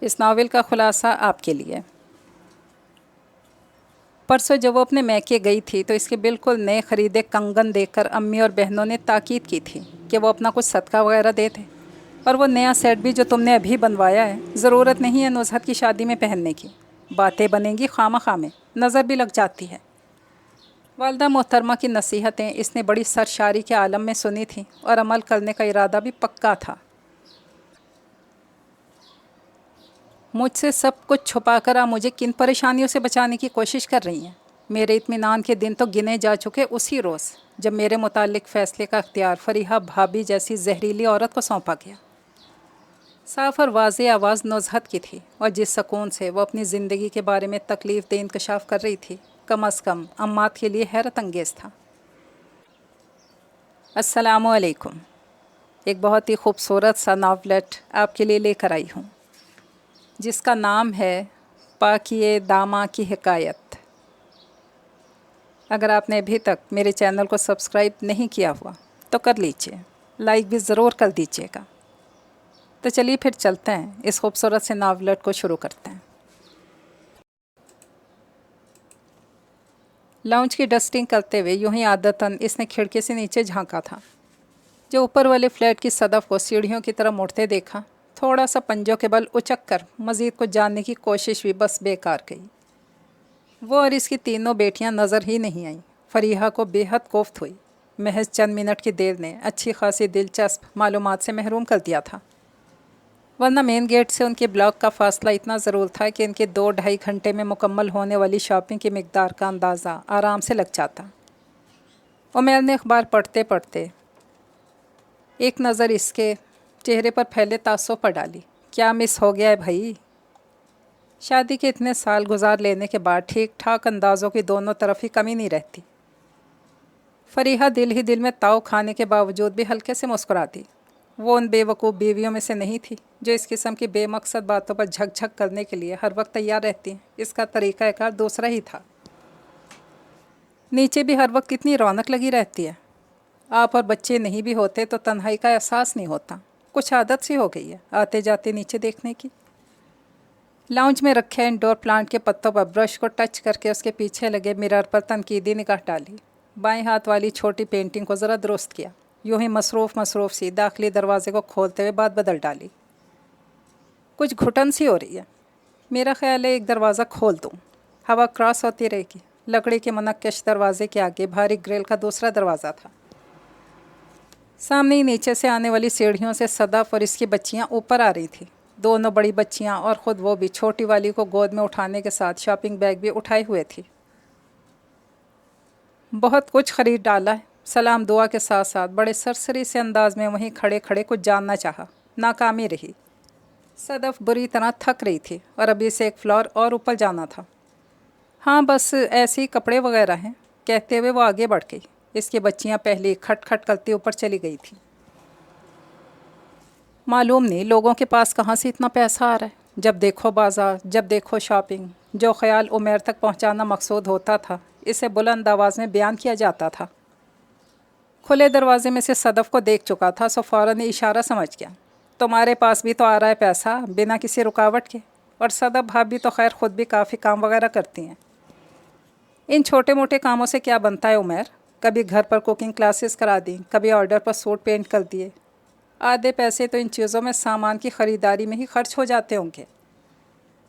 اس novel کا خلاصہ آپ کے لیے۔ پرسوں جب وہ اپنے میکے گئی تھی تو اس کے بالکل نئے خریدے کنگن دیکھ کر امی اور بہنوں نے تاکید کی تھی کہ وہ اپنا کچھ صدقہ وغیرہ دے دے، اور وہ نیا سیٹ بھی جو تم نے ابھی بنوایا ہے ضرورت نہیں ہے نزہت کی شادی میں پہننے کی، باتیں بنیں گی خواہ خواہ میں، نظر بھی لگ جاتی ہے۔ والدہ محترمہ کی نصیحتیں اس نے بڑی سرشاری کے عالم میں سنی تھیں اور عمل کرنے کا ارادہ بھی پکا تھا۔ مجھ سے سب کچھ چھپا کر آپ مجھے کن پریشانیوں سے بچانے کی کوشش کر رہی ہیں؟ میرے اطمینان کے دن تو گنے جا چکے اسی روز جب میرے متعلق فیصلے کا اختیار فریحہ بھابھی جیسی زہریلی عورت کو سونپا گیا۔ صاف اور واضح آواز نزہت کی تھی، اور جس سکون سے وہ اپنی زندگی کے بارے میں تکلیف دہ انکشاف کر رہی تھی کم از کم امات کے لیے حیرت انگیز تھا۔ السلام علیکم۔ ایک بہت ہی خوبصورت سا ناولٹ آپ کے لیے لے کر آئی ہوں، جس کا نام ہے پاکیے داماں کی حکایت۔ اگر آپ نے ابھی تک میرے چینل کو سبسکرائب نہیں کیا ہوا تو کر لیجئے، لائک بھی ضرور کر دیجئے گا۔ تو چلیے پھر چلتے ہیں، اس خوبصورت سے ناولٹ کو شروع کرتے ہیں۔ لاؤنج کی ڈسٹنگ کرتے ہوئے یوں ہی عادتاً اس نے کھڑکی سے نیچے جھانکا تھا۔ جو اوپر والے فلیٹ کی صدف کو سیڑھیوں کی طرح مڑتے دیکھا، تھوڑا سا پنجوں کے بل اچک کر مزید کچھ جاننے کی کوشش بھی بس بیکار گئی۔ وہ اور اس کی تینوں بیٹیاں نظر ہی نہیں آئیں۔ فریحہ کو بے حد کوفت ہوئی۔ محض چند منٹ کی دیر نے اچھی خاصی دلچسپ معلومات سے محروم کر دیا تھا، ورنہ مین گیٹ سے ان کے بلاک کا فاصلہ اتنا ضرور تھا کہ ان کے 2-2.5 گھنٹے میں مکمل ہونے والی شاپنگ کی مقدار کا اندازہ آرام سے لگ جاتا۔ عمیر نے اخبار پڑھتے پڑھتے ایک نظر اس کے چہرے پر پھیلے تعصب پر ڈالی۔ کیا مس ہو گیا ہے بھائی؟ شادی کے اتنے سال گزار لینے کے بعد ٹھیک ٹھاک اندازوں کی دونوں طرف ہی کمی نہیں رہتی۔ فریحہ دل ہی دل میں تاؤ کھانے کے باوجود بھی ہلکے سے مسکراتی۔ وہ ان بے وقوف بیویوں میں سے نہیں تھی جو اس قسم کی بے مقصد باتوں پر جھک جھک کرنے کے لیے ہر وقت تیار رہتی ہیں۔ اس کا طریقہ کار دوسرا ہی تھا۔ نیچے بھی ہر وقت کتنی رونق لگی رہتی ہے۔ آپ اور بچے نہیں بھی ہوتے تو تنہائی کا احساس نہیں ہوتا، کچھ عادت سی ہو گئی ہے آتے جاتے نیچے دیکھنے کی۔ لاؤنج میں رکھے انڈور پلانٹ کے پتوں پر برش کو ٹچ کر کے اس کے پیچھے لگے مرر پر تنقیدی نگاہ ڈالی۔ بائیں ہاتھ والی چھوٹی پینٹنگ کو ذرا درست کیا، یوں ہی مصروف سی داخلی دروازے کو کھولتے ہوئے بات بدل ڈالی۔ کچھ گھٹن سی ہو رہی ہے، میرا خیال ہے ایک دروازہ کھول دوں، ہوا کراس ہوتی رہے گی۔ لکڑی کے منقش دروازے کے آگے بھاری گریل کا دوسرا دروازہ تھا۔ سامنے ہی نیچے سے آنے والی سیڑھیوں سے صدف اور اس کی بچیاں اوپر آ رہی تھیں، دونوں بڑی بچیاں، اور خود وہ بھی چھوٹی والی کو گود میں اٹھانے کے ساتھ شاپنگ بیگ بھی اٹھائے ہوئے تھی۔ بہت کچھ خرید ڈالا ہے، سلام دعا کے ساتھ ساتھ بڑے سرسری سے انداز میں وہیں کھڑے کھڑے کچھ جاننا چاہا۔ ناکامی رہی۔ صدف بری طرح تھک رہی تھی اور ابھی سے ایک فلور اور اوپر جانا تھا۔ ہاں بس ایسے ہی کپڑے وغیرہ ہیں، کہتے ہوئے وہ آگے بڑھ گئی۔ اس کی بچیاں پہلے کھٹ کھٹ کرتی اوپر چلی گئی تھیں۔ معلوم نہیں لوگوں کے پاس کہاں سے اتنا پیسہ آ رہا ہے، جب دیکھو بازار، جب دیکھو شاپنگ۔ جو خیال عمیر تک پہنچانا مقصود ہوتا تھا اسے بلند آواز میں بیان کیا جاتا تھا۔ کھلے دروازے میں سے صدف کو دیکھ چکا تھا سو فوراً اشارہ سمجھ گیا۔ تمہارے پاس بھی تو آ رہا ہے پیسہ بنا کسی رکاوٹ کے، اور صدف بھابھی تو خیر خود بھی کافی کام وغیرہ کرتی ہیں۔ ان چھوٹے موٹے کاموں سے کیا بنتا ہے عمیر؟ کبھی گھر پر کوکنگ کلاسز کرا دیں، کبھی آرڈر پر سوٹ پینٹ کر دیے۔ آدھے پیسے تو ان چیزوں میں سامان کی خریداری میں ہی خرچ ہو جاتے ہوں گے۔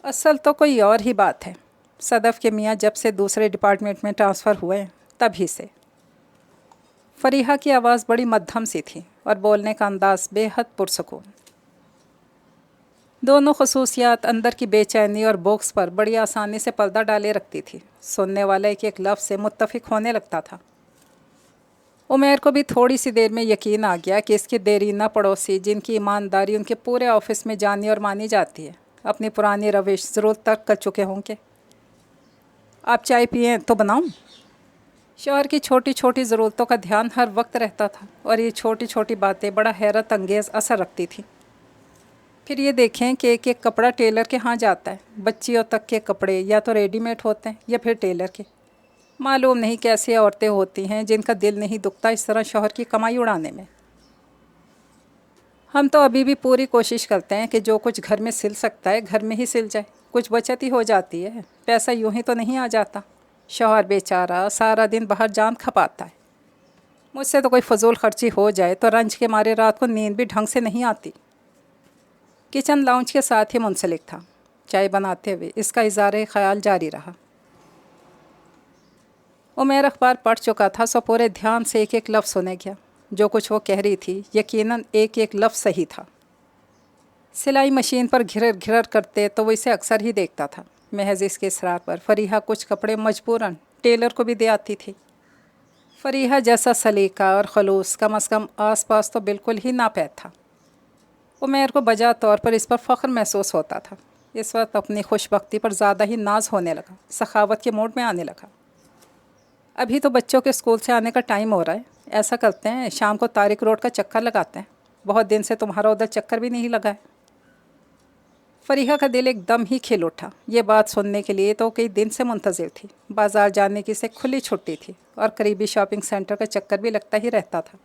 اصل تو کوئی اور ہی بات ہے۔ صدف کے میاں جب سے دوسرے ڈپارٹمنٹ میں ٹرانسفر ہوئے تبھی سے۔ فریحہ کی آواز بڑی مدھم سی تھی اور بولنے کا انداز بے حد پرسکون۔ دونوں خصوصیات اندر کی بے چینی اور بوکس پر بڑی آسانی سے پردہ ڈالے رکھتی تھی۔ سننے والا ایک ایک لفظ سے متفق ہونے لگتا تھا۔ عمیر کو بھی تھوڑی سی دیر میں یقین آ گیا کہ اس کی دیرینہ پڑوسی، جن کی ایمانداری ان کے پورے آفس میں جانی اور مانی جاتی ہے، اپنی پرانی روش ضرور ترک کر چکے ہوں گے۔ آپ چائے پئیں تو بناؤں؟ شوہر کی چھوٹی چھوٹی ضرورتوں کا دھیان ہر وقت رہتا تھا، اور یہ چھوٹی چھوٹی باتیں بڑا حیرت انگیز اثر رکھتی تھیں۔ پھر یہ دیکھیں کہ ایک ایک کپڑا ٹیلر کے ہاں جاتا ہے۔ بچیوں تک کے کپڑے یا تو ریڈی میڈ ہوتے ہیں یا پھر ٹیلر کے۔ معلوم نہیں کیسی عورتیں ہوتی ہیں جن کا دل نہیں دکھتا اس طرح شوہر کی کمائی اڑانے میں۔ ہم تو ابھی بھی پوری کوشش کرتے ہیں کہ جو کچھ گھر میں سل سکتا ہے گھر میں ہی سل جائے، کچھ بچت ہی ہو جاتی ہے، پیسہ یوں ہی تو نہیں آ جاتا۔ شوہر بیچارہ سارا دن باہر جان کھپاتا ہے، مجھ سے تو کوئی فضول خرچی ہو جائے تو رنج کے مارے رات کو نیند بھی ڈھنگ سے نہیں آتی۔ کچن لاؤنج کے ساتھ ہی منسلک تھا، چائے بناتے ہوئے اس کا اظہار خیال جاری رہا۔ عمیر اخبار پڑھ چکا تھا سو پورے دھیان سے ایک ایک لفظ سنے گیا۔ جو کچھ وہ کہہ رہی تھی یقیناً ایک ایک لفظ صحیح تھا۔ سلائی مشین پر گھرر گھرر کرتے تو وہ اسے اکثر ہی دیکھتا تھا۔ محض اس کے اصرار پر فریحہ کچھ کپڑے مجبوراً ٹیلر کو بھی دے آتی تھی۔ فریحہ جیسا سلیقہ اور خلوص کم از کم آس پاس تو بالکل ہی ناپید تھا۔ عمیر کو بجا طور پر اس پر فخر محسوس ہوتا تھا۔ اس وقت اپنی خوش بختی پر زیادہ ہی ناز ہونے لگا، سخاوت کے موڈ میں آنے لگا۔ ابھی تو بچوں کے اسکول سے آنے کا ٹائم ہو رہا ہے، ایسا کرتے ہیں شام کو طارق روڈ کا چکر لگاتے ہیں، بہت دن سے تمہارا ادھر چکر بھی نہیں لگا ہے۔ فریحہ کا دل ایک دم ہی کھل اٹھا۔ یہ بات سننے کے لیے تو کئی دن سے منتظر تھی۔ بازار جانے کی سے کھلی چھٹی تھی اور قریبی شاپنگ سینٹر کا چکر بھی لگتا ہی رہتا تھا،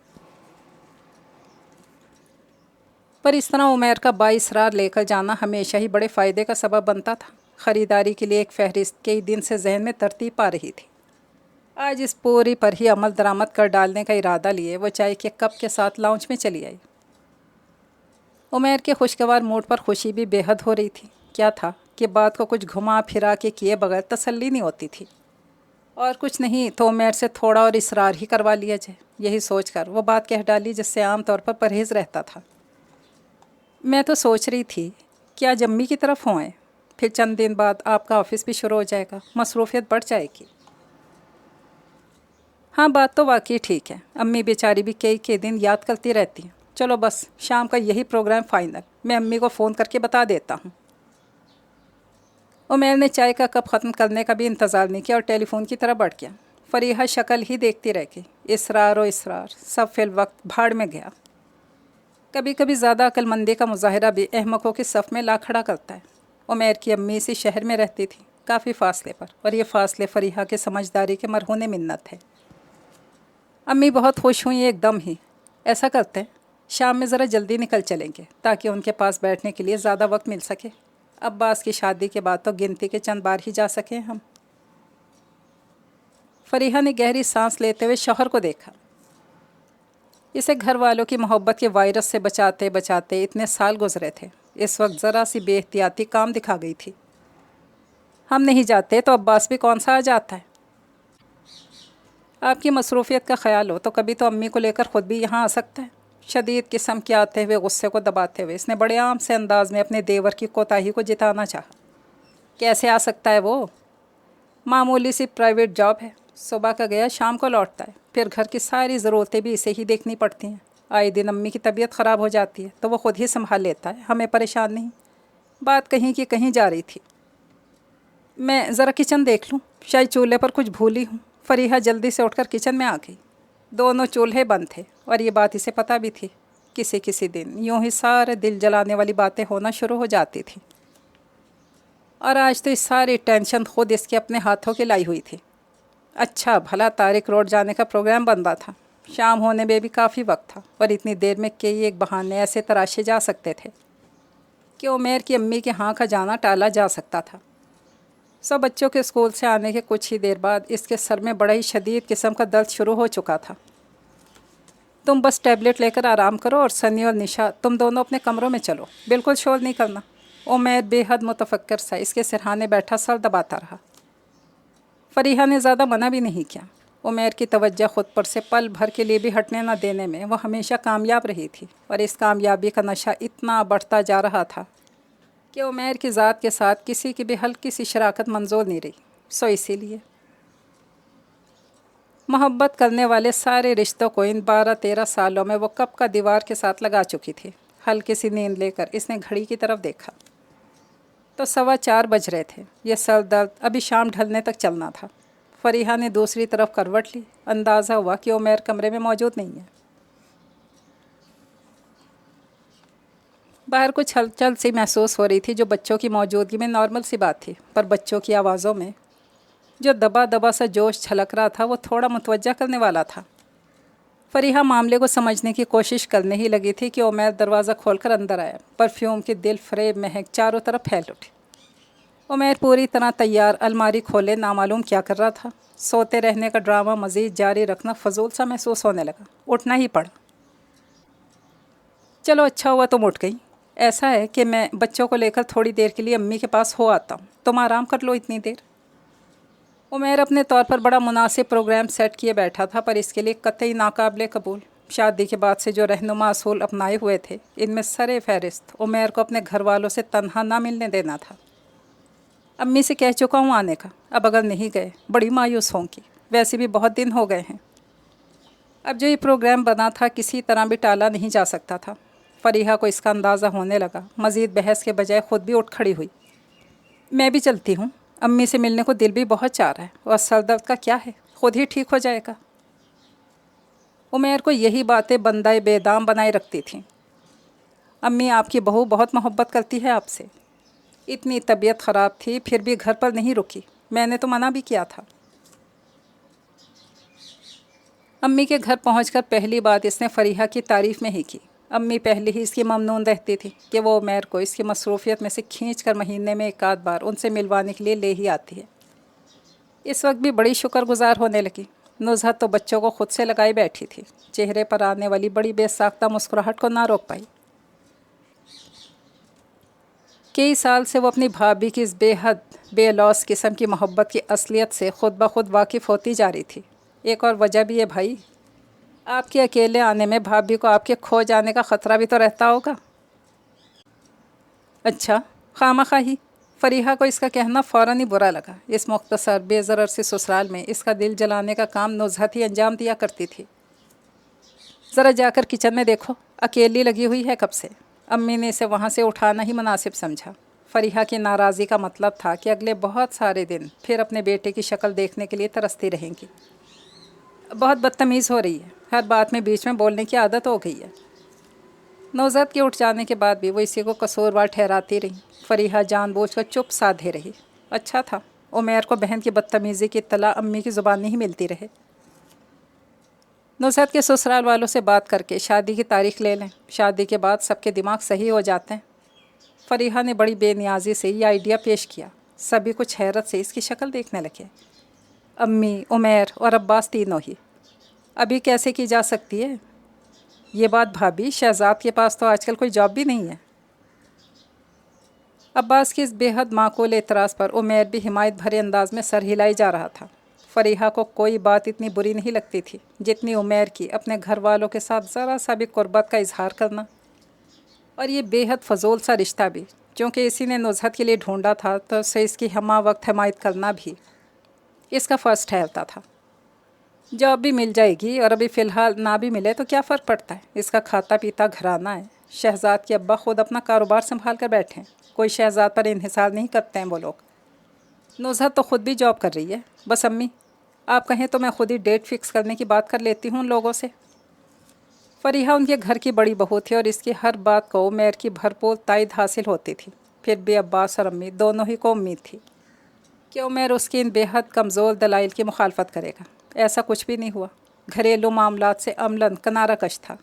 پر اس طرح عمیر کا بااصرار لے کر جانا ہمیشہ ہی بڑے فائدے کا سبب بنتا تھا۔ خریداری کے لیے ایک فہرست کئی دن سے ذہن میں ترتیب پا رہی تھی۔ آج اس پوری پر ہی عمل درآمد کر ڈالنے کا ارادہ لیے وہ چائے کے کپ کے ساتھ لاؤنج میں چلی آئی۔ عمیر کے خوشگوار موڈ پر خوشی بھی بے حد ہو رہی تھی۔ کیا تھا کہ بات کو کچھ گھما پھرا کے کیے بغیر تسلی نہیں ہوتی تھی، اور کچھ نہیں تو عمیر سے تھوڑا اور اصرار ہی کروا لیا جائے۔ یہی سوچ کر وہ بات کہہ ڈالی جس سے عام طور پر پرہیز رہتا تھا۔ میں تو سوچ رہی تھی کہ آج امی کی طرف ہوئیں، پھر چند دن بعد آپ کا آفس بھی شروع ہو جائے گا، مصروفیت بڑھ جائے گی۔ ہاں بات تو واقعی ٹھیک ہے، امی بیچاری بھی کئی دن یاد کرتی رہتی ہیں۔ چلو بس شام کا یہی پروگرام فائنل، میں امی کو فون کر کے بتا دیتا ہوں۔ عمیر نے چائے کا کپ ختم کرنے کا بھی انتظار نہیں کیا اور ٹیلی فون کی طرف بڑھ گیا۔ فریحہ شکل ہی دیکھتی رہ گئی۔ اصرار و اصرار سب فی الوقت بھاڑ میں گیا۔ کبھی کبھی زیادہ عقل مندی کا مظاہرہ بھی احمقوں کی صف میں لا کھڑا کرتا ہے۔ عمیر کی امی اسی شہر میں رہتی تھی، کافی فاصلے پر، اور یہ فاصلے فریحہ کے سمجھداری کے مرہون منت تھے۔ امی بہت خوش ہوئیں ایک دم ہی۔ ایسا کرتے ہیں شام میں ذرا جلدی نکل چلیں گے تاکہ ان کے پاس بیٹھنے کے لیے زیادہ وقت مل سکے۔ عباس کی شادی کے بعد تو گنتی کے چند بار ہی جا سکیں ہم۔ فریحہ نے گہری سانس لیتے ہوئے شوہر کو دیکھا۔ اسے گھر والوں کی محبت کے وائرس سے بچاتے بچاتے اتنے سال گزرے تھے، اس وقت ذرا سی بے احتیاطی کام دکھا گئی تھی۔ ہم نہیں جاتے تو عباس بھی کون سا آ جاتا ہے۔ آپ کی مصروفیت کا خیال ہو تو کبھی تو امی کو لے کر خود بھی یہاں آ سکتا ہے۔ شدید قسم کے آتے ہوئے غصے کو دباتے ہوئے اس نے بڑے عام سے انداز میں اپنے دیور کی کوتاہی کو جتانا چاہا۔ کیسے آ سکتا ہے وہ؟ معمولی سی پرائیویٹ جاب ہے، صبح کا گیا شام کو لوٹتا ہے، پھر گھر کی ساری ضرورتیں بھی اسے ہی دیکھنی پڑتی ہیں۔ آئے دن امی کی طبیعت خراب ہو جاتی ہے تو وہ خود ہی سنبھال لیتا ہے، ہمیں پریشان نہیں۔ بات کہیں کی کہیں جا رہی تھی۔ میں ذرا کچن دیکھ لوں، شاید چولہے پر کچھ بھولی ہوں۔ فریحہ جلدی سے اٹھ کر کچن میں آ گئی۔ دونوں چولہے بند تھے اور یہ بات اسے پتہ بھی تھی۔ کسی دن یوں ہی سارے دل جلانے والی باتیں ہونا شروع ہو جاتی تھی، اور آج تو اس ساری ٹینشن خود اس کے اپنے ہاتھوں کی لائی ہوئی تھی۔ اچھا بھلا طارق روڈ جانے کا پروگرام بنتا تھا، شام ہونے میں بھی کافی وقت تھا، اور اتنی دیر میں کئی ایک بہانے ایسے تراشے جا سکتے تھے کہ عمیر کی امی کے ہاں کا جانا ٹالا جا سکتا تھا۔ سب بچوں کے اسکول سے آنے کے کچھ ہی دیر بعد اس کے سر میں بڑا ہی شدید قسم کا درد شروع ہو چکا تھا۔ تم بس ٹیبلٹ لے کر آرام کرو اور سنی اور نشا تم دونوں اپنے کمروں میں چلو، بالکل شور نہیں کرنا۔ عمیر بے حد متفکر سا اس کے سرہانے بیٹھا سر دباتا رہا۔ فریحہ نے زیادہ منع بھی نہیں کیا۔ عمیر کی توجہ خود پر سے پل بھر کے لیے بھی ہٹنے نہ دینے میں وہ ہمیشہ کامیاب رہی تھی، اور اس کامیابی کا نشہ اتنا بڑھتا جا رہا تھا کہ عمیر کی ذات کے ساتھ کسی کی بھی ہلکی سی شراکت منظور نہیں رہی۔ سو اسی لیے محبت کرنے والے سارے رشتوں کو ان 12-13 سالوں میں وہ کب کا دیوار کے ساتھ لگا چکی تھی۔ ہلکی سی نیند لے کر اس نے گھڑی کی طرف دیکھا تو 4:15 بج رہے تھے۔ یہ سر درد ابھی شام ڈھلنے تک چلنا تھا۔ فریحہ نے دوسری طرف کروٹ لی۔ اندازہ ہوا کہ عمیر کمرے میں موجود نہیں ہے۔ باہر کچھ ہلچل سی محسوس ہو رہی تھی جو بچوں کی موجودگی میں نارمل سی بات تھی، پر بچوں کی آوازوں میں جو دبا دبا سا جوش چھلک رہا تھا وہ تھوڑا متوجہ کرنے والا تھا۔ फरीहा मामले को समझने की कोशिश करने ही लगी थी कि उमैर दरवाज़ा खोलकर अंदर आया। परफ्यूम की दिल फरेब महक चारों तरफ फैल उठी। उमैर पूरी तरह तैयार अलमारी खोले नामालूम क्या कर रहा था। सोते रहने का ड्रामा मज़ीद जारी रखना फजूल सा महसूस होने लगा। उठना ही पड़ा। चलो अच्छा हुआ तुम उठ गई। ऐसा है कि मैं बच्चों को लेकर थोड़ी देर के लिए अम्मी के पास हो आता हूँ, तुम आराम कर लो इतनी देर। उमैर अपने तौर पर बड़ा मुनासिब प्रोग्राम सेट किए बैठा था, पर इसके लिए कतई नाकाबिले कबूल। शादी के बाद से जो रहनुमा असूल अपनाए हुए थे, इनमें सरे फहरिस्त उमैर को अपने घर वालों से तन्हा ना मिलने देना था। अम्मी से कह चुका हूँ आने का, अब अगर नहीं गए बड़ी मायूस होंगी, वैसे भी बहुत दिन हो गए हैं। अब जो ये प्रोग्राम बना था किसी तरह भी टाला नहीं जा सकता था। फरीहा को इसका अंदाज़ा होने लगा। मज़ीद बहस के बजाय ख़ुद भी उठ खड़ी हुई। मैं भी चलती हूँ, अम्मी से मिलने को दिल भी बहुत चाह रहा है, और सर दर्द का क्या है, खुद ही ठीक हो जाएगा। उमैर को यही बातें बंदाए बेदाम बनाए रखती थीं। अम्मी आपकी बहू बहुत मोहब्बत करती है आपसे। इतनी तबीयत ख़राब थी फिर भी घर पर नहीं रुकी, मैंने तो मना भी किया था। अम्मी के घर पहुंचकर पहली बात इसने फरीहा की तारीफ़ में ही की। अम्मी पहले ही इसकी ममनून रहती थी कि वो उमैर को इसकी मसरूफ़ियत में से खींच कर महीने में एक आध बार उनसे मिलवाने के लिए ले ही आती है। इस वक्त भी बड़ी शुक्रगुजार होने लगी। नुज़हत तो बच्चों को खुद से लगाई बैठी थी, चेहरे पर आने वाली बड़ी बेसाख्ता मुस्कुराहट को ना रोक पाई। कई साल से वो अपनी भाभी की इस बेहद बेलौस किस्म की मोहब्बत की असलियत से ख़ुद ब खुद वाकिफ़ होती जा रही थी। एक और वजह भी है भाई, आपके अकेले आने में भाभी को आपके खो जाने का ख़तरा भी तो रहता होगा। अच्छा, खामखा ही। फरीहा को इसका कहना फ़ौरन ही बुरा लगा। इस मुख्तसर बेज़रर से ससुराल में इसका दिल जलाने का काम नुज़हत ही अंजाम दिया करती थी। ज़रा जाकर किचन में देखो, अकेली लगी हुई है कब से। अम्मी ने इसे वहाँ से उठाना ही मुनासिब समझा। फरीहा की नाराज़गी का मतलब था कि अगले बहुत सारे दिन फिर अपने बेटे की शक्ल देखने के लिए तरसती रहेंगी। बहुत बदतमीज़ हो रही है, हर बात में बीच में बोलने की आदत हो गई है। नौज़त के उठ जाने के बाद भी वो इसी को कसूरवार ठहराती रही। फरीहा जानबूझकर चुप साधे रही। अच्छा था उमैर को बहन की बदतमीज़ी की इत्तला अम्मी की ज़ुबानी ही मिलती रहे। नुज़हत के ससुराल वालों से बात करके शादी की तारीख ले लें, शादी के बाद सबके दिमाग सही हो जाते हैं। फरीहा ने बड़ी बेनियाजी से ये आइडिया पेश किया। सभी कुछ हैरत से इसकी शक्ल देखने लगे। अम्मी, उमैर और अब्बास तीनों ही। अभी कैसे की जा सकती है ये बात भाभी? शहजाद के पास तो आजकल कोई जॉब भी नहीं है। अब्बास की इस बेहद माकूल एतराज़ पर उमैर भी हिमायत भरे अंदाज में सर हिलाई जा रहा था। फरीहा को कोई बात इतनी बुरी नहीं लगती थी जितनी उमैर की अपने घर वालों के साथ ज़रा सा भी कुर्बत का इजहार करना, और ये बेहद फजूल सा रिश्ता भी, क्योंकि इसी ने नुज़हत के लिए ढूंढा था, तो उसे इसकी हमा वक्त हिमायत करना भी इसका फ़र्ज ठहरता था। जॉब भी मिल जाएगी और अभी फ़िलहाल ना भी मिले तो क्या फ़र्क पड़ता है, इसका खाता पीता घराना है। शहजाद के अब्बा ख़ुद अपना कारोबार संभाल कर बैठे हैं, कोई शहजाद पर इन्हिसार नहीं करते हैं वो लोग। नुज़हत तो ख़ुद भी जॉब कर रही है। बस अम्मी आप कहें तो मैं ख़ुद ही डेट फ़िक्स करने की बात कर लेती हूँ उन लोगों से। फरीहा उनके घर की बड़ी बहू थी और इसकी हर बात को उमैर की भरपूर तायद हासिल होती थी। फिर भी अब्बास और अम्मी दोनों ही को उम्मीद थी कि उमैर उसकी इन बेहद कमज़ोर दलाइल की मुखालफत करेगा। ऐसा कुछ भी नहीं हुआ। घरेलू मामलात से अमलन किनारा कश था,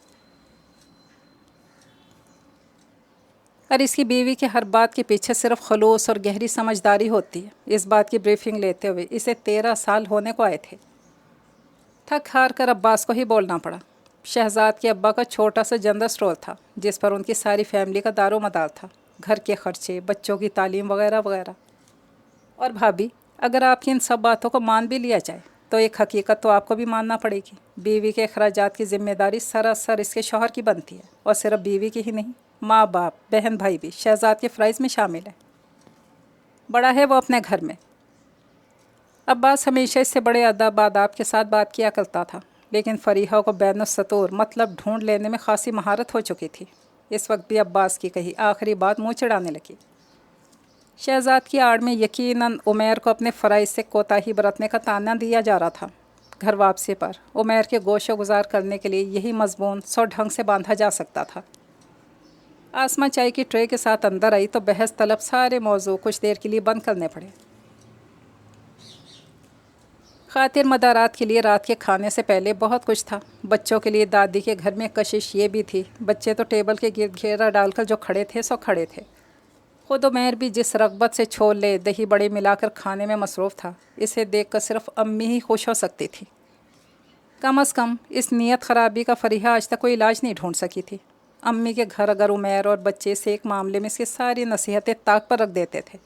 और इसकी बीवी की हर बात के पीछे सिर्फ खलूस और गहरी समझदारी होती है। इस बात की ब्रीफिंग लेते हुए इसे 13 साल होने को आए थे। थक हार कर अब्बास को ही बोलना पड़ा। शहजाद के अब्बा का छोटा सा जनरल स्टोर था जिस पर उनकी सारी फैमिली का दारो मदार था, घर के खर्चे, बच्चों की तालीम वगैरह वगैरह। और भाभी, अगर आपकी इन सब बातों को मान भी लिया जाए तो एक हकीकत तो आपको भी मानना पड़ेगी। बीवी के अखराजात की जिम्मेदारी सरासर इसके शौहर की बनती है, और सिर्फ बीवी की ही नहीं, माँ बाप बहन भाई भी शहजाद के फ़राइज़ में शामिल है। बड़ा है वो अपने घर में। अब्बास हमेशा इससे बड़े अदब आदाब के साथ बात किया करता था, लेकिन फरीहा को बैनुस्सतूर मतलब ढूंढ लेने में खासी महारत हो चुकी थी। इस वक्त भी अब्बास की कही आखिरी बात मुँह चिढ़ाने लगी। शहजाद की आड़ में यकीनन उमैर को अपने फ़राइज़ से कोताही बरतने का ताना दिया जा रहा था। घर वापसी पर उमैर के गोशो गुजार करने के लिए यही मज़मून सौ ढंग से बांधा जा सकता था। आसमा चाय की ट्रे के साथ अंदर आई तो बहस तलब सारे मौजू कुछ देर के लिए बंद करने पड़े। خاطر مدارات کے لیے رات کے کھانے سے پہلے بہت کچھ تھا۔ بچوں کے لیے دادی کے گھر میں کشش یہ بھی تھی، بچے تو ٹیبل کے گرد گھیرا ڈال کر جو کھڑے تھے سو کھڑے تھے۔ خود عمیر بھی جس رغبت سے چھولے دہی بڑے ملا کر کھانے میں مصروف تھا، اسے دیکھ کر صرف امی ہی خوش ہو سکتی تھی۔ کم از کم اس نیت خرابی کا فریحہ آج تک کوئی علاج نہیں ڈھونڈ سکی تھی۔ امی کے گھر اگر عمیر اور بچے سے ایک معاملے میں اس کی ساری نصیحتیں طاق پر رکھ دیتے تھے،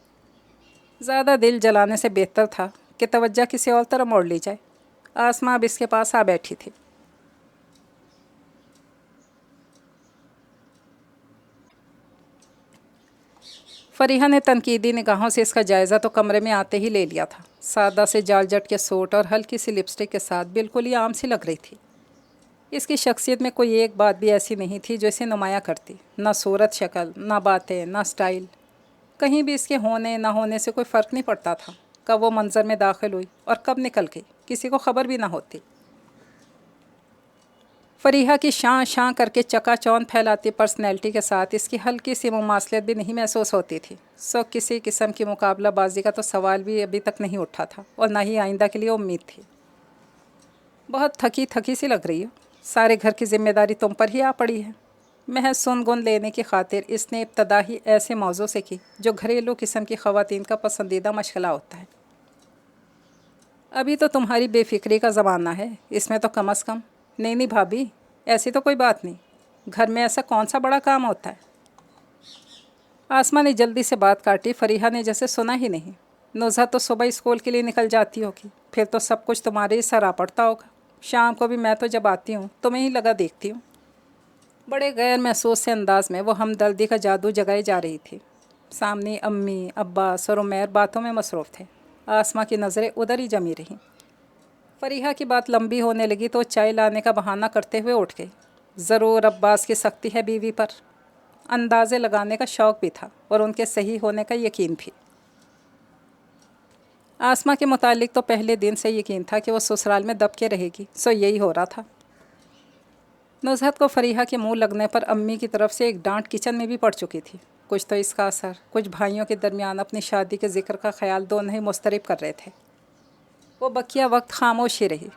زیادہ دل جلانے سے بہتر تھا کہ توجہ کسی اور طرف موڑ لی جائے۔ آسماں اب اس کے پاس آ بیٹھی تھی۔ فریحہ نے تنقیدی نگاہوں سے اس کا جائزہ تو کمرے میں آتے ہی لے لیا تھا۔ سادہ سے جارجٹ کے سوٹ اور ہلکی سی لپسٹک کے ساتھ بالکل ہی عام سی لگ رہی تھی۔ اس کی شخصیت میں کوئی ایک بات بھی ایسی نہیں تھی جو اسے نمایاں کرتی، نہ صورت شکل، نہ باتیں، نہ سٹائل۔ کہیں بھی اس کے ہونے نہ ہونے سے کوئی فرق نہیں پڑتا تھا۔ کب وہ منظر میں داخل ہوئی اور کب نکل گئی، کسی کو خبر بھی نہ ہوتی۔ فریحہ کی شاں شاں کر کے چکا چوند پھیلاتی پرسنالٹی کے ساتھ اس کی ہلکی سی مماثلت بھی نہیں محسوس ہوتی تھی۔ سو کسی قسم کی مقابلہ بازی کا تو سوال بھی ابھی تک نہیں اٹھا تھا، اور نہ ہی آئندہ کے لیے امید تھی۔ بہت تھکی تھکی سی لگ رہی ہو، سارے گھر کی ذمہ داری تم پر ہی آ پڑی ہے۔ محض سن گن لینے کی خاطر اس نے ابتدا ہی ایسے موضوع سے کی جو گھریلو قسم کی خواتین کا پسندیدہ مشغلہ ہوتا ہے۔ ابھی تو تمہاری بے فکری کا زمانہ ہے، اس میں تو کم از کم۔ نہیں بھابھی، ایسی تو کوئی بات نہیں، گھر میں ایسا کون سا بڑا کام ہوتا ہے؟ آسماں نے جلدی سے بات کاٹی۔ فریحہ نے جیسے سنا ہی نہیں۔ نزہت تو صبح اسکول کے لیے نکل جاتی ہوگی، پھر تو سب کچھ تمہارے ہی سر آ پڑتا ہوگا۔ شام کو بھی میں تو جب آتی ہوں تمہیں ہی لگا دیکھتی ہوں۔ بڑے غیر محسوس سے انداز میں وہ ہمدردی کا جادو جگائے جا رہی تھی۔ سامنے امی، عباس اور عمیر باتوں میں مصروف تھے۔ آسماں کی نظریں ادھر ہی جمی رہیں۔ فریحہ کی بات لمبی ہونے لگی تو چائے لانے کا بہانہ کرتے ہوئے اٹھ گئی۔ ضرور عباس کی سختی ہے بیوی پر۔ اندازے لگانے کا شوق بھی تھا اور ان کے صحیح ہونے کا یقین بھی۔ آسماں کے متعلق تو پہلے دن سے یقین تھا کہ وہ سسرال میں دب کے رہے گی، سو یہی ہو رہا تھا۔ نزہت کو فریحہ کے منہ لگنے پر امی کی طرف سے ایک ڈانٹ کچن میں بھی پڑ چکی تھی۔ کچھ تو اس کا اثر، کچھ بھائیوں کے درمیان اپنی شادی کے ذکر کا خیال دونوں ہی مسترب کر رہے تھے۔ وہ بقیہ وقت خاموش ہی رہی۔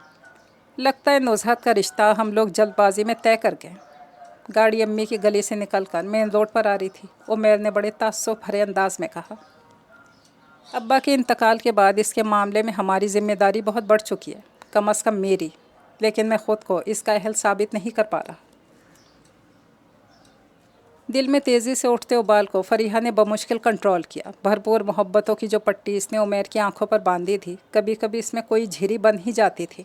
لگتا ہے نزہت کا رشتہ ہم لوگ جلد بازی میں طے کر گئے۔ گاڑی امی کی گلی سے نکل کر مین روڈ پر آ رہی تھی۔ عمیر نے بڑے تعصب بھرے انداز میں کہا، ابا کے انتقال کے بعد اس کے معاملے میں ہماری ذمہ داری بہت بڑھ چکی ہے، کم از کم میری، لیکن میں خود کو اس کا اہل ثابت نہیں کر پا رہا۔ دل میں تیزی سے اٹھتے ابال کو فریحہ نے بمشکل کنٹرول کیا۔ بھرپور محبتوں کی جو پٹی اس نے عمیر کی آنکھوں پر باندھی تھی، کبھی کبھی اس میں کوئی جھری بن ہی جاتی تھی۔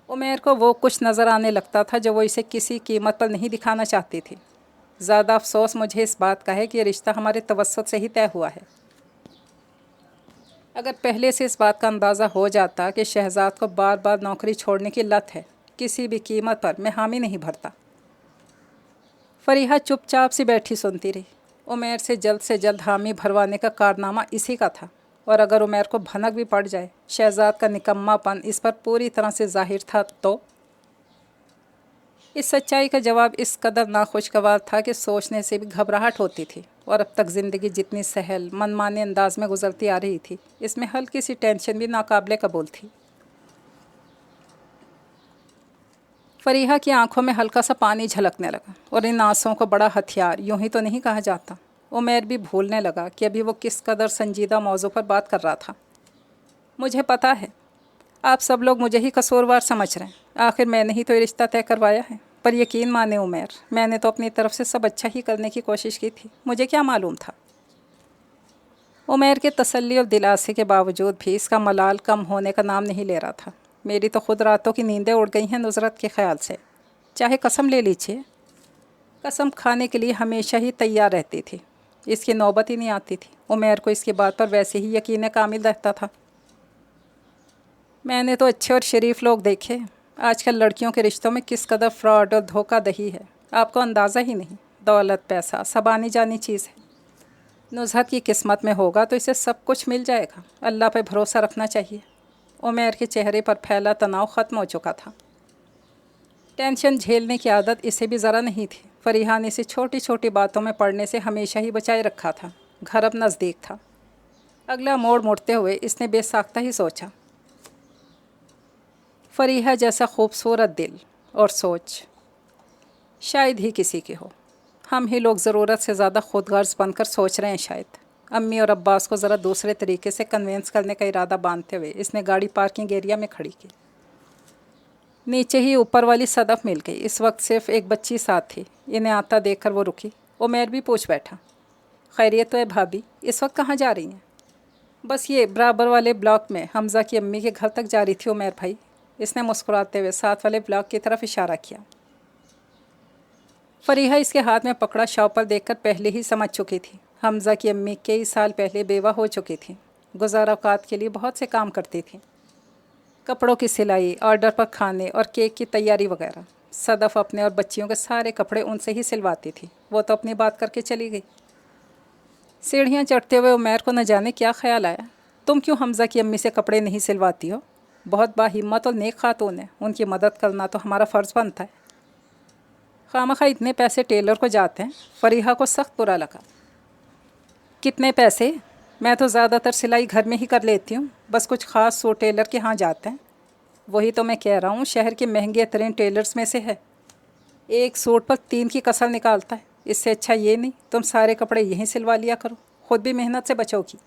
عمیر کو وہ کچھ نظر آنے لگتا تھا جو وہ اسے کسی قیمت پر نہیں دکھانا چاہتی تھی۔ زیادہ افسوس مجھے اس بات کا ہے کہ یہ رشتہ ہمارے توسط سے ہی طے ہوا ہے۔ اگر پہلے سے اس بات کا اندازہ ہو جاتا کہ شہزاد کو بار بار نوکری چھوڑنے کی لت ہے، کسی بھی قیمت پر میں حامی نہیں بھرتا۔ فریحہ چپ چاپ سی بیٹھی سنتی رہی۔ عمیر سے جلد حامی بھروانے کا کارنامہ اسی کا تھا، اور اگر عمیر کو بھنک بھی پڑ جائے شہزاد کا نکما پن اس پر پوری طرح سے ظاہر تھا تو؟ اس سچائی کا جواب اس قدر ناخوشگوار تھا کہ سوچنے سے بھی گھبراہٹ ہوتی تھی، اور اب تک زندگی جتنی سہل من مانے انداز میں گزرتی آ رہی تھی، اس میں ہلکی سی ٹینشن بھی ناقابل قبول تھی۔ فریحہ کی آنکھوں میں ہلکا سا پانی جھلکنے لگا، اور ان آنسوؤں کو بڑا ہتھیار یوں ہی تو نہیں کہا جاتا۔ عمیر بھی بھولنے لگا کہ ابھی وہ کس قدر سنجیدہ موضوع پر بات کر رہا تھا۔ مجھے پتہ ہے آپ سب لوگ مجھے ہی قصوروار سمجھ رہے ہیں، آخر میں نے ہی تو یہ رشتہ طے کروایا ہے، پر یقین مانے عمیر، میں نے تو اپنی طرف سے سب اچھا ہی کرنے کی کوشش کی تھی، مجھے کیا معلوم تھا۔ عمیر کے تسلی اور دلاسے کے باوجود بھی اس کا ملال کم ہونے کا نام نہیں لے رہا تھا۔ میری تو خود راتوں کی نیندیں اڑ گئی ہیں نصرت کے خیال سے، چاہے قسم لے لیجیے۔ قسم کھانے کے لیے ہمیشہ ہی تیار رہتی تھی، اس کی نوبت ہی نہیں آتی تھی۔ عمیر کو اس کی بات پر ویسے ہی یقین کامل رہتا تھا۔ میں نے تو اچھے اور شریف لوگ دیکھے، آج کل لڑکیوں کے رشتوں میں کس قدر فراڈ اور دھوکہ دہی ہے، آپ کو اندازہ ہی نہیں۔ دولت پیسہ سب آنی جانی چیز ہے۔ نزہت کی قسمت میں ہوگا تو اسے سب کچھ مل جائے گا، اللہ پہ بھروسہ رکھنا چاہیے۔ عمیر کے چہرے پر پھیلا تناؤ ختم ہو چکا تھا۔ ٹینشن جھیلنے کی عادت اسے بھی ذرا نہیں تھی۔ فریحہ نے اسے چھوٹی چھوٹی باتوں میں پڑنے سے ہمیشہ ہی بچائے رکھا تھا۔ گھر اب نزدیک تھا۔ اگلا موڑ مڑتے ہوئے اس نے بے ساختہ ہی سوچا، फरीहा जैसा खूबसूरत दिल और सोच शायद ही किसी की हो। हम ही लोग ज़रूरत से ज़्यादा खुदगर्ज बनकर सोच रहे हैं शायद। अम्मी और अब्बास को ज़रा दूसरे तरीके से कन्विंस करने का इरादा बांधते हुए इसने गाड़ी पार्किंग एरिया में खड़ी की। नीचे ही ऊपर वाली सदफ मिल गई। इस वक्त सिर्फ एक बच्ची साथ थी। इन्हें आता देखकर वो रुकी। उमैर भी पूछ बैठा, खैरियत तो है भाभी, इस वक्त कहाँ जा रही हैं? बस ये बराबर वाले ब्लॉक में हमज़ा की अम्मी के घर तक जा रही थी उमैर भाई। इसने मुस्कुराते हुए साथ वाले ब्लॉक की तरफ इशारा किया। फरीहा इसके हाथ में पकड़ा शॉपर देखकर पहले ही समझ चुकी थी। हमज़ा की अम्मी कई साल पहले बेवा हो चुकी थी। गुज़ारा औकात के लिए बहुत से काम करती थी, कपड़ों की सिलाई, ऑर्डर पर खाने और केक की तैयारी वगैरह। सदफ़ अपने और बच्चियों के सारे कपड़े उनसे ही सिलवाती थी। वो तो अपनी बात करके चली गई। सीढ़ियाँ चढ़ते हुए उमैर को न जाने क्या ख्याल आया, तुम क्यों हमज़ा की अम्मी से कपड़े नहीं सिलवाती हो? बहुत बाहिम्मत और नेक खातून है, उनकी मदद करना तो हमारा फ़र्ज़ बनता है। खामखा इतने पैसे टेलर को जाते हैं। फरीहा को सख्त बुरा लगा। कितने पैसे? मैं तो ज़्यादातर सिलाई घर में ही कर लेती हूँ, बस कुछ ख़ास सूट टेलर के यहाँ जाते हैं। वही तो मैं कह रहा हूँ, शहर के महंगे तरीन टेलर्स में से है। एक सूट पर 3 की कसर निकालता है। इससे अच्छा ये नहीं तुम सारे कपड़े यहीं सिलवा लिया करो, ख़ुद भी मेहनत से बचोगी।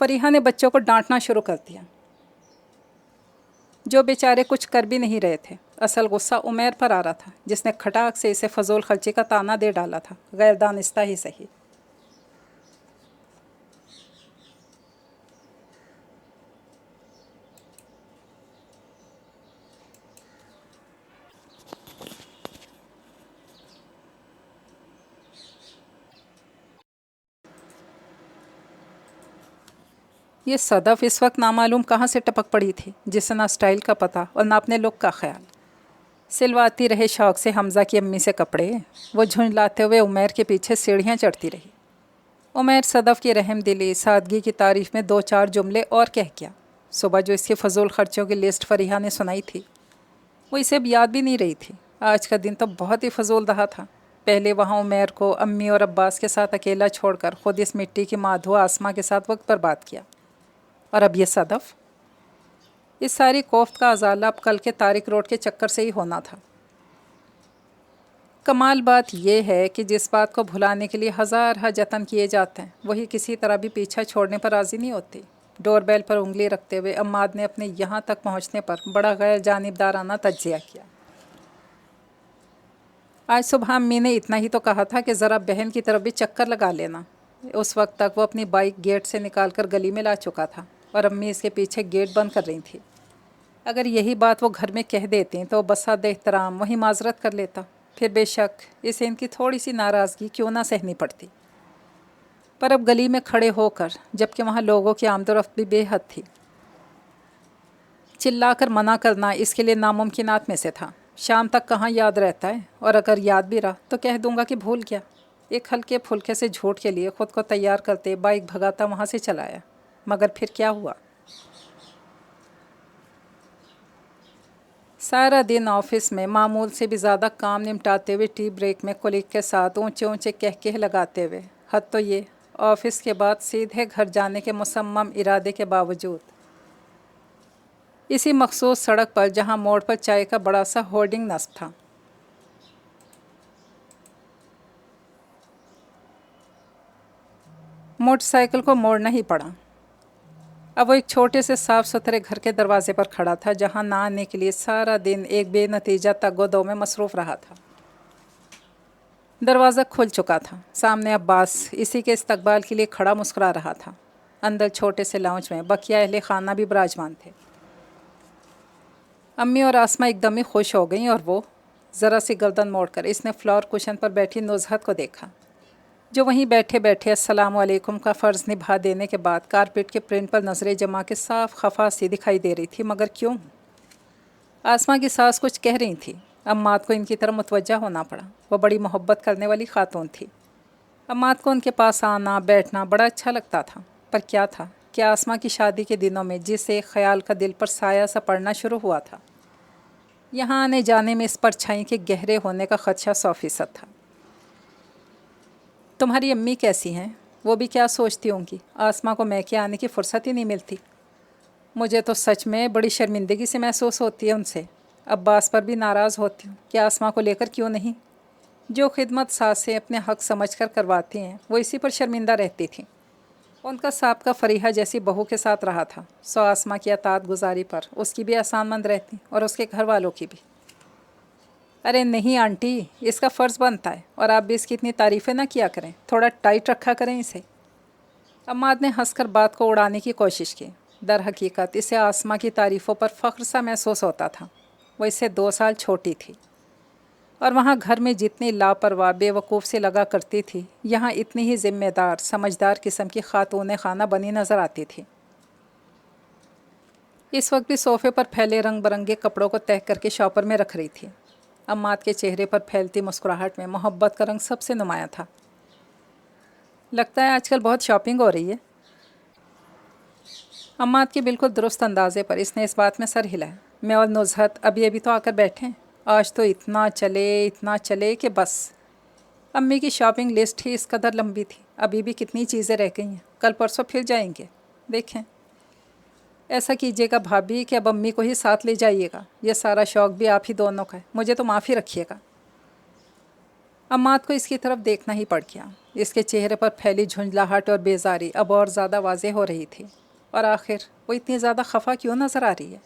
फरीहा ने बच्चों को डांटना शुरू कर दिया, जो बेचारे कुछ कर भी नहीं रहे थे। असल गुस्सा उमैर पर आ रहा था, जिसने खटाक से इसे फजूल खर्ची का ताना दे डाला था, गैर दानिस्ता ही सही। ये सदफ़ इस वक्त नामालूम कहाँ से टपक पड़ी थी, जिसे ना स्टाइल का पता और ना अपने लुक का ख्याल। सिलवाती रहे शौक़ से हमज़ा की अम्मी से कपड़े। वो झुंझलाते हुए उमैर के पीछे सीढ़ियाँ चढ़ती रही। उमैर सदफ़ की रहमदिली, सादगी की तारीफ़ में 2-4 जुमले और कह गया। सुबह जो इसकी फ़जूल ख़र्चों की लिस्ट फरीहा ने सुनाई थी, वो इसे अब याद भी नहीं रही थी। आज का दिन तो बहुत ही फजूल रहा था। पहले वहाँ उमैर को अम्मी और अब्बास के साथ अकेला छोड़कर ख़ुद इस मिट्टी की माधुआ आसमां के साथ वक्त बर्बाद किया, और अब ये सदफ़। इस सारी कोफ्त का अजाला अब कल के तारिक रोड के चक्कर से ही होना था। कमाल बात यह है कि जिस बात को भुलाने के लिए हज़ार जतन किए जाते हैं, वही किसी तरह भी पीछा छोड़ने पर राज़ी नहीं होती। डोरबेल पर उंगली रखते हुए अम्माद ने अपने यहाँ तक पहुँचने पर बड़ा गैर जानिबदाराना तज्ज़िया किया। आज सुबह अम्मी ने इतना ही तो कहा था कि ज़रा बहन की तरफ भी चक्कर लगा लेना। उस वक्त तक वो अपनी बाइक गेट से निकालकर गली में ला चुका था और अम्मी इसके पीछे गेट बंद कर रही थी। अगर यही बात वो घर में कह देती तो बसात एहतराम वहीं माजरत कर लेता, फिर बेशक इसे इनकी थोड़ी सी नाराज़गी क्यों ना सहनी पड़ती। पर अब गली में खड़े होकर, जबकि वहाँ लोगों की आमदोरफ्त भी बेहद थी, चिल्लाकर मना करना इसके लिए नामुमकिनात में से था। शाम तक कहाँ याद रहता है, और अगर याद भी रहा तो कह दूंगा कि भूल गया। एक हल्के फुल्के से झूठ के लिए ख़ुद को तैयार करते बाइक भगाता वहाँ से चलाया, मगर फिर क्या हुआ? सारा दिन ऑफिस में मामूल से भी ज़्यादा काम निपटाते हुए टी ब्रेक में कोलीग के साथ ऊंचे ऊंचे कहकहे लगाते हुए, हद तो ये ऑफिस के बाद सीधे घर जाने के मुसम्मम इरादे के बावजूद इसी मखसूस सड़क पर जहां मोड़ पर चाय का बड़ा सा होर्डिंग नस्ब था, मोटरसाइकिल को मोड़ना ही पड़ा। अब वो एक छोटे से साफ़ सुथरे घर के दरवाजे पर खड़ा था, जहां ना आने के लिए सारा दिन एक बेनतीजा तगोदो में मसरूफ़ रहा था। दरवाज़ा खुल चुका था। सामने अब्बास इसी के इस्तकबाल के लिए खड़ा मुस्कुरा रहा था। अंदर छोटे से लाउंज में बकिया अहले खाना भी विराजमान थे। अम्मी और आसमा एकदम ही खुश हो गईं और वो ज़रा सी गर्दन मोड़कर इसने फ्लोर कुशन पर बैठी नुज़हत को देखा, जो वहीं बैठे बैठे अस्सलाम वालेकुम का फ़र्ज़ निभा देने के बाद कारपेट के प्रिंट पर नज़रें जमा के साफ खफा सी दिखाई दे रही थी। मगर क्यों? आसमा की सास कुछ कह रही थी। अम्माद को इनकी तरफ मुतवज्जा होना पड़ा। वो बड़ी मोहब्बत करने वाली खातून थी। अम्माद को उनके पास आना बैठना बड़ा अच्छा लगता था। पर क्या था कि आसमा की शादी के दिनों में जिस एक ख़याल का दिल पर साया सा पड़ना शुरू हुआ था, यहाँ आने जाने में इस परछाई के गहरे होने का ख़दशा 100% था। तुम्हारी अम्मी कैसी हैं? वो भी क्या सोचती होंगी, आसमा को मैके आने की फ़ुर्सत ही नहीं मिलती। مجھے تو سچ میں بڑی شرمندگی سے محسوس ہوتی ہے ان سے. عباس پر بھی ناراض ہوتی ہوں کہ آسماں کو لے کر کیوں نہیں. جو خدمت ساسیں اپنے حق سمجھ کر کرواتی ہیں وہ اسی پر شرمندہ رہتی تھیں. ان کا سابقہ فریحہ جیسی بہو کے ساتھ رہا تھا، سو آسماں کی اطاعت گزاری پر اس کی بھی احسان مند رہتی اور اس کے گھر والوں کی بھی. ارے نہیں آنٹی، اس کا فرض بنتا ہے، اور آپ بھی اس کی اتنی تعریفیں نہ کیا کریں، تھوڑا ٹائٹ رکھا کریں اسے. عماد نے ہنس کر بات کو اڑانے کی کوشش کی. در حقیقت اسے آسماں کی تعریفوں پر فخر سا محسوس ہوتا تھا. وہ اس سے 2 سال چھوٹی تھی، اور وہاں گھر میں جتنی لاپرواہ بے وقوف سے لگا کرتی تھی، یہاں اتنی ہی ذمہ دار سمجھدار قسم کی خاتون خانہ بنی نظر آتی تھی. اس وقت بھی صوفے پر پھیلے رنگ برنگے کپڑوں کو تہہ کر کے شاپر میں رکھ رہی تھی. عماد کے چہرے پر پھیلتی مسکراہٹ میں محبت کا رنگ سب سے نمایاں تھا. لگتا ہے آج کل بہت شاپنگ ہو رہی ہے. عماد کے بالکل درست اندازے پر اس نے اس بات میں سر ہلایا. میں اور نزہت ابھی تو آ کر بیٹھے ہیں. آج تو اتنا چلے کہ بس. امی کی شاپنگ لسٹ ہی اس قدر لمبی تھی. ابھی بھی کتنی چیزیں رہ گئی ہیں. کل پرسوں پھر جائیں گے. دیکھیں، ایسا کیجیے گا بھابھی کہ اب امی کو ہی ساتھ لے جائیے گا. یہ سارا شوق بھی آپ ہی دونوں کا ہے. مجھے تو معافی رکھیے گا. عماد کو اس کی طرف دیکھنا ہی پڑ گیا. اس کے چہرے پر پھیلی جھنجھلاہٹ اور بیزاری اب اور زیادہ واضح ہو رہی تھی. اور آخر وہ اتنی زیادہ خفا کیوں نظر آ رہی ہے؟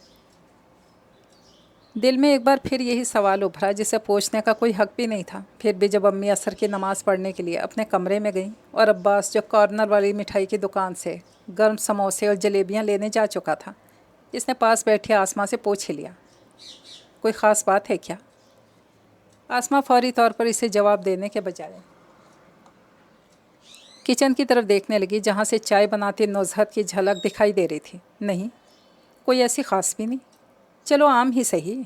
دل میں ایک بار پھر یہی سوال ابھرا جسے پوچھنے کا کوئی حق بھی نہیں تھا. پھر بھی جب امی عصر کی نماز پڑھنے کے لیے اپنے کمرے میں گئیں اور عباس جو کارنر والی مٹھائی کی دکان سے گرم سموسے اور جلیبیاں لینے جا چکا تھا، اس نے پاس بیٹھے آسماں سے پوچھ لیا، کوئی خاص بات ہے کیا؟ آسماں فوری طور پر اسے جواب دینے کے بجائے کچن کی طرف دیکھنے لگی، جہاں سے چائے بناتی نزہت کی جھلک دکھائی دے رہی تھی. نہیں، کوئی ایسی خاص بھی نہیں. چلو عام ہی صحیح.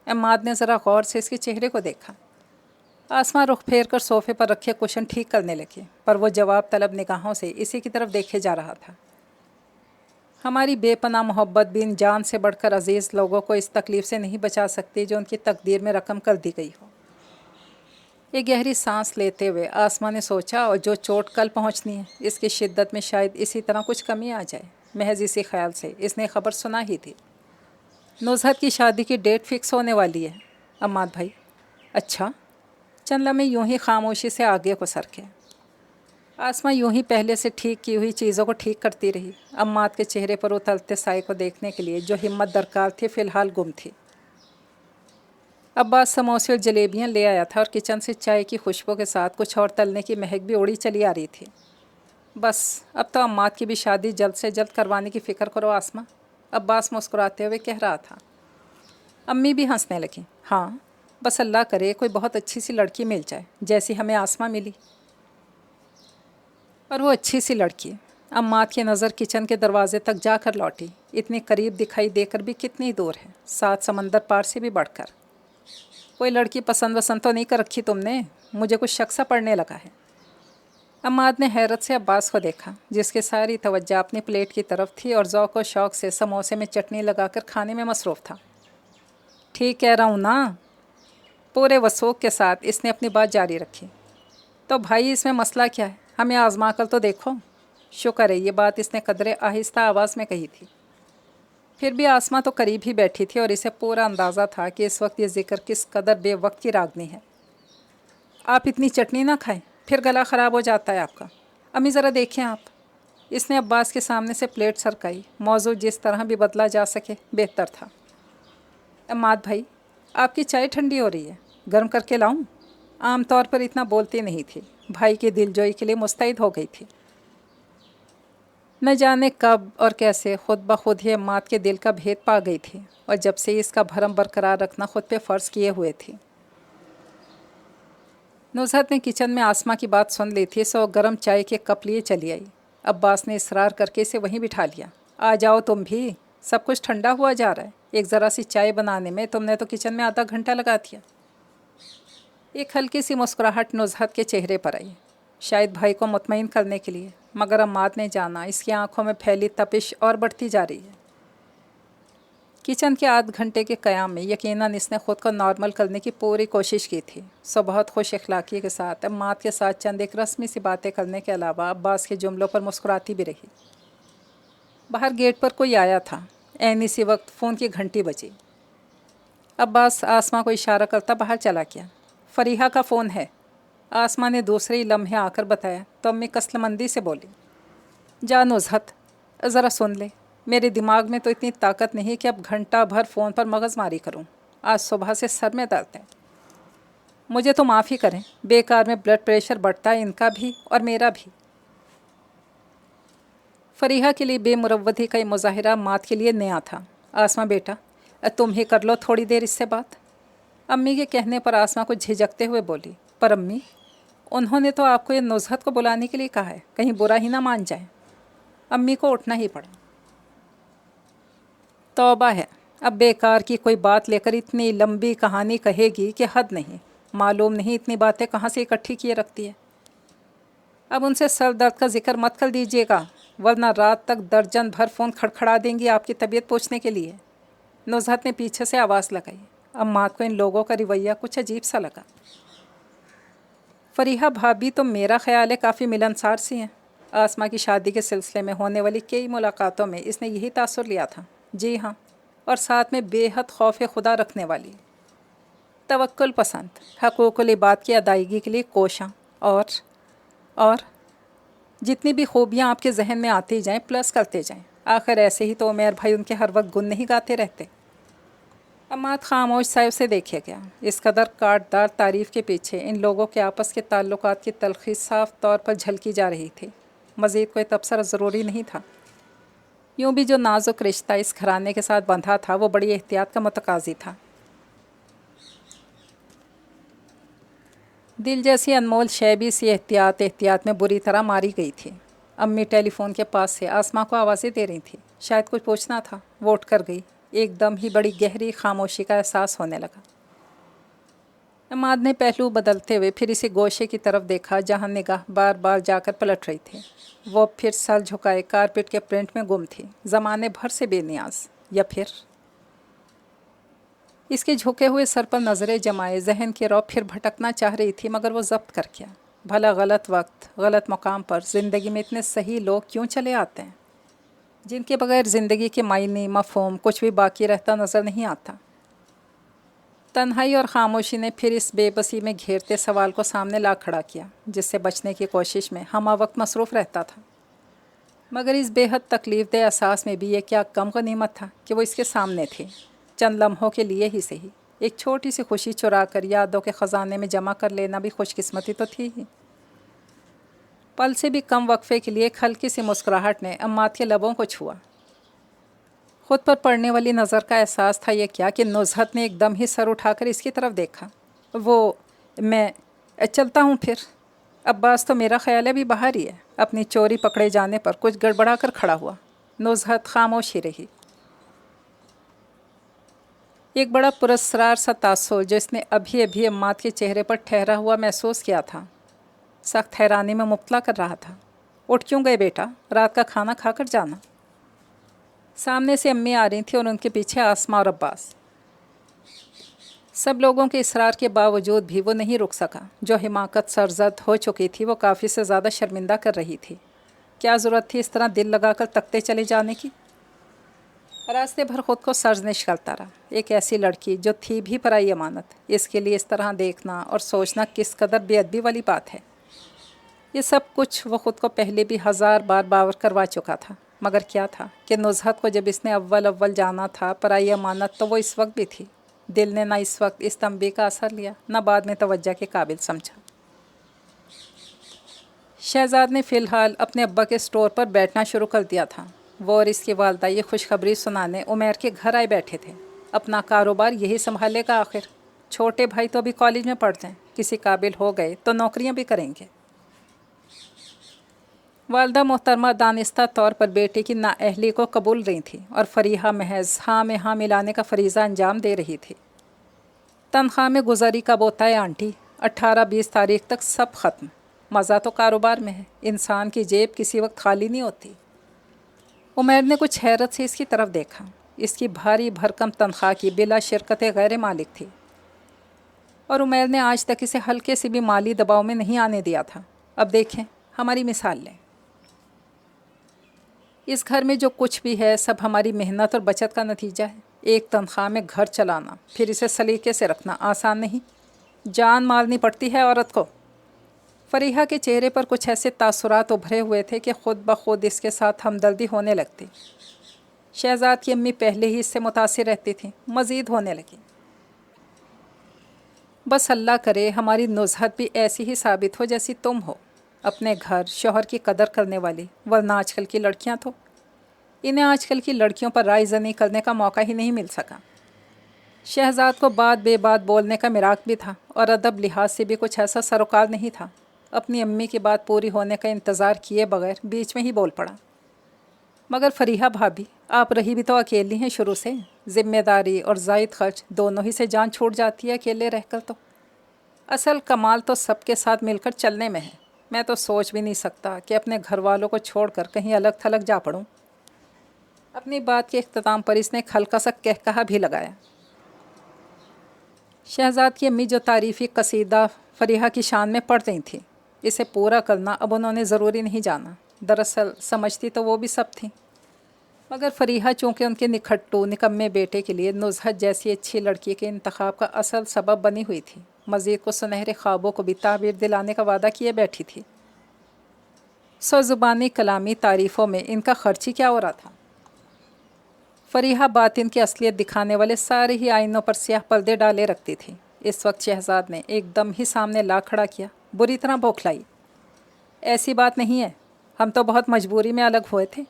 عماد نے ذرا غور سے اس کے چہرے کو دیکھا. آسماں رخ پھیر کر صوفے پر رکھے کشن ٹھیک کرنے لگے، پر وہ جواب طلب نگاہوں سے اسی کی طرف دیکھے جا رہا تھا. ہماری بے پناہ محبت بھی ان جان سے بڑھ کر عزیز لوگوں کو اس تکلیف سے نہیں بچا سکتی جو ان کی تقدیر میں رقم کر دی گئی ہو. ایک گہری سانس لیتے ہوئے آسماں نے سوچا، اور جو چوٹ کل پہنچنی ہے اس کی شدت میں شاید اسی طرح کچھ کمی آ جائے. محض اسی خیال سے اس نے خبر سنا ہی تھی. نزہت کی شادی کی ڈیٹ فکس ہونے والی ہے. عماد بھائی، اچھا. چند لمحے یوں ہی خاموشی سے آگے کو سرکے. آسماں یوں ہی پہلے سے ٹھیک کی ہوئی چیزوں کو ٹھیک کرتی رہی. عماد کے چہرے پر اتلتے سائے کو دیکھنے کے لیے جو ہمت درکار تھی فی الحال گم تھی. عباس سموسے اور جلیبیاں لے آیا تھا، اور کچن سے چائے کی خوشبو کے ساتھ کچھ اور تلنے کی مہک بھی اڑی چلی آ رہی تھی. بس اب تو عماد کی بھی شادی جلد سے جلد کروانے کی فکر کرو آسماں، عباس مسکراتے ہوئے کہہ رہا تھا. امی بھی ہنسنے لگیں. ہاں، بس اللہ کرے کوئی بہت اچھی سی لڑکی مل جائے جیسی ہمیں آسماں ملی. اور وہ اچھی سی لڑکی. عماد کی نظر کچن کے دروازے تک جا کر لوٹی. اتنی قریب دکھائی دے کر بھی کتنی دور ہے، 7 سمندر پار سے بھی بڑھ کر. کوئی لڑکی پسند وسند تو نہیں کر رکھی تم نے؟ مجھے کچھ شک سا پڑنے لگا ہے. عماد نے حیرت سے عباس کو دیکھا، جس کی ساری توجہ اپنی پلیٹ کی طرف تھی اور ذوق و شوق سے سموسے میں چٹنی لگا کر کھانے میں مصروف تھا. ٹھیک کہہ رہا ہوں نا؟ پورے وثوق کے ساتھ اس نے اپنی بات جاری رکھی. تو بھائی اس میں مسئلہ کیا ہے؟ ہمیں آزما کر تو دیکھو. شکر ہے یہ بات اس نے قدرے آہستہ آواز میں کہی تھی. پھر بھی آسماں تو قریب ہی بیٹھی تھی اور اسے پورا اندازہ تھا کہ اس وقت یہ ذکر کس قدر بے وقت کی راگنی ہے. آپ اتنی چٹنی نہ کھائیں، پھر گلا خراب ہو جاتا ہے آپ کا. امی ذرا دیکھیں آپ. اس نے عباس کے سامنے سے پلیٹ سرکائی. موضوع جس طرح بھی بدلا جا سکے بہتر تھا. عماد بھائی، آپ کی چائے ٹھنڈی ہو رہی ہے، گرم کر کے لاؤں؟ عام طور پر اتنا بولتی نہیں تھی. بھائی کی دل جوئی کے لیے مستعد ہو گئی تھی. نہ جانے کب اور کیسے خود بخود ہی عماد کے دل کا بھید پا گئی تھی، اور جب سے اس کا بھرم برقرار رکھنا خود پہ فرض کیے ہوئے تھی. نزہت نے کچن میں آسماں کی بات سن لی تھی، سو گرم چائے کے کپ لیے چلی آئی. عباس نے اصرار کر کے اسے وہیں بٹھا لیا. آ جاؤ تم بھی، سب کچھ ٹھنڈا ہوا جا رہا ہے. ایک ذرا سی چائے بنانے میں تم نے تو کچن میں آدھا گھنٹہ لگا دیا. ایک ہلکی سی مسکراہٹ نزہت کے چہرے پر آئی، شاید بھائی کو مطمئن کرنے کے لیے، مگر عماد نے جانا اس کی آنکھوں میں پھیلی تپش اور بڑھتی جا رہی ہے. کچن کے آدھ گھنٹے کے قیام میں یقیناً اس نے خود کو نارمل کرنے کی پوری کوشش کی تھی. سو بہت خوش اخلاقی کے ساتھ عماد کے ساتھ چند ایک رسمی سی باتیں کرنے کے علاوہ عباس کے جملوں پر مسکراتی بھی رہی. باہر گیٹ پر کوئی آیا تھا. ऐन इसी वक्त फ़ोन की घंटी बजी। अब्बास आसमा को इशारा करता बाहर चला गया। फरीहा का फ़ोन है, आसमा ने दूसरे ही लम्हे आकर बताया तो अम्मी कसलमंदी से बोली, जा नुज़हत, ज़रा सुन ले, मेरे दिमाग में तो इतनी ताकत नहीं कि अब घंटा भर फ़ोन पर मगज़मारी करूं। आज सुबह से सर में दर्द है। मुझे तो माफ़ ही करें, बेकार में ब्लड प्रेशर बढ़ता है, इनका भी और मेरा भी। फरीहा के लिए बेमुरव्वती का ये मुज़ाहिरा मात के लिए नया था। आसमा बेटा, तुम ही कर लो थोड़ी देर इससे बात। अम्मी के कहने पर आसमा को झिझकते हुए बोली, पर अम्मी, उन्होंने तो आपको ये नुज़हत को बुलाने के लिए कहा है, कहीं बुरा ही ना मान जाए। अम्मी को उठना ही पड़ा। तौबा है, अब बेकार की कोई बात लेकर इतनी लंबी कहानी कहेगी कि हद नहीं। मालूम नहीं इतनी बातें कहाँ से इकट्ठी किए रखती है। अब उनसे सर दर्द का जिक्र मत कर दीजिएगा, वरना रात तक दर्जन भर फ़ोन खड़खड़ा देंगी आपकी तबीयत पूछने के लिए। नुज़हत ने पीछे से आवाज़ लगाई। अब माँ को इन लोगों का रवैया कुछ अजीब सा लगा। फरीहा भाभी तो मेरा ख्याल है काफ़ी मिलनसार सी हैं। आसमा की शादी के सिलसिले में होने वाली कई मुलाकातों में इसने यही तासुर लिया था। जी हाँ, और साथ में बेहद खौफ खुदा रखने वाली, तवक्कुल पसंद, हकूक़ुल इबाद की अदायगी के लिए कोशां, और जितनी भी खूबियाँ आपके जहन में आती जाएं प्लस करते जाएं। आखिर ऐसे ही तो उमैर भाई उनके हर वक्त गुन नहीं गाते रहते। अम्माद खामोश साहिब से देखे गया। इस कदर काटदार तारीफ़ के पीछे इन लोगों के आपस के ताल्लुकात की तलखी साफ तौर पर झलकी जा रही थी। मज़ीद कोई तबसरा ज़रूरी नहीं था। यूँ भी जो नाजुक रिश्ता इस घराने के साथ बंधा था वो बड़ी एहतियात का मुतकाज़ी था। दिल जैसी अनमोल शय भी इसी एहतियात में बुरी तरह मारी गई थी। अम्मी टेलीफोन के पास से आसमा को आवाज़ें दे रही थी, शायद कुछ पूछना था। वो उठ कर गई। एकदम ही बड़ी गहरी खामोशी का एहसास होने लगा। अम्माद ने पहलू बदलते हुए फिर इसी गोशे की तरफ देखा जहाँ निगाह बार बार जाकर पलट रही थी। वो फिर सर झुकाए कारपेट के प्रिंट में गुम थी, ज़माने भर से बेनियाज। या फिर इसके झुके हुए सर पर नज़रें जमाए जहन की रौ फिर भटकना चाह रही थी, मगर वो ज़ब्त कर क्या। भला गलत वक्त गलत मकाम पर ज़िंदगी में इतने सही लोग क्यों चले आते हैं, जिनके बगैर ज़िंदगी के मायने मफ़हूम कुछ भी बाकी रहता नज़र नहीं आता। तन्हाई और ख़ामोशी ने फिर इस बेबसी में घेरते सवाल को सामने ला खड़ा किया, जिससे बचने की कोशिश में हमा वक्त मसरूफ़ रहता था। मगर इस बेहद तकलीफ़देह एहसास में भी ये क्या कम गनीमत था कि वो इसके सामने थे। चंद लम्हों के लिए ही सही एक छोटी सी खुशी चुरा कर यादों के ख़जाने में जमा कर लेना भी खुशकिस्मती तो थी ही। पल से भी कम वक्फे के लिए एक हल्की सी मुस्कुराहट ने अम्माद के लबों को छुआ। ख़ुद पर पड़ने वाली नज़र का एहसास था ये क्या कि नुज़हत ने एकदम ही सर उठाकर इसकी तरफ देखा। वो, मैं चलता हूँ फिर। अब्बास तो मेरा ख्याल है अभी बाहर ही है। अपनी चोरी पकड़े जाने पर कुछ गड़बड़ा कर खड़ा हुआ। नुज़हत खामोश ही रही। एक बड़ा पुरस्कार सा तासुर जो इसने अभी अभी अम्माद के चेहरे पर ठहरा हुआ महसूस किया था, सख्त हैरानी में मुब्तला कर रहा था। उठ क्यों गए बेटा, रात का खाना खाकर जाना। सामने से अम्मी आ रही थी और उनके पीछे आसमा और अब्बास। सब लोगों के इसरार के बावजूद भी वो नहीं रुक सका। जो हिमाकत सरजद हो चुकी थी वो काफ़ी से ज़्यादा शर्मिंदा कर रही थी। क्या ज़रूरत थी इस तरह दिल लगाकर तकते चले जाने की। रास्ते भर ख़ुद को सर्जनिश करता रहा। एक ऐसी लड़की जो थी भी पराई अमानत, इसके लिए इस तरह देखना और सोचना किस कदर बेअदबी वाली बात है। ये सब कुछ वो ख़ुद को पहले भी 1000 बार बावर करवा चुका था। मगर क्या था कि नुज़हत को जब इसने अव्वल जाना था पराई अमानत, तो वो इस वक्त भी थी। दिल ने ना इस वक्त इस तंबी का असर लिया, ना बाद में तवज्जो के काबिल समझा। शहजाद ने फ़िलहाल अपने अब्बा के स्टोर पर बैठना शुरू कर दिया था। वो और इसकी वालदा ये खुशखबरी सुनाने उमैर के घर आए बैठे थे। अपना कारोबार यही संभालेगा आखिर। छोटे भाई तो अभी कॉलेज में पढ़ते हैं, किसी काबिल हो गए तो नौकरियां भी करेंगे। वालदा मोहतरमा दानिस्ता तौर पर बेटे की नाअहली को कबूल रही थी और फरीहा महज हाँ में हाँ मिलाने का फरीज़ा अंजाम दे रही थी। तनख्वाह में गुजारी का बोता है आंटी, 18-20 तारीख तक सब ख़त्म। मज़ा तो कारोबार में है, इंसान की जेब किसी वक्त खाली नहीं होती। उमैर ने कुछ हैरत से इसकी तरफ देखा। इसकी भारी भरकम तनख्वाह की बिला शिरकत गैर मालिक थी और उमैर ने आज तक इसे हल्के से भी माली दबाव में नहीं आने दिया था। अब देखें, हमारी मिसाल लें। اس گھر میں جو کچھ بھی ہے سب ہماری محنت اور بچت کا نتیجہ ہے۔ ایک تنخواہ میں گھر چلانا، پھر اسے سلیقے سے رکھنا آسان نہیں، جان مارنی پڑتی ہے عورت کو۔ فریحہ کے چہرے پر کچھ ایسے تاثرات ابھرے ہوئے تھے کہ خود بخود اس کے ساتھ ہمدردی ہونے لگتی۔ شہزاد کی امی پہلے ہی اس سے متاثر رہتی تھیں، مزید ہونے لگی۔ بس اللہ کرے ہماری نزہت بھی ایسی ہی ثابت ہو جیسی تم ہو، اپنے گھر شوہر کی قدر کرنے والی، ورنہ آج کل کی لڑکیاں تو انہیں آج کل کی لڑکیوں پر رائے زنی کرنے کا موقع ہی نہیں مل سکا۔ شہزاد کو بات بے بات بولنے کا مراق بھی تھا اور ادب لحاظ سے بھی کچھ ایسا سروکار نہیں تھا۔ اپنی امی کی بات پوری ہونے کا انتظار کیے بغیر بیچ میں ہی بول پڑا، مگر فریحہ بھابھی، آپ رہی بھی تو اکیلی ہیں شروع سے، ذمہ داری اور زائد خرچ دونوں ہی سے جان چھوٹ جاتی ہے اکیلے رہ کر۔ تو اصل کمال تو سب کے ساتھ مل کر چلنے میں ہے۔ میں تو سوچ بھی نہیں سکتا کہ اپنے گھر والوں کو چھوڑ کر کہیں الگ تھلگ جا پڑوں۔ اپنی بات کے اختتام پر اس نے ایک ہلکا سا کہا بھی لگایا۔ شہزاد کی امی جو تعریفی قصیدہ فریحہ کی شان میں پڑھ رہی تھیں، اسے پورا کرنا اب انہوں نے ضروری نہیں جانا۔ دراصل سمجھتی تو وہ بھی سب تھیں، مگر فریحہ چونکہ ان کے نکھٹو نکمے بیٹے کے لیے نزہت جیسی اچھی لڑکی کے انتخاب کا اصل سبب بنی ہوئی تھی، مزید کو سنہرے خوابوں کو بھی تعبیر دلانے کا وعدہ کیے بیٹھی تھی۔ سو زبانی کلامی تعریفوں میں ان کا خرچ ہی کیا ہو رہا تھا۔ فریحہ باطن کی اصلیت دکھانے والے سارے ہی آئینوں پر سیاہ پردے ڈالے رکھتی تھی۔ اس وقت شہزاد نے ایک دم ہی سامنے لا کھڑا کیا، بری طرح بوکھلائی۔ ایسی بات نہیں ہے، ہم تو بہت مجبوری میں الگ ہوئے تھے۔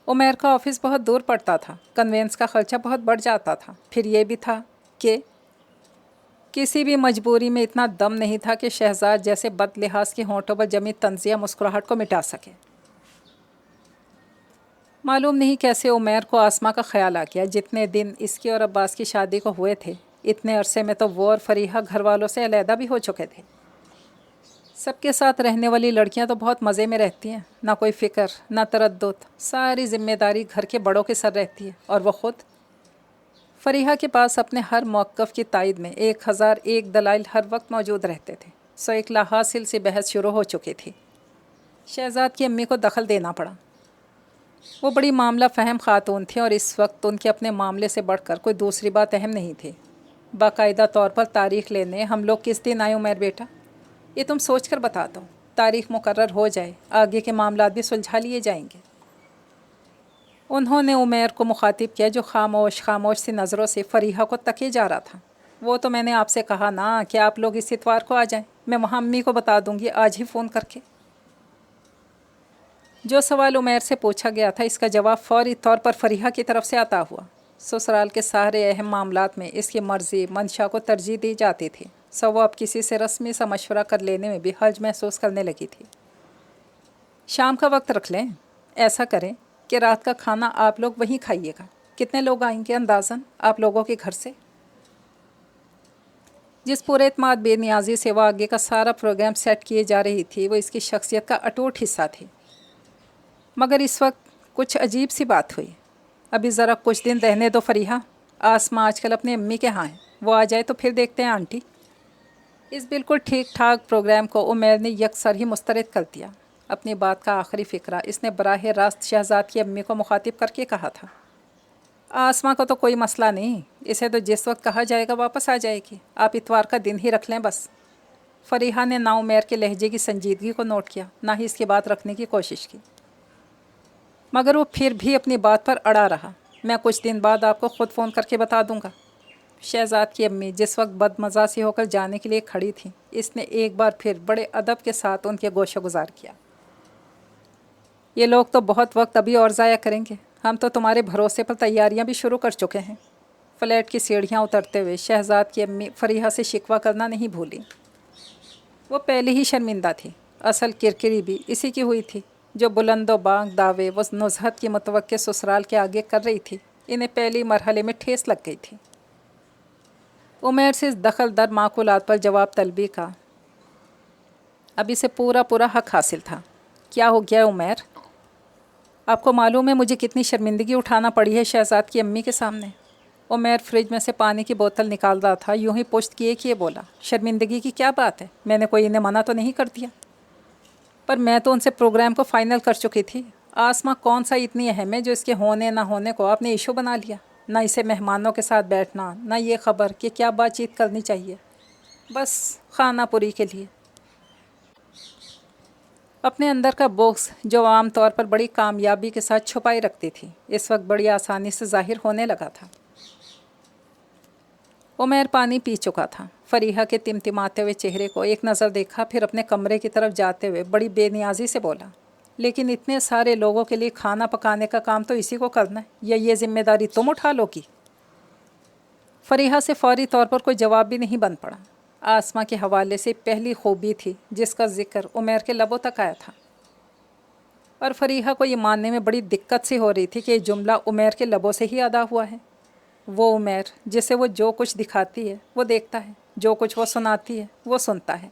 عمیر کا آفس بہت دور پڑتا تھا، کنوینس کا خرچہ بہت بڑھ جاتا تھا، پھر یہ بھی تھا کہ کسی بھی مجبوری میں اتنا دم نہیں تھا کہ شہزاد جیسے بد لحاظ کے ہونٹوں پر جمی طنزیہ مسکراہٹ کو مٹا سکے۔ معلوم نہیں کیسے عمیر کو آسما کا خیال آ گیا۔ جتنے دن اس کی اور عباس کی شادی کو ہوئے تھے، اتنے عرصے میں تو وہ اور فریحہ گھر والوں سے علیحدہ بھی ہو چکے تھے۔ سب کے ساتھ رہنے والی لڑکیاں تو بہت مزے میں رہتی ہیں، نہ کوئی فکر نہ تردد، ساری ذمہ داری گھر کے بڑوں کے سر رہتی ہے، اور وہ خود فریحہ کے پاس اپنے ہر موقف کی تائید میں 1001 دلائل ہر وقت موجود رہتے تھے۔ سو ایک لاحاصل سی بحث شروع ہو چکی تھی۔ شہزاد کی امی کو دخل دینا پڑا۔ وہ بڑی معاملہ فہم خاتون تھیں اور اس وقت ان کے اپنے معاملے سے بڑھ کر کوئی دوسری بات اہم نہیں تھی۔ باقاعدہ طور پر تاریخ لینے ہم لوگ کس دن آئے عمیر بیٹا؟ یہ تم سوچ کر بتاتا ہوں، تاریخ مقرر ہو جائے، آگے کے معاملات بھی سلجھا لیے جائیں گے۔ انہوں نے عمیر کو مخاطب کیا جو خاموش سی نظروں سے فریحہ کو تکے جا رہا تھا۔ وہ تو میں نے آپ سے کہا نا کہ آپ لوگ اس اتوار کو آ جائیں، میں وہاں امی کو بتا دوں گی آج ہی فون کر کے۔ جو سوال عمیر سے پوچھا گیا تھا اس کا جواب فوری طور پر فریحہ کی طرف سے عطا ہوا۔ سسرال کے سارے اہم معاملات میں اس کی مرضی منشا کو ترجیح دی جاتی تھی، سو وہ اب کسی سے رسمی سا مشورہ کر لینے میں بھی حرج محسوس کرنے لگی تھی۔ شام کا وقت رکھ لیں، ایسا کریں کہ رات کا کھانا آپ لوگ وہیں کھائیے گا۔ کتنے لوگ آئیں گے اندازاً آپ لوگوں کے گھر سے؟ جس پورے اعتماد بے نیازی سے وہ آگے کا سارا پروگرام سیٹ کیے جا رہی تھی، وہ اس کی شخصیت کا اٹوٹ حصہ تھی۔ مگر اس وقت کچھ عجیب سی بات ہوئی۔ ابھی ذرا کچھ دن رہنے دو فریحہ، آسما آج کل اپنی امی کے ہاں ہے، وہ آ جائے تو پھر دیکھتے ہیں آنٹی۔ اس بالکل ٹھیک ٹھاک پروگرام کو عمیر نے یکسر ہی مسترد کر دیا۔ اپنی بات کا آخری فقرہ اس نے براہ راست شہزاد کی امی کو مخاطب کر کے کہا تھا۔ آسما کو تو کوئی مسئلہ نہیں، اسے تو جس وقت کہا جائے گا واپس آ جائے گی، آپ اتوار کا دن ہی رکھ لیں بس۔ فریحہ نے نا عمیر کے لہجے کی سنجیدگی کو نوٹ کیا، نہ ہی اس کی بات رکھنے کی کوشش کی، مگر وہ پھر بھی اپنی بات پر اڑا رہا۔ میں کچھ دن بعد آپ کو خود فون کر کے بتا دوں گا۔ شہزاد کی امی جس وقت بد مزاجی ہو کر جانے کے لیے کھڑی تھیں، اس نے ایک بار پھر بڑے ادب کے ساتھ ان کے گوش گزار کیا۔ یہ لوگ تو بہت وقت ابھی اور ضائع کریں گے، ہم تو تمہارے بھروسے پر تیاریاں بھی شروع کر چکے ہیں۔ فلیٹ کی سیڑھیاں اترتے ہوئے شہزاد کی امی فریحہ سے شکوہ کرنا نہیں بھولی۔ وہ پہلے ہی شرمندہ تھی، اصل کرکری بھی اسی کی ہوئی تھی۔ جو بلند و بانگ دعوے وہ نزہت کی متوقع سسرال کے آگے کر رہی تھی، انہیں پہلی مرحلے میں ٹھیس لگ گئی تھی۔ عمیر سے اس دخل در معقولات پر جواب طلبی کا اب اسے پورا حق حاصل تھا۔ کیا ہو گیا عمیر؟ آپ کو معلوم ہے مجھے کتنی شرمندگی اٹھانا پڑی ہے شہزاد کی امی کے سامنے؟ عمیر فریج میں سے پانی کی بوتل نکال رہا تھا، یوں ہی پشت کیے بولا، شرمندگی کی کیا بات ہے؟ میں نے کوئی انہیں منع تو نہیں کر دیا، پر میں تو ان سے پروگرام کو فائنل کر چکی تھی، आसमा कौन सा इतनी अहम है जो इसके होने ना होने को आपने इशू बना लिया? ना इसे मेहमानों के साथ बैठना, ना ये खबर कि क्या बातचीत करनी चाहिए, बस खाना पूरी के लिए। अपने अंदर का बोक्स जो आम तौर पर बड़ी कामयाबी के साथ छुपाई रखती थी, इस वक्त बड़ी आसानी से जाहिर होने लगा था। उमैर पानी पी चुका था। फरीहा के टिमटिमाते हुए चेहरे को एक नज़र देखा, फिर अपने कमरे की तरफ जाते हुए बड़ी बेनियाजी से बोला, लेकिन इतने सारे लोगों के लिए खाना पकाने का काम तो इसी को करना है, या ये जिम्मेदारी तुम उठा लोगी? फरीहा से फौरी तौर पर कोई जवाब भी नहीं बन पड़ा। आसमा के हवाले से पहली खूबी थी जिसका जिक्र उमैर के लबों तक आया था, और फरीहा को ये मानने में बड़ी दिक्कत सी हो रही थी कि ये जुमला उमैर के लबों से ही अदा हुआ है। वो उमैर जिसे वो जो कुछ दिखाती है वो देखता है, जो कुछ वो सुनाती है वो सुनता है।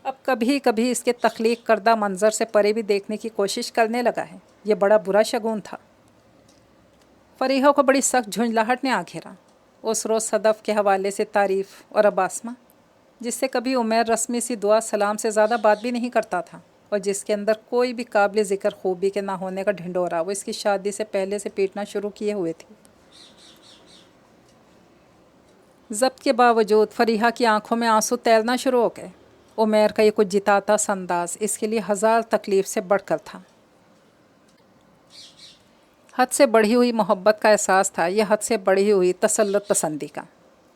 अब कभी कभी इसके तख्लीक करदा मंजर से परे भी देखने की कोशिश करने लगा है। ये बड़ा बुरा शगुन था। फरीहा को बड़ी सख्त झुंझलाहट ने आ घेरा। उस रोज़ सदफ़ के हवाले से तारीफ़, और अब आसमा, जिससे कभी उमैर रस्मी सी दुआ सलाम से ज़्यादा बात भी नहीं करता था, और जिसके अंदर कोई भी काबिल ज़िक्र खूबी के ना होने का ढिंढोरा वो इसकी शादी से पहले से पीटना शुरू किए हुए थी। ज़ब्त के बावजूद फरीहा की आंखों में आंसू तैरना शुरू हो गए। उमैर का ये कुछ जिताता संदाज इसके लिए हज़ार तकलीफ़ से बढ़कर था। हद से बढ़ी हुई मोहब्बत का एहसास था, यह हद से बढ़ी हुई तसल्लुत पसंदी का।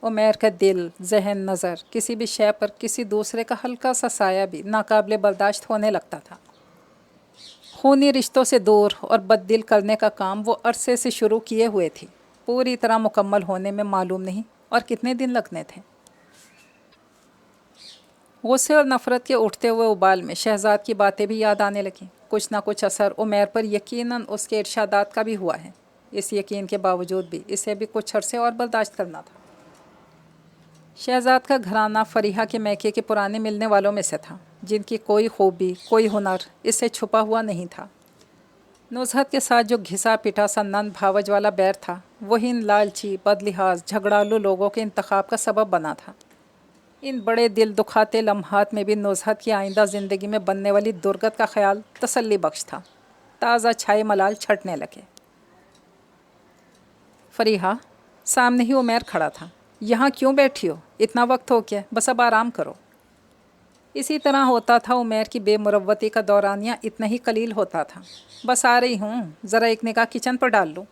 उमैर का दिल, जहन, नज़र किसी भी शय पर किसी दूसरे का हल्का सा साया भी नाकाबिले बर्दाश्त होने लगता था। खूनी रिश्तों से दूर और बददिल करने का काम वो अरसे से शुरू किए हुए थी। पूरी तरह मुकम्मल होने में मालूम नहीं और कितने दिन लगने थे। गुस्से और नफ़रत के उठते हुए उबाल में शहजाद की बातें भी याद आने लगीं। कुछ ना कुछ असर उमैर पर यकीनन उसके इरशादात का भी हुआ है। इस यकीन के बावजूद भी इसे भी कुछ अरसे और बर्दाश्त करना था। शहजाद का घराना फरीहा के मैके के पुराने मिलने वालों में से था, जिनकी कोई खूबी, कोई हुनर इससे छुपा हुआ नहीं था। नुज़हत के साथ जो घिसा पिटा सा नंद भावज वाला बैर था, वही इन लालची, बदलिहाज, झगड़ालू लोगों के इंतखाब का सबब बना था। इन बड़े दिल दुखाते लम्हात में भी नुज़हत की आइंदा ज़िंदगी में बनने वाली दुर्गत का ख्याल तसल्ली बख्श था। ताज़ा छाए मलाल छटने लगे। फरीहा, सामने ही उमैर खड़ा था। यहाँ क्यों बैठी हो? इतना वक्त हो गया, बस अब आराम करो। इसी तरह होता था उमैर की बेमुरव्वती का दौरानिया इतना ही कलील होता था। बस आ रही हूँ, ज़रा एक निगाह किचन पर डाल लूँ।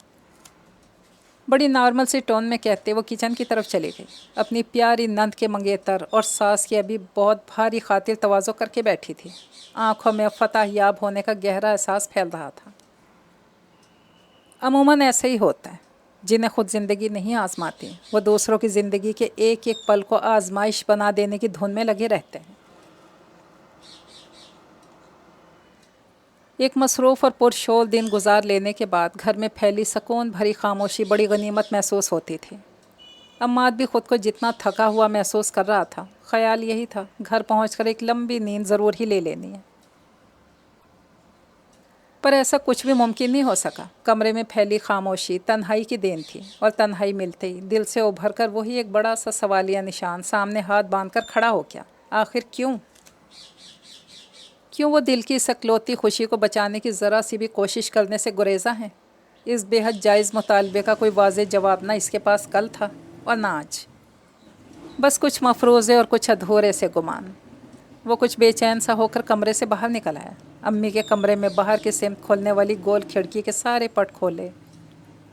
बड़ी नॉर्मल सी टोन में कहते वो किचन की तरफ चली गई। अपनी प्यारी नंद के मंगेतर और सास की अभी बहुत भारी खातिर तवाज़ो करके बैठी थी। आँखों में फतह याब होने का गहरा एहसास फैल रहा था। अमूमन ऐसे ही होता है। जिन्हें खुद ज़िंदगी नहीं आजमाती, वो दूसरों की ज़िंदगी के एक एक पल को आजमाइश बना देने की धुन में लगे रहते हैं। एक मसरूफ़ और पुरशोर दिन गुजार लेने के बाद घर में फैली सुकून भरी खामोशी बड़ी गनीमत महसूस होती थी। अम्माद भी ख़ुद को जितना थका हुआ महसूस कर रहा था, ख्याल यही था घर पहुंचकर एक लंबी नींद ज़रूर ही ले लेनी है। पर ऐसा कुछ भी मुमकिन नहीं हो सका। कमरे में फैली खामोशी तन्हाई की देन थी, और तन्हाई मिलते ही दिल से उभर कर वही एक बड़ा सा सवालिया निशान सामने हाथ बांधकर खड़ा हो गया। आखिर क्यों वो दिल की इस इकलौती खुशी को बचाने की ज़रा सी भी कोशिश करने से गुरेज़ा हैं? इस बेहद जायज़ मुतालबे का कोई वाज़ेह जवाब ना इसके पास कल था और ना आज। बस कुछ मफरूज़े और कुछ अधूरे से गुमान। वो कुछ बेचैन सा होकर कमरे से बाहर निकल आया। अम्मी के कमरे में बाहर के सिमत खोलने वाली गोल खिड़की के सारे पट खोले।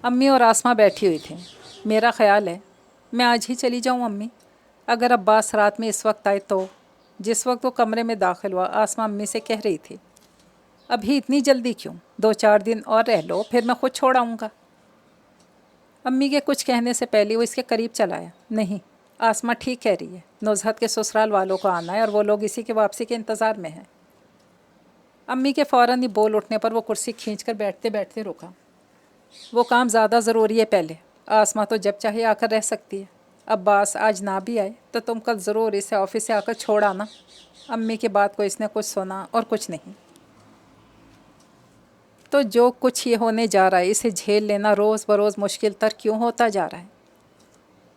अम्मी और आसमा बैठी हुई थी। मेरा ख्याल है मैं आज ही चली जाऊं अम्मी, अगर अब्बास रात में इस वक्त आए तो। जिस वक्त वो कमरे में दाखिल हुआ, आसमा अम्मी से कह रही थी, अभी इतनी जल्दी क्यों? 2-4 दिन और रह लो, फिर मैं खुद छोड़ आऊँगा। अम्मी के कुछ कहने से पहले वो इसके करीब चला आया। नहीं, आसमा ठीक कह रही है। नुज़हत के ससुराल वालों को आना है और वो लोग इसी के वापसी के इंतज़ार में हैं। अम्मी के फ़ौरन ही बोल उठने पर वो कुर्सी खींचकर बैठते बैठते रुका। वो काम ज़्यादा ज़रूरी है पहले। आसमा तो जब चाहे आकर रह सकती है। अब्बास आज ना भी आए तो तुम कल ज़रूर इसे ऑफिस से आकर छोड़ आना। अम्मी की बात को इसने कुछ सुना और कुछ नहीं। तो जो कुछ ये होने जा रहा है, इसे झेल लेना रोज़ बरोज़ मुश्किल तर क्यों होता जा रहा है?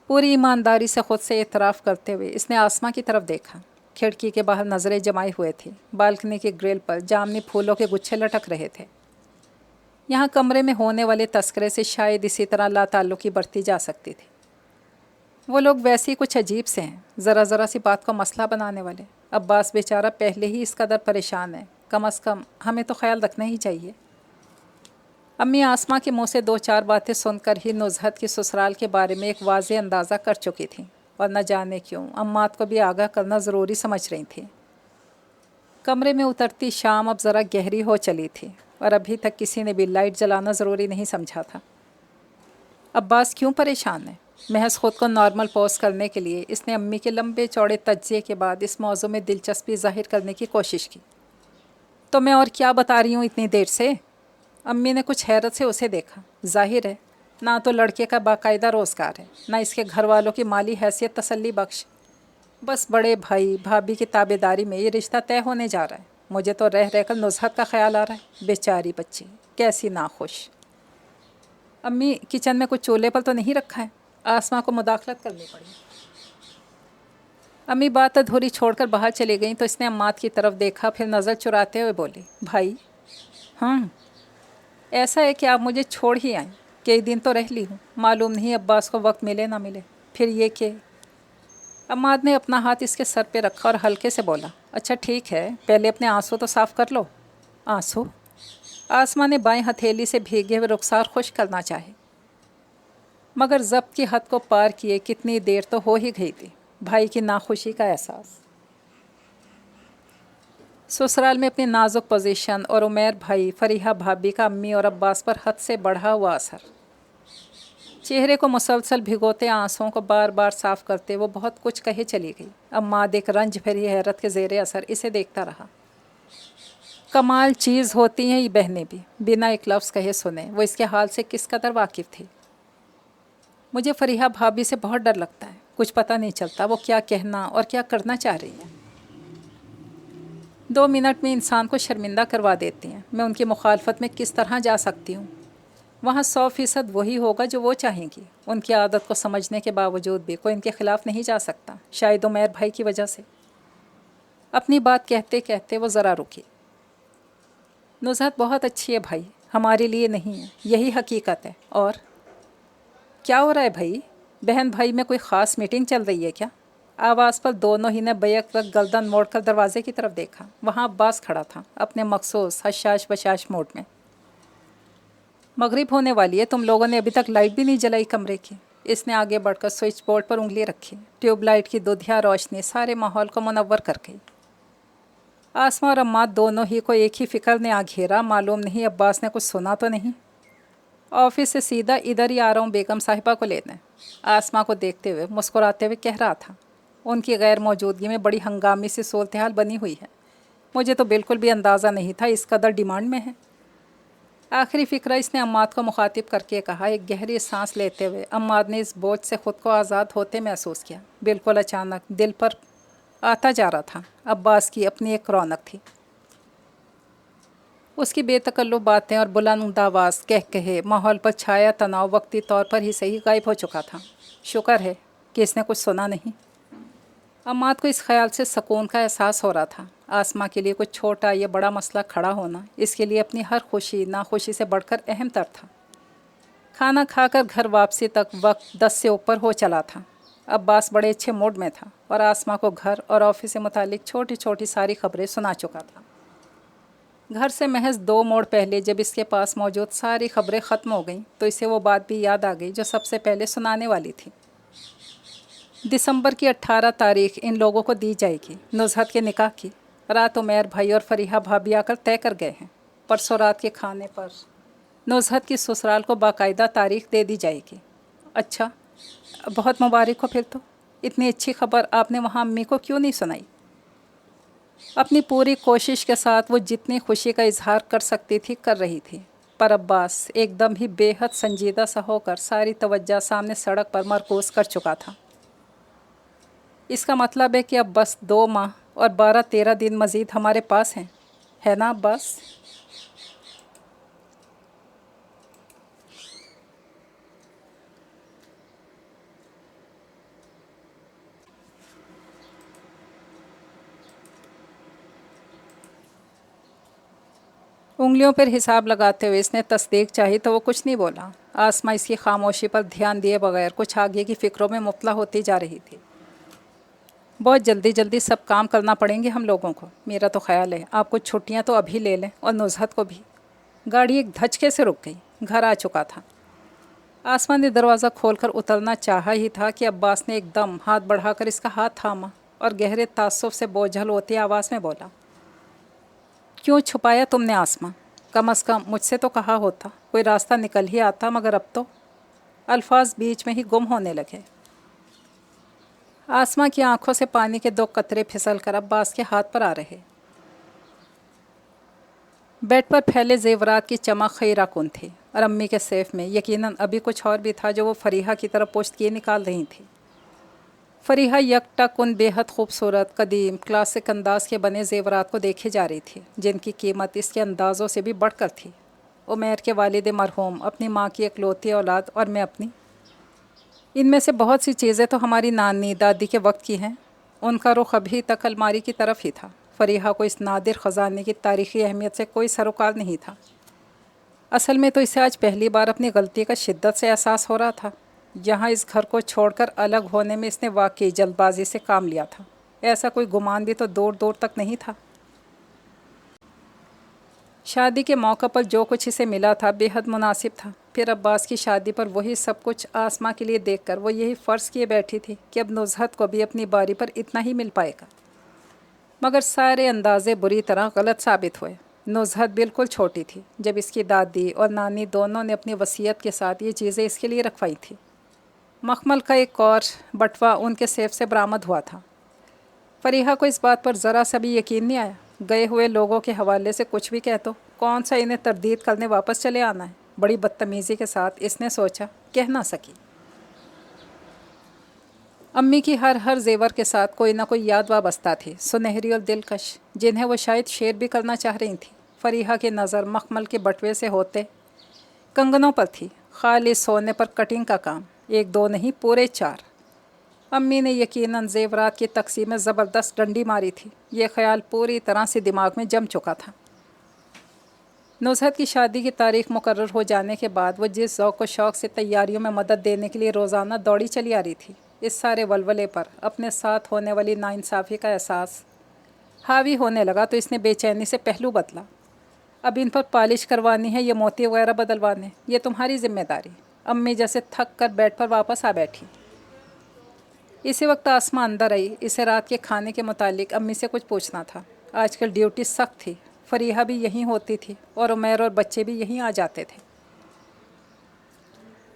पूरी ईमानदारी से ख़ुद से एतराफ़ करते हुए इसने आसमा की तरफ देखा। खिड़की के बाहर नज़रें जमाए हुए थी। बालकनी के ग्रिल पर जामनी फूलों के गुच्छे लटक रहे थे। यहाँ कमरे में होने वाले तस्करे से शायद इसी तरह लाताल्लुकी बढ़ती जा सकती थी। वो लोग वैसे ही कुछ अजीब से हैं, ज़रा ज़रा सी बात को मसला बनाने वाले। अब्बास बेचारा पहले ही इस कदर परेशान है, कम अज़ कम हमें तो ख्याल रखना ही चाहिए। अम्मी आसमा के मुंह से 2-4 बातें सुनकर ही नुज़हत की ससुराल के बारे में एक वाज़े अंदाज़ा कर चुकी थी, और न जाने क्यों अम्मात को भी आगाह करना ज़रूरी समझ रही थी। कमरे में उतरती शाम अब ज़रा गहरी हो चली थी और अभी तक किसी ने भी लाइट जलाना ज़रूरी नहीं समझा था। अब्बास क्यों परेशान है? महज ख़ुद को नॉर्मल पोज करने के लिए इसने अम्मी के लंबे चौड़े तज्ज़िये के बाद इस मौजू में दिलचस्पी ज़ाहिर करने की कोशिश की। तो मैं और क्या बता रही हूँ इतनी देर से? अम्मी ने कुछ हैरत से उसे देखा। जाहिर है ना तो लड़के का बाकायदा रोज़गार है, ना इसके घर वालों की माली हैसियत तसल्ली बख्श। बस बड़े भाई भाभी की ताबेदारी में ये रिश्ता तय होने जा रहा है। मुझे तो रह रहकर नुज़हत का ख्याल आ रहा है। बेचारी बच्ची कैसी नाखुश। अम्मी किचन में कुछ चूल्हे पर तो नहीं रखा है? आसमा को मुदाखलत करनी पड़ी। अम्मी बात अधूरी छोड़कर बाहर चली गई तो इसने अम्मात की तरफ देखा, फिर नज़र चुराते हुए बोली, भाई हाँ ऐसा है कि आप मुझे छोड़ ही आए। कई दिन तो रह ली हूँ, मालूम नहीं अब्बास को वक्त मिले ना मिले। फिर ये कि अम्माद ने अपना हाथ इसके सर पे रखा और हल्के से बोला, अच्छा ठीक है, पहले अपने आंसू तो साफ़ कर लो। आंसू? आसमा ने बाएं हथेली से भीगे हुए रुखसार खुश करना चाहे, मगर ज़ब्त की हद को पार किए कितनी देर तो हो ही गई थी। भाई की नाखुशी का एहसास। ससुराल में अपनी नाजुक पोजीशन और उमैर भाई, फरीहा भाभी का अम्मी और अब्बास पर हद से बढ़ा हुआ असर। चेहरे को मुसलसल भिगोते आंसुओं को बार बार साफ करते वो बहुत कुछ कहे चली गई। अम्माद एक रंज भरी हैरत के ज़ेरे असर इसे देखता रहा। कमाल चीज़ होती हैं ये बहनें भी, बिना एक लफ्ज़ कहे सुने वो इसके हाल से किस कदर वाकिफ़ थी। मुझे फरीहा भाभी से बहुत डर लगता है, कुछ पता नहीं चलता वो क्या कहना और क्या करना चाह रही हैं। 2 मिनट में इंसान को शर्मिंदा करवा देती हैं। मैं उनकी मुखालफत में किस तरह जा सकती हूँ? वहाँ 100% वही होगा जो वो चाहेंगी। उनकी आदत को समझने के बावजूद भी कोई इनके ख़िलाफ़ नहीं जा सकता, शायद उमैर भाई की वजह से। अपनी बात कहते कहते वो ज़रा रुकी। नुज़हत बहुत अच्छी है भाई, हमारे लिए नहीं है, यही हकीकत है। और क्या हो रहा है भाई? बहन भाई में कोई ख़ास मीटिंग चल रही है क्या? आवाज़ पर दोनों ही ने बैक वक्त गर्दन मोड़कर दरवाजे की तरफ देखा। वहाँ अब्बास खड़ा था अपने मखसूस हशाश बशाश मोड में। मगरिब होने वाली है, तुम लोगों ने अभी तक लाइट भी नहीं जलाई कमरे की। इसने आगे बढ़कर स्विच बोर्ड पर उंगली रखी। ट्यूबलाइट की दुधिया रोशनी सारे माहौल को मुनव्वर कर गई। आसमा और अम्माद दोनों ही को एक ही फ़िक्र ने आ घेरा। मालूम नहीं अब्बास ने कुछ सुना तो नहीं। ऑफिस से सीधा इधर ही आ रहा हूँ बेगम साहिबा को लेने। आसमा को देखते हुए मुस्कुराते हुए कह रहा था। उनकी गैर मौजूदगी में बड़ी हंगामी सी सूरत हाल बनी हुई है। मुझे तो बिल्कुल भी अंदाज़ा नहीं था इस कदर डिमांड में है। आखिरी फ़िक्रा इसने अम्माद को मुखातिब करके कहा। एक गहरी सांस लेते हुए अम्माद ने इस बोझ से ख़ुद को आज़ाद होते महसूस किया। बिल्कुल अचानक दिल पर आता जा रहा था। अब्बास की अपनी एक रौनक थी। उसकी बेतकल्लुफ़ बातें और बुलंद आवाज़ कह कहे माहौल पर छाया तनाव वक्ती तौर पर ही सही गायब हो चुका था। शुक्र है कि इसने कुछ सुना नहीं। अम्माद को इस ख्याल से सुकून का एहसास हो रहा था। आसमा के लिए कुछ छोटा या बड़ा मसला खड़ा होना इसके लिए अपनी हर खुशी नाखुशी से बढ़कर अहम तर था। खाना खाकर घर वापसी तक वक्त 10 से ऊपर हो चला था। अब्बास बड़े अच्छे मूड में था और आसमा को घर और ऑफिस से मुतालिक छोटी छोटी सारी खबरें सुना चुका था। घर से महज 2 मोड़ पहले जब इसके पास मौजूद सारी खबरें ख़त्म हो गईं तो इसे वो बात भी याद आ गई जो सबसे पहले सुनाने वाली थी। दिसंबर की 18 तारीख इन लोगों को दी जाएगी, नुज़हत के निकाह की। रात उमैर भाई और फरीहा भाभी आकर तय कर गए हैं। परसों रात के खाने पर नुज़हत की ससुराल को बाकायदा तारीख दे दी जाएगी। अच्छा, बहुत मुबारक हो। फिर तो इतनी अच्छी खबर आपने वहाँ अम्मी को क्यों नहीं सुनाई? अपनी पूरी कोशिश के साथ वो जितनी खुशी का इजहार कर सकती थी कर रही थी, पर अब्बास एकदम ही बेहद संजीदा सा होकर सारी तवज्जो सामने सड़क पर मरकूज़ कर चुका था। इसका मतलब है कि अब बस 2 माह और 12-13 दिन मज़ीद हमारे पास हैं, है ना अब्बास? उंगलियों पर हिसाब लगाते हुए इसने तस्दीक चाही तो वो कुछ नहीं बोला। आसमा इसकी खामोशी पर ध्यान दिए बगैर कुछ आगे की फ़िक्रों में मुब्तला होती जा रही थी। बहुत जल्दी जल्दी सब काम करना पड़ेंगे हम लोगों को। मेरा तो ख्याल है आप कुछ छुट्टियाँ तो अभी ले लें, और नुज़हत को भी। गाड़ी एक धचके से रुक गई। घर आ चुका था। आसमा ने दरवाज़ा खोलकर उतरना चाहा ही था कि अब्बास ने एकदम हाथ बढ़ाकर इसका हाथ थामा और गहरे तासुब से बोझल होती आवाज़ में बोला, क्यों छुपाया तुमने आसमा? कम अज़ कम मुझसे तो कहा होता, कोई रास्ता निकल ही आता। मगर अब तो। अल्फाज बीच में ही गुम होने लगे। आसमा की आंखों से पानी के 2 कतरे फिसल कर अब्बास के हाथ पर आ रहे। बेड पर फैले जेवरात की चमक खैराकुन थी, और अम्मी के सेफ में यकीनन अभी कुछ और भी था जो वो फरीहा की तरफ पोस्ट किए निकाल रही थी। फरीहा यकटक उन बेहद खूबसूरत कदीम क्लासिक अंदाज के बने जेवरात को देखे जा रही थी, जिनकी कीमत इसके अंदाज़ों से भी बढ़कर थी। उमैर के वालिद मरहूम, अपनी माँ की इकलौती औलाद, और मैं अपनी। इनमें से बहुत सी चीज़ें तो हमारी नानी दादी के वक्त की हैं। उनका रुख अभी तक अलमारी की तरफ ही था। फरीहा को इस नादिर ख़जाने की तारीख़ी अहमियत से कोई सरोकार नहीं था। असल में तो इसे आज पहली बार अपनी गलती का शिद्दत से एहसास हो रहा था। यहाँ इस घर को छोड़कर अलग होने में इसने वाकई जल्दबाजी से काम लिया था। ऐसा कोई गुमान भी तो दूर दूर तक नहीं था। शादी के मौका पर जो कुछ इसे मिला था बेहद मुनासिब था। फिर अब्बास की शादी पर वही सब कुछ आसमा के लिए देखकर वो यही फ़र्ज़ किए बैठी थी कि अब नुज़हत को भी अपनी बारी पर इतना ही मिल पाएगा। मगर सारे अंदाज़े बुरी तरह गलत साबित हुए। नुज़हत बिल्कुल छोटी थी जब इसकी दादी और नानी दोनों ने अपनी वसीयत के साथ ये चीज़ें इसके लिए रखवाई थी। मखमल का एक और बटवा उनके सेफ से बरामद हुआ था। फरीहा को इस बात पर ज़रा सा भी यकीन नहीं आया। गए हुए लोगों के हवाले से कुछ भी कह तो कौन सा इन्हें तरदीद करने वापस चले आना है। बड़ी बदतमीज़ी के साथ इसने सोचा, कह ना सकी। अम्मी की हर जेवर के साथ कोई ना कोई याद वाबस्ता थी, सुनहरी और दिलकश, जिन्हें वो शायद शेयर भी करना चाह रही थी। फरीहा की नज़र मखमल के बटवे से होते कंगनों पर थी, खाली सोने पर कटिंग का काम, 1-2 नहीं पूरे 4। अम्मी ने यकीनन जेवरात की तकसीम में ज़बरदस्त डंडी मारी थी। ये ख्याल पूरी तरह से दिमाग में जम चुका था। नुज़हत की शादी की तारीख मुकर्रर हो जाने के बाद वो जिस ज़ौक़ व शौक़ से तैयारियों में मदद देने के लिए रोज़ाना दौड़ी चली आ रही थी, इस सारे वलवले पर अपने साथ होने वाली नाइंसाफ़ी का एहसास हावी होने लगा तो इसने बेचैनी से पहलू बदला। अब इन पर पॉलिश करवानी है, ये मोती वगैरह बदलवाने, ये तुम्हारी जिम्मेदारी। अम्मी जैसे थक कर बेड पर वापस आ बैठी। इसी वक्त आसमा अंदर आई। इसे रात के खाने के मुतालिक अम्मी से कुछ पूछना था। आजकल ड्यूटी सख्त थी। फरीहा भी यहीं होती थी और उमैर और बच्चे भी यहीं आ जाते थे।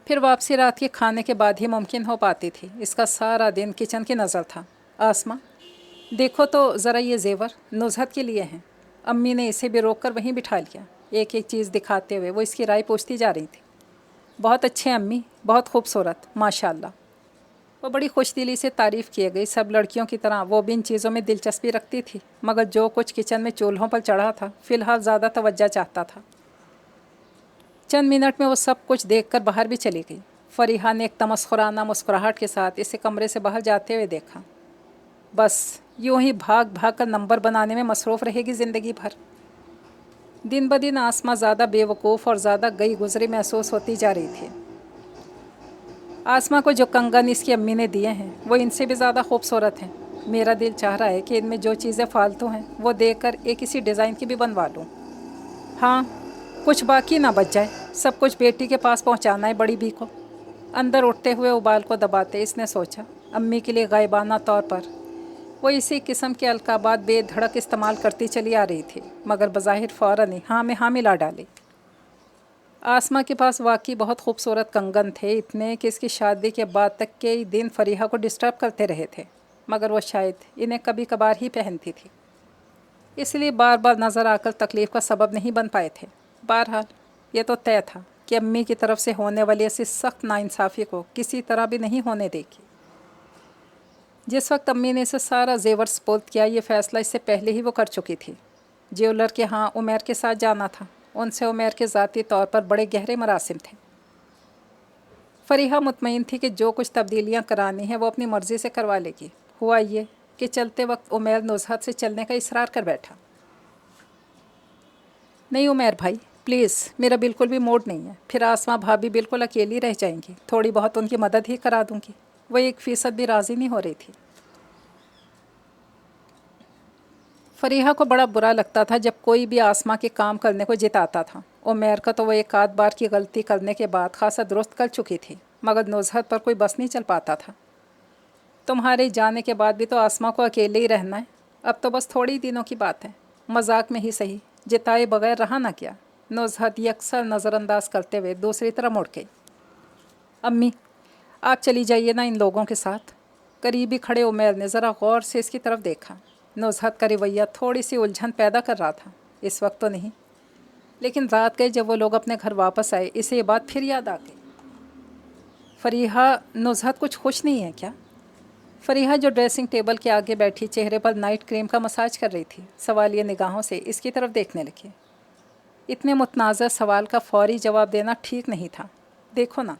फिर वापसी रात के खाने के बाद ही मुमकिन हो पाती थी। इसका सारा दिन किचन की नज़र था। आसमा, देखो तो ज़रा ये जेवर नुज़हत के लिए हैं। अम्मी ने इसे भी रोक कर वहीं बिठा लिया। एक एक चीज़ दिखाते हुए वो इसकी राय पूछती जा रही थी। बहुत अच्छे अम्मी, बहुत खूबसूरत, माशाअल्लाह। वो बड़ी खुशदिली से तारीफ़ किए गई। सब लड़कियों की तरह वो भी इन चीज़ों में दिलचस्पी रखती थी, मगर जो कुछ किचन में चूल्हों पर चढ़ा था फ़िलहाल ज़्यादा तवज्जो चाहता था। चंद मिनट में वो सब कुछ देखकर बाहर भी चली गई। फरीहा ने एक तमस्खुराना मुस्कुराहट के साथ इसे कमरे से बाहर जाते हुए देखा। बस यूँ ही भाग भाग कर नंबर बनाने में मसरूफ़ रहेगी ज़िंदगी भर। दिन ब दिन आसमा ज़्यादा बेवकूफ़ और ज़्यादा गई गुजरी महसूस होती जा रही थी। आसमा को जो कंगन इसकी अम्मी ने दिए हैं वो इनसे भी ज़्यादा खूबसूरत हैं। मेरा दिल चाह रहा है कि इनमें जो चीज़ें फालतू हैं वो देकर एक इसी डिज़ाइन की भी बनवा लूँ। हाँ, कुछ बाकी ना बच जाए। सब कुछ बेटी के पास पहुँचाना है बड़ी भी को। अंदर उठते हुए उबाल को दबाते इसने सोचा, अम्मी के लिए गायबाना तौर पर वो इसी किस्म के अलकाबात बेधड़क इस्तेमाल करती चली आ रही थी, मगर बज़ाहिर फ़ौरन ही हाँ में हाँ मिला डाली। आसमा के पास वाकई बहुत खूबसूरत कंगन थे, इतने कि इसकी शादी के बाद तक कई दिन फरीहा को डिस्टर्ब करते रहे थे, मगर वो शायद इन्हें कभी कभार ही पहनती थी, इसलिए बार बार नज़र आकर तकलीफ़ का सबब नहीं बन पाए थे। बहरहाल ये तो तय था कि अम्मी की तरफ से होने वाली ऐसी सख्त नाइंसाफ़ी को किसी तरह भी नहीं होने देगी। जिस वक्त अम्मी ने इसे सारा जेवर स्पोर्ट किया, ये फ़ैसला इससे पहले ही वो कर चुकी थी। ज्वेलर के यहाँ उमैर के साथ जाना था। उनसे उमैर के ज़ाती तौर पर बड़े गहरे मरासिम थे। फरीहा मुतमईन थी कि जो कुछ तब्दीलियाँ करानी हैं वो अपनी मर्ज़ी से करवा लेगी। हुआ ये कि चलते वक्त उमैर नुज़हत से चलने का इसरार कर बैठा। नहीं उमैर भाई, प्लीज़, मेरा बिल्कुल भी मूड नहीं है। फिर आसमां भाभी बिल्कुल अकेली रह जाएंगी। थोड़ी बहुत उनकी मदद ही करा दूंगी। वो 1% भी राज़ी नहीं हो रही थी। फरीहा को बड़ा बुरा लगता था जब कोई भी आसमां के काम करने को जिताता था। उमैर का तो वो एक आध बार की गलती करने के बाद खासा दुरुस्त कर चुकी थी, मगर नुज़हत पर कोई बस नहीं चल पाता था। तुम्हारे जाने के बाद भी तो आसमां को अकेले ही रहना है। अब तो बस थोड़ी दिनों की बात है, मजाक में ही सही, जिताए बगैर रहा ना क्या। नुज़हत यकसर नज़रअंदाज करते हुए दूसरी तरफ मुड़ गई। अम्मी, आप चली जाइए ना इन लोगों के साथ। करीबी खड़े उमैर ने ज़रा गौर से इसकी तरफ देखा। नुज़हत का रवैया थोड़ी सी उलझन पैदा कर रहा था। इस वक्त तो नहीं, लेकिन रात गए जब वो लोग अपने घर वापस आए, इसे ये बात फिर याद आ गई। फरीहा, नुज़हत कुछ खुश नहीं है क्या? फरीहा जो ड्रेसिंग टेबल के आगे बैठी चेहरे पर नाइट क्रीम का मसाज कर रही थी, सवालिया निगाहों से इसकी तरफ देखने लगी। इतने मुतनाज़ा सवाल का फौरी जवाब देना ठीक नहीं था। देखो ना,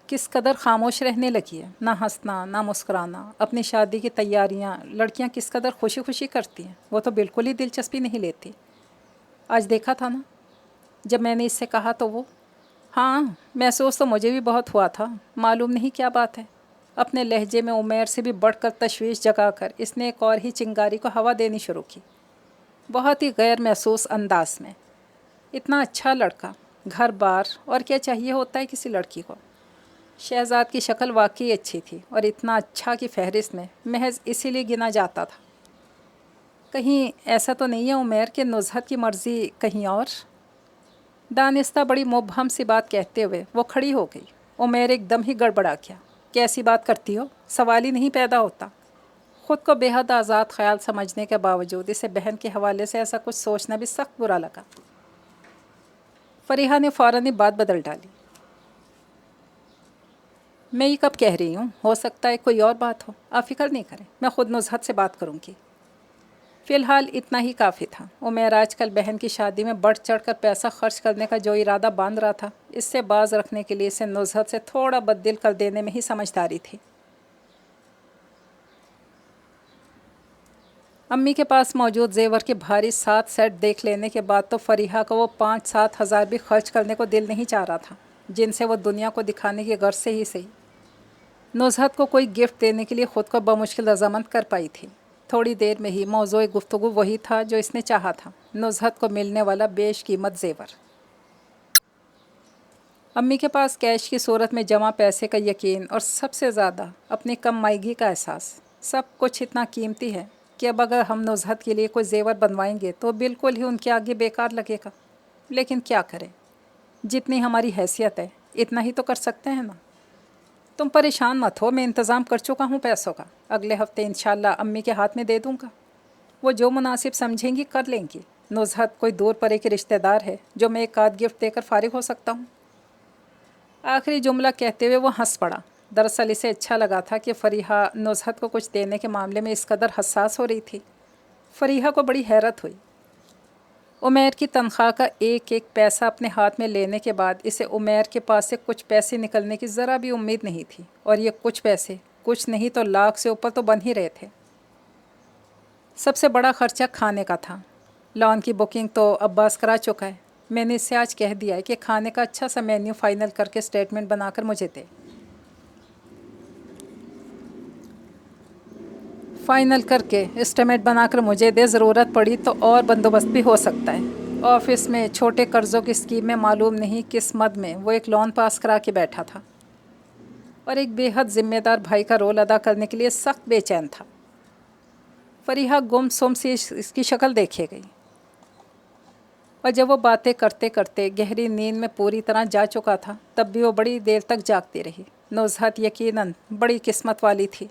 किस कदर खामोश रहने लगी है, ना हंसना ना मुस्कुराना। अपनी शादी की तैयारियां लड़कियां किस कदर खुशी खुशी करती हैं, वो तो बिल्कुल ही दिलचस्पी नहीं लेती। आज देखा था ना जब मैंने इससे कहा तो वो, हाँ, महसूस तो मुझे भी बहुत हुआ था। मालूम नहीं क्या बात है, अपने लहजे में उमैर से भी बढ़कर तशवीश जगाकर इसने एक और ही चिंगारी को हवा देनी शुरू की, बहुत ही गैर महसूस अंदाज में। इतना अच्छा लड़का, घर बार, और क्या चाहिए होता है किसी लड़की को। शहजाद की शक्ल वाकई अच्छी थी और इतना अच्छा कि फहरिस्त में महज इसीलिए गिना जाता था। कहीं ऐसा तो नहीं है उमैर कि नुज़हत की मर्ज़ी कहीं और? दानिस्ता बड़ी मुबहम सी बात कहते हुए वो खड़ी हो गई। उमैर एकदम ही गड़बड़ा गया। कैसी बात करती हो, सवाल ही नहीं पैदा होता। ख़ुद को बेहद आज़ाद ख्याल समझने के बावजूद इसे बहन के हवाले से ऐसा कुछ सोचना भी सख्त बुरा लगा। फरीहा ने फ़ौरन ही बात बदल डाली। मैं ये कब कह रही हूँ, हो सकता है कोई और बात हो। आप फिक्र नहीं करें, मैं ख़ुद नुज़हत से बात करूँगी। फ़िलहाल इतना ही काफ़ी था। उमैर आजकल बहन की शादी में बढ़ चढ़ कर पैसा खर्च करने का जो इरादा बांध रहा था, इससे बाज रखने के लिए इसे नुज़हत से थोड़ा बददिल कर देने में ही समझदारी थी। अम्मी के पास मौजूद जेवर के भारी 7 सेट देख लेने के बाद तो फरीहा को वो 5-7 हज़ार भी खर्च करने को दिल नहीं चाह रहा था, जिनसे वो दुनिया को दिखाने की गर्ज से ही सही नुज़हत को कोई गिफ्ट देने के लिए ख़ुद को बमुश्किल रजामंद कर पाई थी। थोड़ी देर में ही मौज़ूए गुफ्तगू वही था जो इसने चाहा था, नुज़हत को मिलने वाला बेशकीमत जेवर। अम्मी के पास कैश की सूरत में जमा पैसे का यकीन और सबसे ज़्यादा अपनी कम मायगी का एहसास, सब कुछ इतना कीमती है कि अब अगर हम नुज़हत के लिए कोई जेवर बनवाएंगे तो बिल्कुल ही उनके आगे बेकार लगेगा। लेकिन क्या करें, जितनी हमारी हैसियत है इतना ही तो कर सकते हैं ना। तुम परेशान मत हो, मैं इंतज़ाम कर चुका हूँ पैसों का। अगले हफ्ते इंशाल्लाह अम्मी के हाथ में दे दूँगा। वो जो मुनासिब समझेंगी कर लेंगी। नुज़हत कोई दूर परे के रिश्तेदार है जो मैं एक आध गिफ्ट देकर फारिग हो सकता हूँ। आखिरी जुमला कहते हुए वो हंस पड़ा। दरअसल इसे अच्छा लगा था कि फरीहा नुज़हत को कुछ देने के मामले में इस कदर हसास हो रही थी। फरीहा को बड़ी हैरत हुई। उमैर की तनख्वाह का एक एक पैसा अपने हाथ में लेने के बाद इसे उमैर के पास से कुछ पैसे निकलने की ज़रा भी उम्मीद नहीं थी, और ये कुछ पैसे कुछ नहीं तो लाख से ऊपर तो बन ही रहे थे। सबसे बड़ा खर्चा खाने का था। लॉन की बुकिंग तो अब्बास करा चुका है। मैंने इससे आज कह दिया है कि खाने का अच्छा सा मेन्यू फाइनल करके स्टेटमेंट बनाकर मुझे दे। फाइनल करके एस्टिमेट बनाकर मुझे दे, ज़रूरत पड़ी तो और बंदोबस्त भी हो सकता है। ऑफिस में छोटे कर्ज़ों की स्कीम में मालूम नहीं किस मद में वो एक लोन पास करा के बैठा था और एक बेहद ज़िम्मेदार भाई का रोल अदा करने के लिए सख्त बेचैन था। फरीहा गुमसुम सी इसकी शक्ल देखे गई, और जब वो बातें करते करते गहरी नींद में पूरी तरह जा चुका था तब भी वो बड़ी देर तक जागती रही। नुज़हत यकीनन बड़ी किस्मत वाली थी।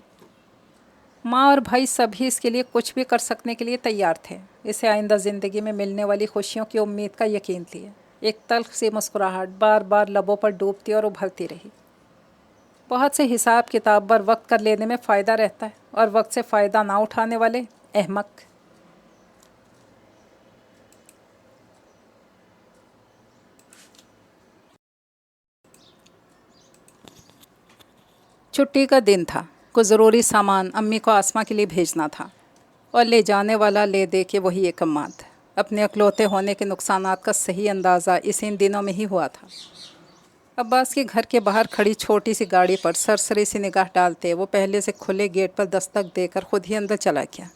माँ और भाई सभी इसके लिए कुछ भी कर सकने के लिए तैयार थे। इसे आइंदा ज़िंदगी में मिलने वाली खुशियों की उम्मीद का यकीन लिए एक तल्ख सी मुस्कुराहट बार बार लबों पर डूबती और उभरती रही। बहुत से हिसाब किताब पर वक्त कर लेने में फ़ायदा रहता है, और वक्त से फ़ायदा ना उठाने वाले अहमक। छुट्टी का दिन था। कुछ ज़रूरी सामान अम्मी को आसमा के लिए भेजना था, और ले जाने वाला ले दे के वही एक अम्माद। अपने अकलौते होने के नुकसानात का सही अंदाज़ा इसे इन दिनों में ही हुआ था। अब्बास के घर के बाहर खड़ी छोटी सी गाड़ी पर सरसरी सी निगाह डालते वो पहले से खुले गेट पर दस्तक देकर खुद ही अंदर चला गया।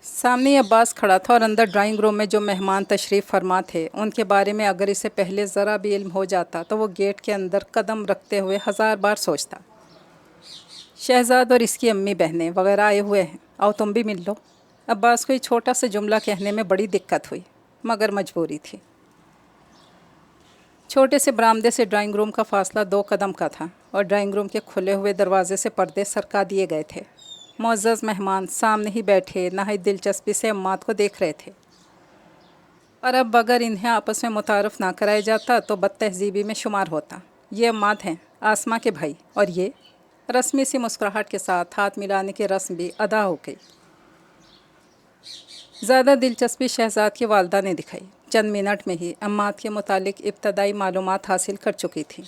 सामने ही अब्बास खड़ा था और अंदर ड्राइंग रूम में जो मेहमान तशरीफ़ फरमा थे उनके बारे में अगर इसे पहले ज़रा भी इल्म हो जाता तो वो गेट के अंदर कदम रखते हुए 1000 बार सोचता, शहजाद और इसकी अम्मी बहनें वगैरह आए हुए हैं, आओ तुम भी मिल लो। अब्बास को ये छोटा सा जुमला कहने में बड़ी दिक्कत हुई, मगर मजबूरी थी। छोटे से बरामदे से ड्राइंग रूम का फासला 2 कदम का था और ड्राइंग रूम के खुले हुए दरवाजे से पर्दे सरका दिए गए थे। मुअज़्ज़ज़ मेहमान सामने ही बैठे नहायत दिलचस्पी से अम्मात को देख रहे थे, और अब अगर इन्हें आपस में मुतारफ़ ना कराया जाता तो बदतहज़ीबी में शुमार होता। ये अम्मात हैं, आसमा के भाई, और ये रस्मी सी मुस्कुराहट के साथ हाथ मिलाने की रस्म भी अदा हो गई। ज़्यादा दिलचस्पी शहजाद की वालदा ने दिखाई। चंद मिनट में ही अम्मात के मुतालिक इब्तदाई मालूमात हासिल कर चुकी थी।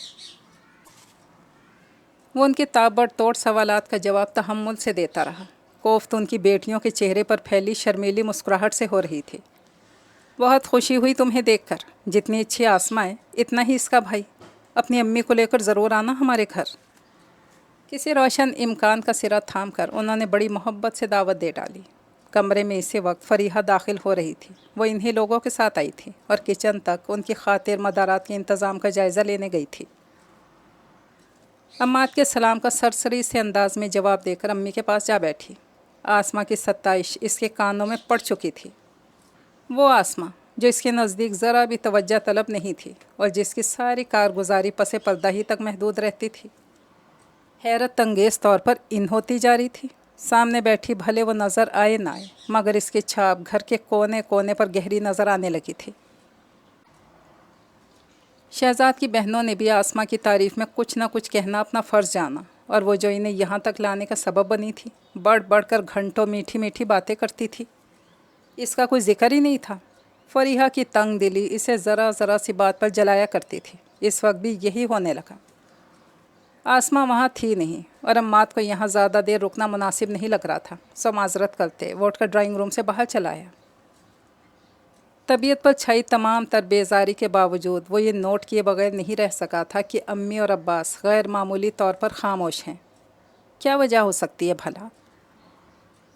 वो उनके ताबड़तोड़ सवालात का जवाब तहम्मुल से देता रहा। कोफ्त उनकी बेटियों के चेहरे पर फैली शर्मीली मुस्कुराहट से हो रही थी। बहुत खुशी हुई तुम्हें देखकर, जितनी अच्छी आसमा है इतना ही इसका भाई। अपनी अम्मी को लेकर ज़रूर आना हमारे घर। किसी रोशन इम्कान का सिरा थाम कर उन्होंने बड़ी मोहब्बत से दावत दे डाली। कमरे में इसी वक्त फ़रीहा दाखिल हो रही थी। वो इन्हीं लोगों के साथ आई थी और किचन तक उनकी खातिर मदारात के इंतज़ाम का जायज़ा लेने गई थी। अम्मात के सलाम का सरसरी से अंदाज में जवाब देकर अम्मी के पास जा बैठी। आसमा की सत्ताइश इसके कानों में पड़ चुकी थी। वो आसमा जो इसके नज़दीक ज़रा भी तवज्जो तलब नहीं थी और जिसकी सारी कारगुजारी पसे पर्दा ही तक महदूद रहती थी, हैरत अंगेज़ तौर पर इन होती जा रही थी। सामने बैठी भले वो नज़र आए ना आए, मगर इसकी छाप घर के कोने कोने पर गहरी नज़र आने लगी थी। शहजाद की बहनों ने भी आसमा की तारीफ़ में कुछ न कुछ कहना अपना फ़र्ज़ जाना, और वो जो इन्हें यहाँ तक लाने का सबब बनी थी, बढ़ बढ़ कर घंटों मीठी मीठी बातें करती थी। इसका कोई ज़िक्र ही नहीं था। फ़रीहा की तंग दिली इसे ज़रा ज़रा सी बात पर जलाया करती थी। इस वक्त भी यही होने लगा। आसमा वहाँ थी नहीं और अम्मात को यहाँ ज़्यादा देर रुकना मुनासिब नहीं लग रहा था, सो माजरत करते वो उठकर ड्राइंग रूम से बाहर चला आया। तबीयत पर छाई तमाम तर बेजारी के बावजूद वो ये नोट किए बगैर नहीं रह सका था कि अम्मी और अब्बास गैर मामूली तौर पर खामोश हैं। क्या वजह हो सकती है भला?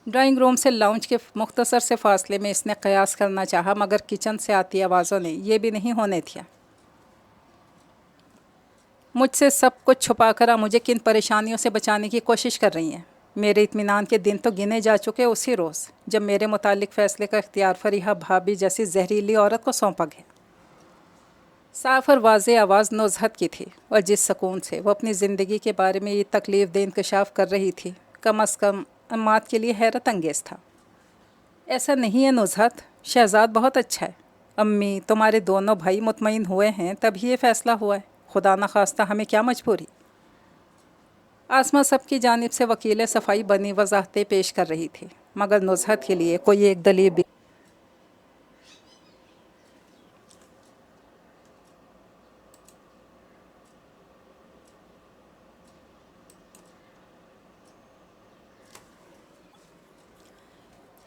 ड्राइंग रूम से लाउंज के मुख्तसर से फासले में इसने कयास करना चाहा, मगर किचन से आती आवाज़ों ने यह भी नहीं होने दिया। मुझसे सब कुछ छुपाकर मुझे किन परेशानियों से बचाने की कोशिश कर रही हैं? मेरे इत्मीनान के दिन तो गिने जा चुके उसी रोज़ जब मेरे मुतालिक फ़ैसले का इख्तियार फ़रीहा भाभी जैसी जहरीली औरत को सौंपा गया। साफ़ और वाज़ेह आवाज़ नुज़हत की थी और जिस सुकून से वो अपनी ज़िंदगी के बारे में ये तकलीफ़ दे इंकशाफ कर रही थी, कम अज़ कम अम्मात के लिए हैरत अंगेज़ था। ऐसा नहीं है नुज़हत, शहजाद बहुत अच्छा है। अम्मी तुम्हारे दोनों भाई मुतमईन हुए हैं तभी ये फ़ैसला हुआ है, खुदा न खास्ता हमें क्या मजबूरी। आसमा सबकी जानिब से वकील सफ़ाई बनी वजाहतें पेश कर रही थी, मगर नुज़हत के लिए कोई एक दलील भी।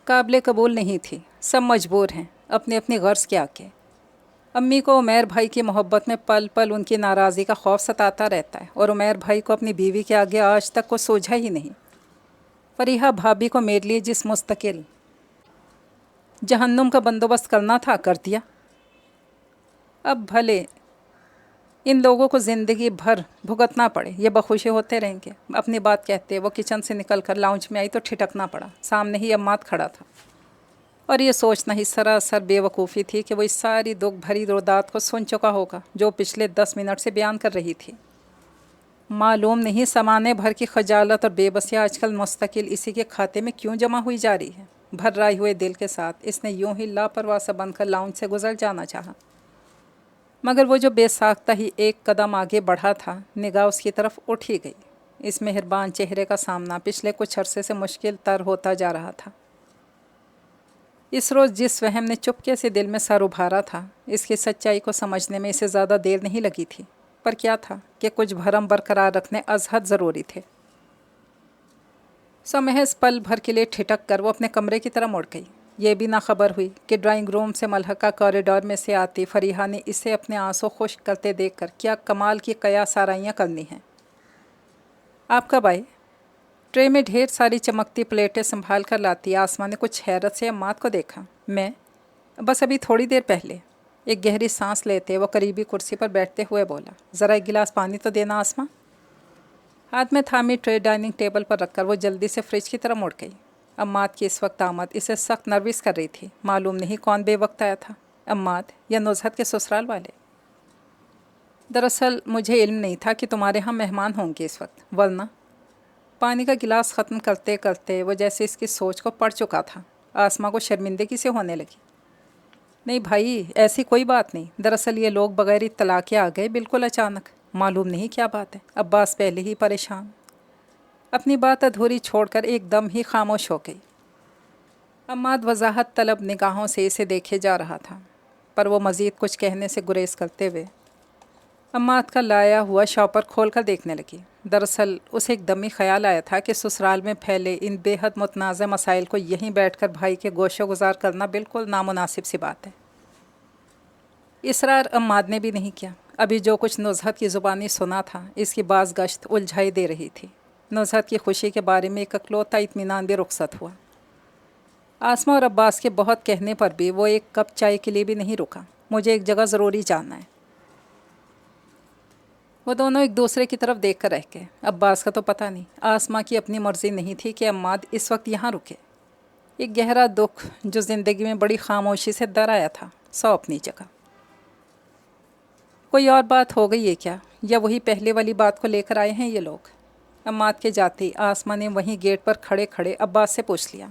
काबिल कबूल नहीं थी। सब मजबूर हैं अपनी अपनी गर्ज के आके। अम्मी को उमैर भाई की मोहब्बत में पल पल उनकी नाराज़गी का खौफ सताता रहता है और उमैर भाई को अपनी बीवी के आगे आज तक को सूझा ही नहीं। फ़रीहा भाभी को मेरे लिए जिस मुस्तकिल जहन्नुम का बंदोबस्त करना था कर दिया। अब भले इन लोगों को ज़िंदगी भर भुगतना पड़े, ये बखुशी होते रहेंगे। अपनी बात कहते वो किचन से निकल कर लाउंज में आई तो ठिठकना पड़ा। सामने ही अम्मात खड़ा था और ये सोचना ही सरासर बेवकूफ़ी थी कि वो इस सारी दुख भरी रोदात को सुन चुका होगा जो पिछले 10 मिनट से बयान कर रही थी। मालूम नहीं समाने भर की खजालत और बेबसियाँ आजकल मुस्तकिल इसी के खाते में क्यों जमा हुई जा रही है। भर्राए हुए दिल के साथ इसने यूं ही लापरवाह सा बनकर लाउंज से गुजर जाना चाहा, मगर वो जो बेसाख्ता ही एक कदम आगे बढ़ा था, निगाह उसकी तरफ उठ ही गई। इस मेहरबान चेहरे का सामना पिछले कुछ अरसे से मुश्किल तर होता जा रहा था। इस रोज़ जिस वहम ने चुपके से दिल में सर उभारा था, इसकी सच्चाई को समझने में इसे ज़्यादा देर नहीं लगी थी। पर क्या था कि कुछ भरम बरकरार रखने अज़हद ज़रूरी थे। सो महज पल भर के लिए ठिठक कर वो अपने कमरे की तरफ मुड़ गई। یہ بھی نہ خبر ہوئی کہ ڈرائنگ روم سے ملحقہ کوریڈور میں سے آتی فریحہ نے اسے اپنے آنسوں خشک کرتے دیکھ کر کیا کمال کی قیاس آرائیاں کرنی ہیں۔ آپ کب آئے؟ ٹرے میں ڈھیر ساری چمکتی پلیٹیں سنبھال کر لاتی آسما نے کچھ حیرت سے عماد کو دیکھا۔ میں بس ابھی تھوڑی دیر پہلے۔ ایک گہری سانس لیتے وہ قریبی کرسی پر بیٹھتے ہوئے بولا، ذرا ایک گلاس پانی تو دینا آسما۔ ہاتھ میں تھامی ٹرے ڈائننگ ٹیبل پر رکھ کر وہ جلدی سے فریج کی طرف مڑ گئی۔ عماد کی اس وقت آمد اسے سخت نروس کر رہی تھی۔ معلوم نہیں کون بے وقت آیا تھا، عماد یا نزہت کے سسرال والے۔ دراصل مجھے علم نہیں تھا کہ تمہارے ہاں مہمان ہوں گے اس وقت، ورنہ۔ پانی کا گلاس ختم کرتے کرتے وہ جیسے اس کی سوچ کو پڑھ چکا تھا۔ آسما کو شرمندگی سے ہونے لگی۔ نہیں بھائی، ایسی کوئی بات نہیں، دراصل یہ لوگ بغیر اطلاع کے آ گئے، بالکل اچانک، معلوم نہیں کیا بات ہے۔ عباس پہلے ہی پریشان، اپنی بات ادھوری چھوڑ کر ایک دم ہی خاموش ہو گئی۔ عماد وضاحت طلب نگاہوں سے اسے دیکھے جا رہا تھا، پر وہ مزید کچھ کہنے سے گریز کرتے ہوئے عماد کا لایا ہوا شاپر کھول کر دیکھنے لگی۔ دراصل اسے ایک دمی خیال آیا تھا کہ سسرال میں پھیلے ان بے حد متنازع مسائل کو یہیں بیٹھ کر بھائی کے گوشو گزار کرنا بالکل نامناسب سی بات ہے۔ اصرار عماد نے بھی نہیں کیا۔ ابھی جو کچھ نزہت کی زبانی سنا تھا اس کی باز گشت الجھائی دے رہی تھی۔ نزہت کی خوشی کے بارے میں ایک اکلوتا اطمینان بھی رخصت ہوا۔ آسما اور عباس کے بہت کہنے پر بھی وہ ایک کپ چائے کے لیے بھی نہیں رکا۔ مجھے ایک جگہ ضروری جانا ہے۔ وہ دونوں ایک دوسرے کی طرف دیکھ کر رہ گئے۔ عباس کا تو پتہ نہیں، آسما کی اپنی مرضی نہیں تھی کہ عماد اس وقت یہاں رکے۔ ایک گہرا دکھ جو زندگی میں بڑی خاموشی سے در آیا تھا، سو اپنی جگہ۔ کوئی اور بات ہو گئی ہے کیا، یا وہی پہلے والی بات کو لے کر آئے ہیں یہ لوگ؟ عماد کے جاتے آسما نے وہیں گیٹ پر کھڑے کھڑے عباس سے پوچھ لیا۔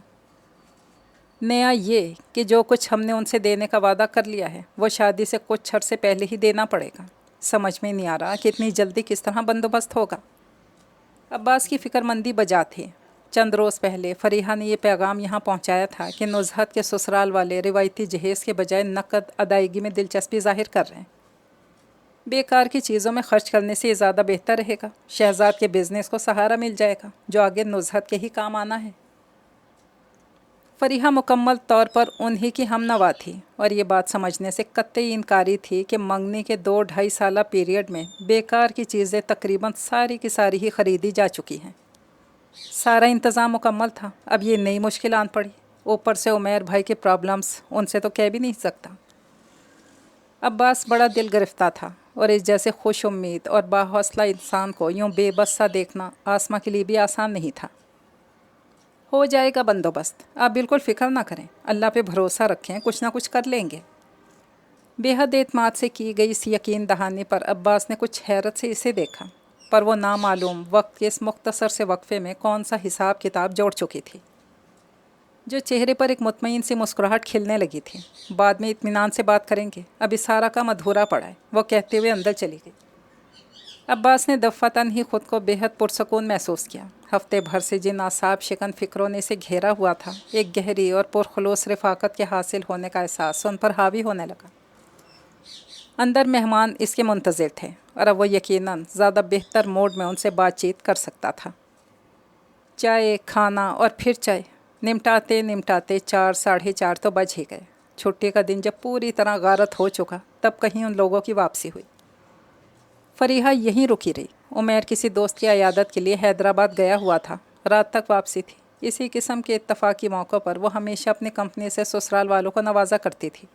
نیا یہ کہ جو کچھ ہم نے ان سے دینے کا وعدہ کر لیا ہے وہ شادی سے کچھ عرصے پہلے ہی دینا پڑے گا۔ سمجھ میں نہیں آ رہا کہ اتنی جلدی کس طرح بندوبست ہوگا۔ عباس کی فکر مندی بجا تھی۔ چند روز پہلے فریحہ نے یہ پیغام یہاں پہنچایا تھا کہ نزہت کے سسرال والے روایتی جہیز کے بجائے نقد ادائیگی میں دلچسپی ظاہر کر رہے ہیں۔ بیکار کی چیزوں میں خرچ کرنے سے یہ زیادہ بہتر رہے گا۔ شہزاد کے بزنس کو سہارا مل جائے گا جو آگے نزہت کے ہی کام آنا ہے۔ فریحہ مکمل طور پر انہی کی ہم نوا تھی اور یہ بات سمجھنے سے قطعی انکاری تھی کہ منگنی کے 2-2.5 سالہ پیریڈ میں بیکار کی چیزیں تقریباً ساری کی ساری ہی خریدی جا چکی ہیں۔ سارا انتظام مکمل تھا، اب یہ نئی مشکل آن پڑی، اوپر سے عمیر بھائی کے پرابلمز، ان سے تو کہہ بھی نہیں سکتا۔ عباس بڑا دل گرفتہ تھا اور اس جیسے خوش امید اور باحوصلہ انسان کو یوں بے بس سا دیکھنا آسما کے لیے بھی آسان نہیں تھا۔ ہو جائے گا بندوبست، آپ بالکل فکر نہ کریں، اللہ پہ بھروسہ رکھیں، کچھ نہ کچھ کر لیں گے۔ بے حد اعتماد سے کی گئی اس یقین دہانی پر عباس نے کچھ حیرت سے اسے دیکھا، پر وہ نامعلوم وقت کے اس مختصر سے وقفے میں کون سا حساب کتاب جوڑ چکی تھی جو چہرے پر ایک مطمئن سی مسکراہٹ کھلنے لگی تھی۔ بعد میں اطمینان سے بات کریں گے، ابھی سارا کام ادھورا پڑا ہے، وہ کہتے ہوئے اندر چلی گئی۔ عباس نے دفعتاً ہی خود کو بے حد پرسکون محسوس کیا۔ ہفتے بھر سے جن اعصاب شکن فکروں نے اسے گھیرا ہوا تھا، ایک گہری اور پرخلوص رفاقت کے حاصل ہونے کا احساس ان پر حاوی ہونے لگا۔ اندر مہمان اس کے منتظر تھے اور اب وہ یقیناً زیادہ بہتر موڈ میں ان سے بات چیت کر سکتا تھا۔ چائے، کھانا اور پھر چائے، نمٹاتے نمٹاتے 4-4:30 تو بج ہی گئے۔ چھٹی کا دن جب پوری طرح غارت ہو چکا تب کہیں ان لوگوں کی واپسی ہوئی۔ فریحہ یہیں رکی رہی۔ عمیر کسی دوست کی عیادت کے لیے حیدرآباد گیا ہوا تھا، رات تک واپسی تھی۔ اسی قسم کے اتفاقی موقع پر وہ ہمیشہ اپنی کمپنی سے سسرال والوں کو نوازا کرتی تھی۔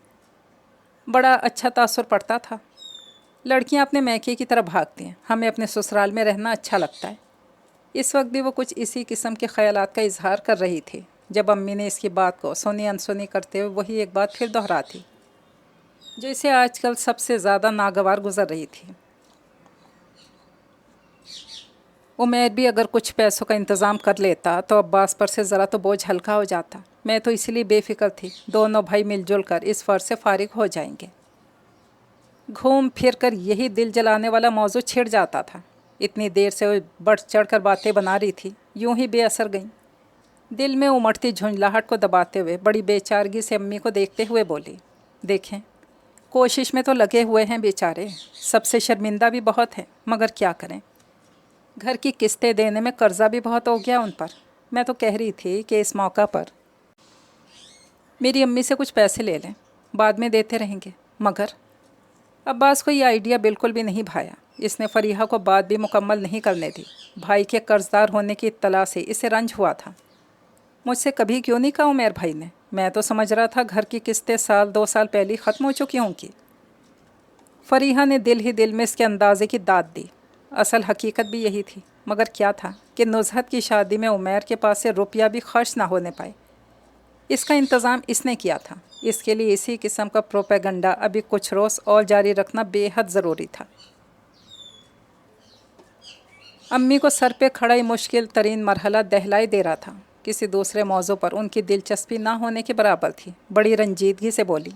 بڑا اچھا تاثر پڑتا تھا۔ لڑکیاں اپنے میکے کی طرح بھاگتی ہیں، ہمیں اپنے سسرال میں رہنا اچھا لگتا ہے۔ اس وقت بھی وہ کچھ اسی قسم کے خیالات کا اظہار کر رہی تھی جب امی نے اس کی بات کو سنی انسنی کرتے ہوئے وہی ایک بات پھر دہراتی جو اسے آج کل سب سے زیادہ ناگوار گزر رہی تھی۔ عمیر بھی اگر کچھ پیسوں کا انتظام کر لیتا تو عباس پر سے ذرا تو بوجھ ہلکا ہو جاتا۔ میں تو اس لیے بے فکر تھی، دونوں بھائی مل جل کر اس فرض سے فارغ ہو جائیں گے۔ گھوم پھر کر یہی دل جلانے والا موضوع چھڑ جاتا تھا۔ اتنی دیر سے وہ بڑھ چڑھ کر باتیں بنا رہی تھی، یوں ہی بے اثر گئیں۔ دل میں امڑتی جھنجھلاہٹ کو دباتے ہوئے بڑی بے چارگی سے امی کو دیکھتے ہوئے بولی، دیکھیں کوشش میں تو لگے ہوئے ہیں بیچارے، سب سے شرمندہ بھی بہت ہیں، مگر کیا کریں، گھر کی قسطیں دینے میں قرضہ بھی بہت ہو گیا ان پر۔ میں تو کہہ رہی تھی کہ اس موقع پر मेरी अम्मी से कुछ पैसे ले लें, बाद में देते रहेंगे। मगर अब्बास को ये आइडिया बिल्कुल भी नहीं भाया। इसने फरीहा को बात भी मुकम्मल नहीं करने दी। भाई के कर्जदार होने की इत्तला से इसे रंज हुआ था। मुझसे कभी क्यों नहीं कहा उमर भाई ने? मैं तो समझ रहा था घर की किस्तें साल 2 साल पहले ही ख़त्म हो चुकी होंगी। फरीहा ने दिल ही दिल में इसके अंदाजे की दाद दी। असल हकीकत भी यही थी, मगर क्या था कि नुज़हत की शादी में उमर के पास से रुपया भी खर्च ना होने पाए। इसका इंतज़ाम इसने किया था। इसके लिए इसी किस्म का प्रोपेगंडा अभी कुछ रोज़ और जारी रखना बेहद ज़रूरी था। अम्मी को सर पे खड़ा ही मुश्किल तरीन मरहला दहलाई दे रहा था। किसी दूसरे मौजू पर उनकी दिलचस्पी ना होने के बराबर थी। बड़ी रंजीदगी से बोली,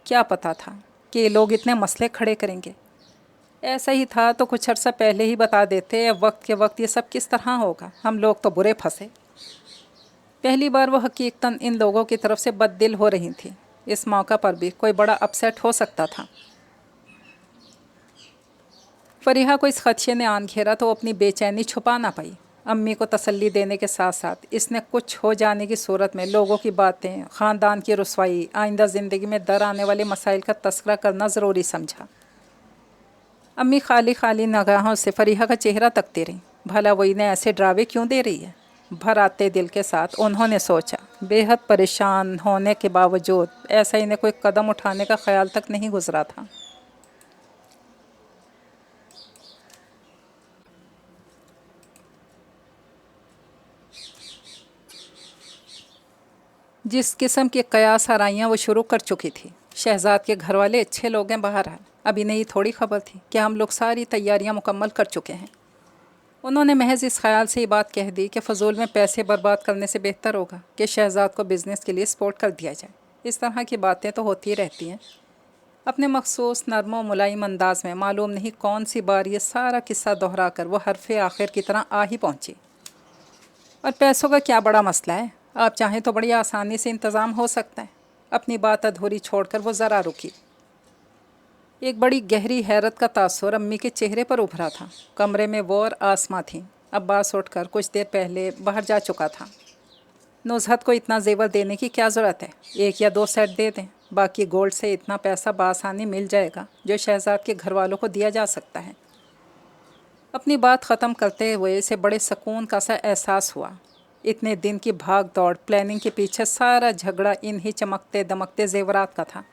क्या पता था कि ये लोग इतने मसले खड़े करेंगे। ऐसा ही था तो कुछ अर्सा पहले ही बता देते, वक्त के वक्त ये सब किस तरह होगा। हम लोग तो बुरे फंसे। पहली बार वो हकीकतन इन लोगों की तरफ से बददिल हो रही थी। इस मौका पर भी कोई बड़ा अपसेट हो सकता था। फरीहा को इस खदशे ने आन घेरा तो वो अपनी बेचैनी छुपा ना पाई। अम्मी को तसल्ली देने के साथ साथ इसने कुछ हो जाने की सूरत में लोगों की बातें, ख़ानदान की रुसवाई, आइंदा ज़िंदगी में दर आने वाले मसाइल का तस्करा करना ज़रूरी समझा। अम्मी खाली खाली निगाहों से फरीहा का चेहरा तकती रही। भला वो इन्हें ऐसे ड्रावे क्यों दे रही है? भर आते दिल के साथ उन्होंने सोचा। बेहद परेशान होने के बावजूद ऐसा इन्हें कोई कदम उठाने का ख्याल तक नहीं गुजरा था। जिस किस्म की कयास आराइयाँ वो शुरू कर चुकी थी। शहजाद के घर वाले अच्छे लोग हैं बहरहाल। अब इन्हें ये थोड़ी खबर थी कि हम लोग सारी तैयारियां मुकम्मल कर चुके हैं। उन्होंने महज इस ख्याल से ये बात कह दी कि फ़जूल में पैसे बर्बाद करने से बेहतर होगा कि शहजाद को बिज़नेस के लिए सपोर्ट कर दिया जाए। इस तरह की बातें तो होती रहती हैं। अपने मखसूस नरम व मुलायम अंदाज में मालूम नहीं कौन सी बार ये सारा किस्सा दोहरा कर वो हरफ़े आखिर की तरह आ ही पहुँची। और पैसों का क्या बड़ा मसला है? आप चाहें तो बड़ी आसानी से इंतज़ाम हो सकता है। अपनी बात अधूरी छोड़कर वो ज़रा रुकी। एक बड़ी गहरी हैरत का तासुर अम्मी के चेहरे पर उभरा था। कमरे में वो और आसमां थीं। अब्बास उठकर कुछ देर पहले बाहर जा चुका था। नुज़हत को इतना जेवर देने की क्या ज़रूरत है? 1 या 2 सेट दे दें। बाकी गोल्ड से इतना पैसा बासानी मिल जाएगा जो शहजाद के घर वालों को दिया जा सकता है। अपनी बात ख़त्म करते हुए इसे बड़े सुकून का सा एहसास हुआ। इतने दिन की भाग दौड़ प्लानिंग के पीछे सारा झगड़ा इन्हीं चमकते दमकते जेवरात का था,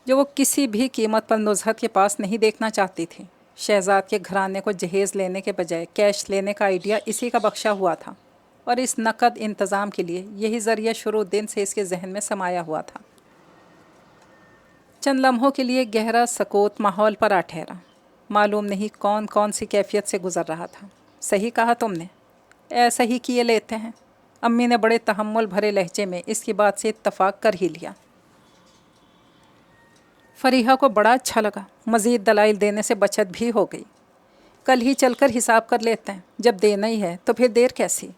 जो वो किसी भी कीमत पर नुज़हत के पास नहीं देखना चाहती थी। शहजाद के घराने को जहेज़ लेने के बजाय कैश लेने का आइडिया इसी का बख्शा हुआ था, और इस नकद इंतज़ाम के लिए यही ज़रिया शुरू दिन से इसके जहन में समाया हुआ था। चंद लम्हों के लिए गहरा सकूत माहौल पर आ ठहरा। मालूम नहीं कौन कौन सी कैफियत से गुज़र रहा था। सही कहा तुमने, ऐसा ही किए लेते हैं। अम्मी ने बड़े तहम्मुल भरे लहजे में इसकी बात से इत्तफाक कर ही लिया। फरीहा को बड़ा अच्छा लगा। मज़ीद दलाइल देने से बचत भी हो गई। कल ही चलकर हिसाब कर लेते हैं। जब देना ही है तो फिर देर कैसी।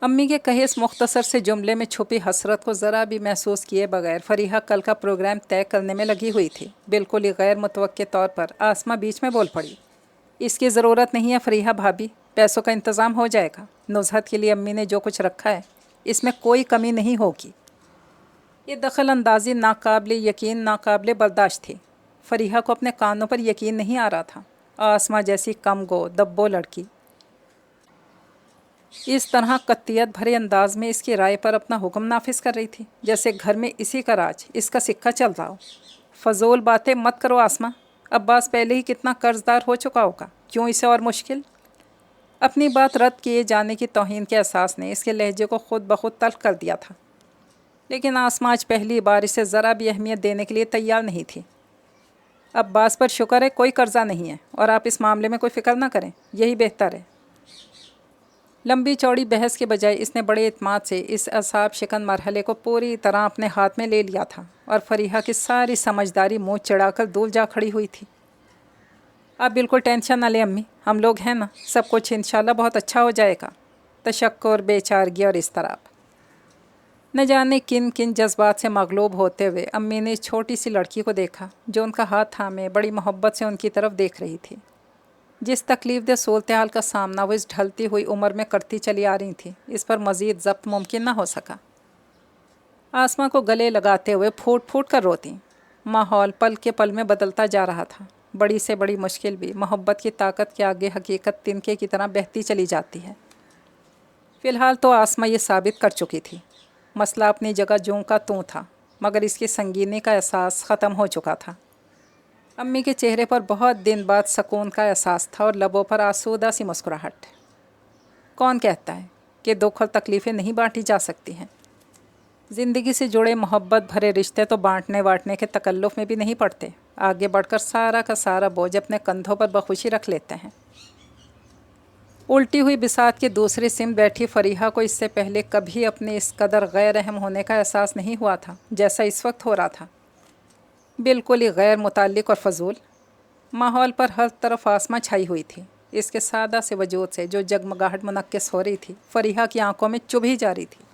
अम्मी के कहे इस मुख्तसर से जुमले में छुपी हसरत को ज़रा भी महसूस किए बगैर फरीहा कल का प्रोग्राम तय करने में लगी हुई थी। बिल्कुल ही गैर मुतवक्के तौर पर आसमा बीच में बोल पड़ी। इसकी ज़रूरत नहीं है फरीहा भाभी, पैसों का इंतज़ाम हो जाएगा। नुज़हत के लिए अम्मी ने जो कुछ रखा है इसमें कोई कमी नहीं होगी। ये दखल अंदाज़ी नाकाबिले यकीन, नाकाबिले बर्दाश्त थी। फरीहा को अपने कानों पर यकीन नहीं आ रहा था। आसमा जैसी कम गो दब्बो लड़की इस तरह कत्तियत भरे अंदाज में इसकी राय पर अपना हुक्म नाफिज कर रही थी, जैसे घर में इसी का राज, इसका सिक्का चल रहा हो। फजूल बातें मत करो आसमा। अब्बास पहले ही कितना कर्जदार हो चुका होगा, क्यों इसे और मुश्किल? अपनी बात रद्द किए जाने की तौहीन के एहसास ने इसके लहजे को खुद ब खुद तल्ख कर दिया था। लेकिन आसमा आज पहली बार इसे ज़रा भी अहमियत देने के लिए तैयार नहीं थी। अब्बास पर शुक्र है कोई कर्जा नहीं है, और आप इस मामले में कोई फ़िक्र ना करें, यही बेहतर है। लंबी चौड़ी बहस के बजाय इसने बड़े इत्मीनान से इस असाब शिकन मरहले को पूरी तरह अपने हाथ में ले लिया था, और फरीहा की सारी समझदारी मुँह चढ़ाकर दूर जा खड़ी हुई थी। आप बिल्कुल टेंशन ना लें अम्मी, हम लोग हैं ना, सब कुछ इंशाल्लाह बहुत अच्छा हो जाएगा। तशक्कुर, बेचारगी और इस्तराब, न जाने किन किन जज्बात से मगलूब होते हुए अम्मी ने इस छोटी सी लड़की को देखा जो उनका हाथ थामे बड़ी मोहब्बत से उनकी तरफ देख रही थी। जिस तकलीफ दह सूरत-ए-हाल का सामना वो इस ढलती हुई उम्र में करती चली आ रही थी, इस पर मज़ीद ज़ब्त मुमकिन न हो सका। आसमां को गले लगाते हुए फूट फूट कर रोती। माहौल पल के पल में बदलता जा रहा था। बड़ी से बड़ी मुश्किल भी मोहब्बत की ताकत के आगे हकीकत तिनके की तरह बहती चली जाती है। फ़िलहाल तो आसमां ये साबित कर चुकी थी। मसला अपनी जगह जूं का तूं था, मगर इसकी संगीनी का एहसास ख़त्म हो चुका था। अम्मी के चेहरे पर बहुत दिन बाद सुकून का एहसास था और लबों पर आसूदा सी मुस्कुराहट। कौन कहता है कि दुख और तकलीफ़ें नहीं बांटी जा सकती हैं? ज़िंदगी से जुड़े मोहब्बत भरे रिश्ते तो बांटने बांटने के तकल्लुफ़ में भी नहीं पड़ते। आगे बढ़कर सारा का सारा बोझ अपने कंधों पर बखुशी रख लेते हैं। उल्टी हुई बिसात की दूसरी सिम बैठी फरीहा को इससे पहले कभी अपने इस कदर गैर रहम होने का एहसास नहीं हुआ था जैसा इस वक्त हो रहा था। बिल्कुल ही गैर मुताल्लिक और फजूल। माहौल पर हर तरफ आसमां छाई हुई थी। इसके सादा से वजूद से जो जगमगाहट मुनक्किस हो रही थी, फरीहा की आंखों में चुभी जा रही थी।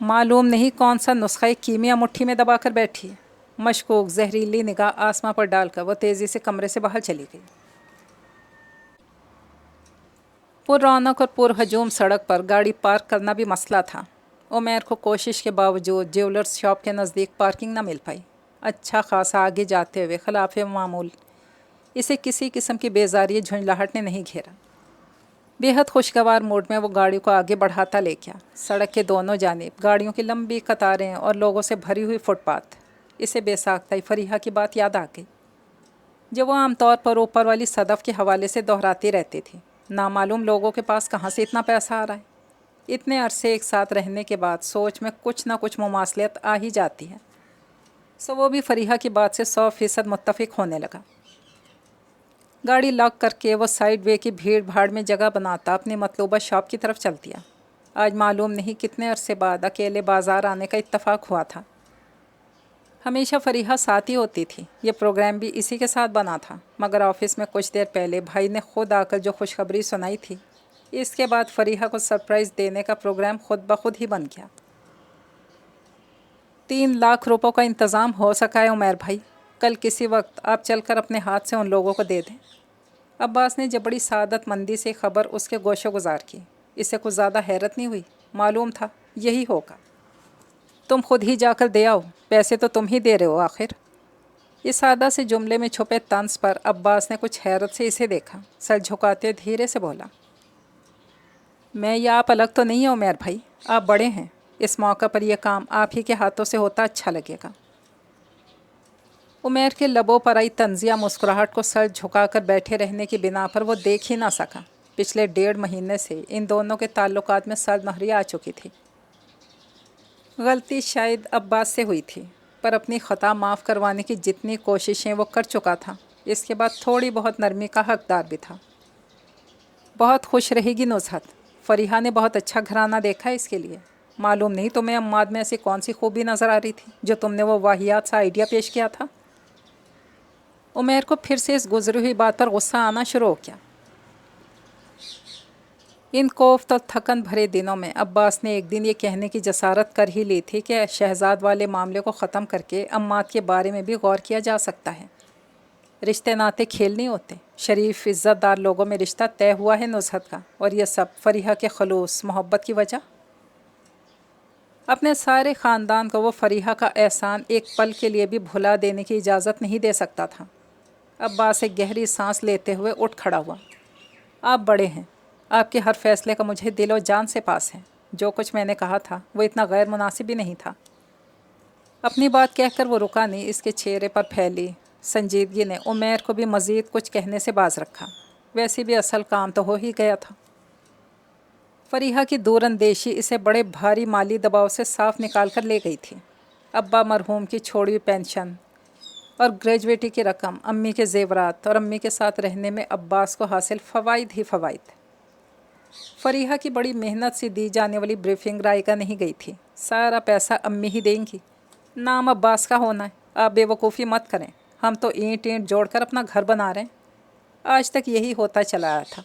मालूम नहीं कौन सा नुस्खा कीमिया मुट्ठी में दबा कर बैठी है। मशकूक जहरीली निगाह आसमां पर डालकर वो तेज़ी से कमरे से बाहर चली गई। पुररौनक और पुरहजूम सड़क पर गाड़ी पार्क करना भी मसला था। उमैर को कोशिश के बावजूद ज्वेलर्स शॉप के नज़दीक पार्किंग न मिल पाई। अच्छा खासा आगे जाते हुए खिलाफ मामूल इसे किसी किस्म की बेजारी झुंझलाहट ने नहीं घेरा। बेहद खुशगवार मूड में वो गाड़ी को आगे बढ़ाता ले गया। सड़क के दोनों जानिब गाड़ियों की लंबी कतारें और लोगों से भरी हुई फुटपाथ। इसे बेसाख्ता फरीहा की बात याद आ गई, जो वो आमतौर पर ऊपर वाली सदफ़ के हवाले से दोहराती रहती थी। नामालूम लोगों के पास कहाँ से इतना पैसा आ रहा है। इतने अरसे एक साथ रहने के बाद सोच में कुछ ना कुछ मुमासलियत आ ही जाती है। सो वो भी फरीहा की बात से 100% मुत्तफ़िक होने लगा। गाड़ी लॉक करके वो साइड वे की भीड़ भाड़ में जगह बनाता अपनी मतलूबा शॉप की तरफ चल दिया। आज मालूम नहीं कितने अरसे बाद अकेले बाज़ार आने का इत्तफ़ाक हुआ था। हमेशा फरीहा साथ ही होती थी। ये प्रोग्राम भी इसी के साथ बना था, मगर ऑफिस में कुछ देर पहले भाई ने खुद आकर जो खुशखबरी सुनाई थी, इसके बाद फरीहा को सरप्राइज़ देने का प्रोग्राम खुद ब खुद ही बन गया। 3 लाख रुपयों का इंतज़ाम हो सका है उमैर भाई। कल किसी वक्त आप चलकर अपने हाथ से उन लोगों को दे दें। अब्बास ने जब बड़ी सादतमंदी से खबर उसके गोशो गुजार की। इससे कुछ ज़्यादा हैरत नहीं हुई। मालूम था यही होगा। तुम खुद ही जाकर दे आओ, पैसे तो तुम ही दे रहे हो आखिर। इस सादा से जुमले में छुपे तंज पर अब्बास ने कुछ हैरत से इसे देखा। सर झुकाते धीरे से बोला, मैं या आप अलग तो नहीं है उमैर भाई, आप बड़े हैं। इस मौका पर यह काम आप ही के हाथों से होता अच्छा लगेगा। उमैर के लबों पर आई तंजिया मुस्कुराहट को सर झुकाकर बैठे रहने की बिना पर वो देख ही ना सका। पिछले 1.5 महीने से इन दोनों के ताल्लुकात में सरमहरी आ चुकी थी। गलती शायद अब्बास से हुई थी, पर अपनी ख़ता माफ़ करवाने की जितनी कोशिशें वो कर चुका था, इसके बाद थोड़ी बहुत नरमी का हकदार भी था। बहुत खुश रहेगी नुज़हत। फरीहा ने बहुत अच्छा घराना देखा है इसके लिए। मालूम नहीं तुम्हें अम्माद में ऐसी कौन सी खूबी नज़र आ रही थी जो तुमने वो वाहियात सा आइडिया पेश किया था। उमैर को फिर से इस गुजरी हुई बात पर गुस्सा आना शुरू हो गया। इन कोफ्त और थकन भरे दिनों में अब्बास ने एक दिन ये कहने की जसारत कर ही ली थी कि शहजाद वाले मामले को ख़त्म करके अम्माद के बारे में भी गौर किया जा सकता है। रिश्ते नाते खेल नहीं होते। शरीफ इज़्ज़तदार लोगों में रिश्ता तय हुआ है नुज़हत का, और यह सब फरीहा के खलूस मोहब्बत की वजह। अपने सारे ख़ानदान को वो फरीहा का एहसान एक पल के लिए भी भुला देने की इजाज़त नहीं दे सकता था। अब्बास एक गहरी सांस लेते हुए उठ खड़ा हुआ। आप बड़े हैं, आपके हर फैसले का मुझे दिल और जान से पास है। जो कुछ मैंने कहा था वो इतना गैर मुनासिब भी नहीं था। अपनी बात कहकर वो रुका नहीं। इसके चेहरे पर फैली संजीदगी ने उमैर को भी मज़ीद कुछ कहने से बाज रखा। वैसे भी असल काम तो हो ही गया था। फरीहा की दूरअंदेशी इसे बड़े भारी माली दबाव से साफ निकाल कर ले गई थी। अब्बा मरहूम की छोड़ी हुई पेंशन और ग्रेजुएटी की रकम, अम्मी के जेवरात और अम्मी के साथ रहने में अब्बास को हासिल फ़वाइद ही फ़वाइद। फरीहा की बड़ी मेहनत से दी जाने वाली ब्रीफिंग रायगा नहीं गई थी। सारा पैसा अम्मी ही देंगी। नाम अब्बास का होना है। आप बेवकूफ़ी मत करें। हम तो ईंट ईंट जोड़कर अपना घर बना रहे हैं। आज तक यही होता चला आया था।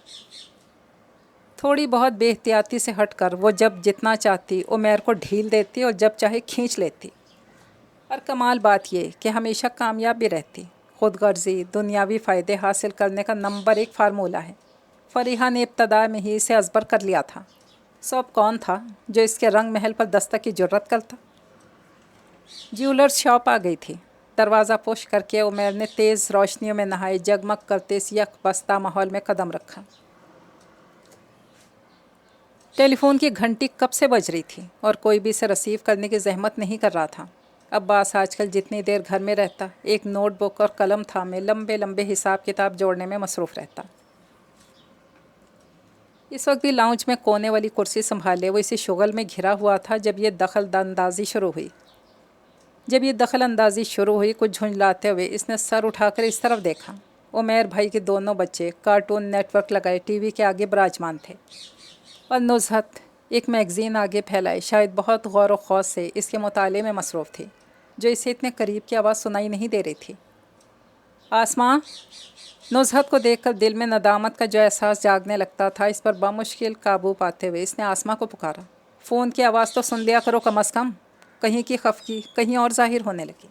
थोड़ी बहुत बेहतियाती से हटकर वो जब जितना चाहती उमैर को ढील देती और जब चाहे खींच लेती। और कमाल बात ये कि हमेशा कामयाब भी रहती। خود غرضی دنیاوی فائدے حاصل کرنے کا نمبر 1 فارمولہ ہے۔ فریحہ نے ابتدا میں ہی اسے ازبر کر لیا تھا۔ سو اب کون تھا جو اس کے رنگ محل پر دستک کی جرت کرتا؟ جیولرز شاپ آ گئی تھی۔ دروازہ پوش کر کے عمیر نے تیز روشنیوں میں نہائے جگمگ کرتے اس یک بستہ ماحول میں قدم رکھا۔ ٹیلی فون کی گھنٹی کب سے بج رہی تھی اور کوئی بھی اسے ریسیو کرنے کی زحمت نہیں کر رہا تھا۔ عباس آج کل جتنی دیر گھر میں رہتا ایک نوٹ بک اور قلم تھامے لمبے لمبے حساب کتاب جوڑنے میں مصروف رہتا۔ اس وقت بھی لاؤنج میں کونے والی کرسی سنبھالے وہ اسی شغل میں گھرا ہوا تھا جب یہ دخل اندازی شروع ہوئی کچھ جھنجلاتے ہوئے اس نے سر اٹھا کر اس طرف دیکھا۔ عمیر بھائی کے دونوں بچے کارٹون نیٹ ورک لگائے ٹی وی کے آگے براجمان تھے اور نزہت ایک میگزین آگے پھیلائے شاید بہت غور و خوض سے اس کے مطالعے میں مصروف تھی جو اسے اتنے قریب کی آواز سنائی نہیں دے رہی تھی۔ آسماں! نزہت کو دیکھ کر دل میں ندامت کا جو احساس جاگنے لگتا تھا اس پر بمشکل قابو پاتے ہوئے اس نے آسماں کو پکارا۔ فون کی آواز تو سن لیا کرو کم از کم۔ کہیں کی خفگی کہیں اور ظاہر ہونے لگی۔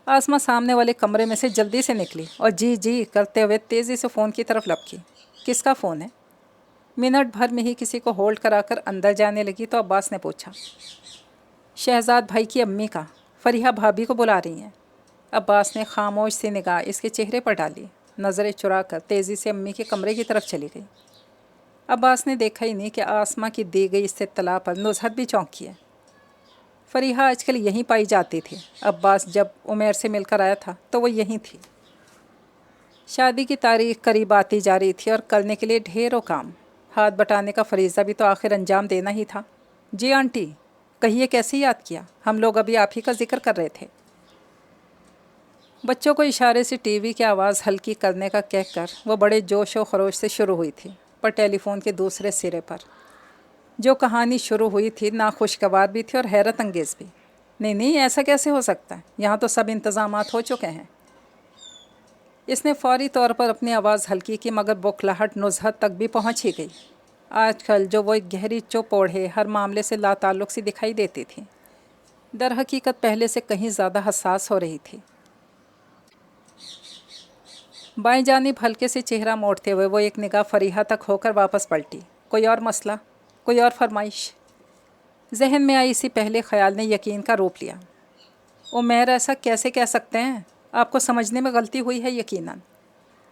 آسماں سامنے والے کمرے میں سے جلدی سے نکلی اور جی جی کرتے ہوئے تیزی سے فون کی طرف لپکی۔ کس کا فون ہے؟ منٹ بھر میں ہی کسی کو ہولڈ کرا کر اندر جانے لگی تو عباس نے پوچھا۔ شہزاد بھائی کی امی کا، فریحہ بھابھی کو بلا رہی ہیں۔ عباس نے خاموش سی نگاہ اس کے چہرے پر ڈالی، نظریں چرا کر تیزی سے امی کے کمرے کی طرف چلی گئی۔ عباس نے دیکھا ہی نہیں کہ آسماں کی دی گئی اس اطلاع پر نزہت بھی چونکی ہے۔ فریحہ آج کل یہیں پائی جاتی تھی۔ عباس جب عمیر سے مل کر آیا تھا تو وہ یہیں تھی۔ شادی کی تاریخ قریب آتی جا رہی تھی اور کرنے کے لیے ڈھیروں کام۔ ہاتھ بٹانے کا فریضہ بھی تو آخر انجام دینا ہی تھا۔ جی آنٹی، کہیے کیسے یاد کیا؟ ہم لوگ ابھی آپ ہی کا ذکر کر رہے تھے۔ بچوں کو اشارے سے ٹی وی کی آواز ہلکی کرنے کا کہہ کر وہ بڑے جوش و خروش سے شروع ہوئی تھی، پر ٹیلی فون کے دوسرے سرے پر جو کہانی شروع ہوئی تھی ناخوشگوار بھی تھی اور حیرت انگیز بھی۔ نہیں ایسا کیسے ہو سکتا ہے؟ یہاں تو سب انتظامات ہو چکے ہیں۔ اس نے فوری طور پر اپنی آواز ہلکی کی مگر بوکھلاہٹ نزہت تک بھی پہنچ ہی گئی۔ آج کل جو وہ ایک گہری چپ اوڑھے ہر معاملے سے لا تعلق سی دکھائی دیتی تھی، در حقیقت پہلے سے کہیں زیادہ حساس ہو رہی تھی۔ بائیں جانب ہلکے سے چہرہ موڑتے ہوئے وہ ایک نگاہ فریحہ تک ہو کر واپس پلٹی۔ کوئی اور مسئلہ؟ کوئی اور فرمائش؟ ذہن میں آئی اسی پہلے خیال نے یقین کا روپ لیا۔ عمیر ایسا کیسے کہہ سکتے ہیں؟ آپ کو سمجھنے میں غلطی ہوئی ہے یقیناً۔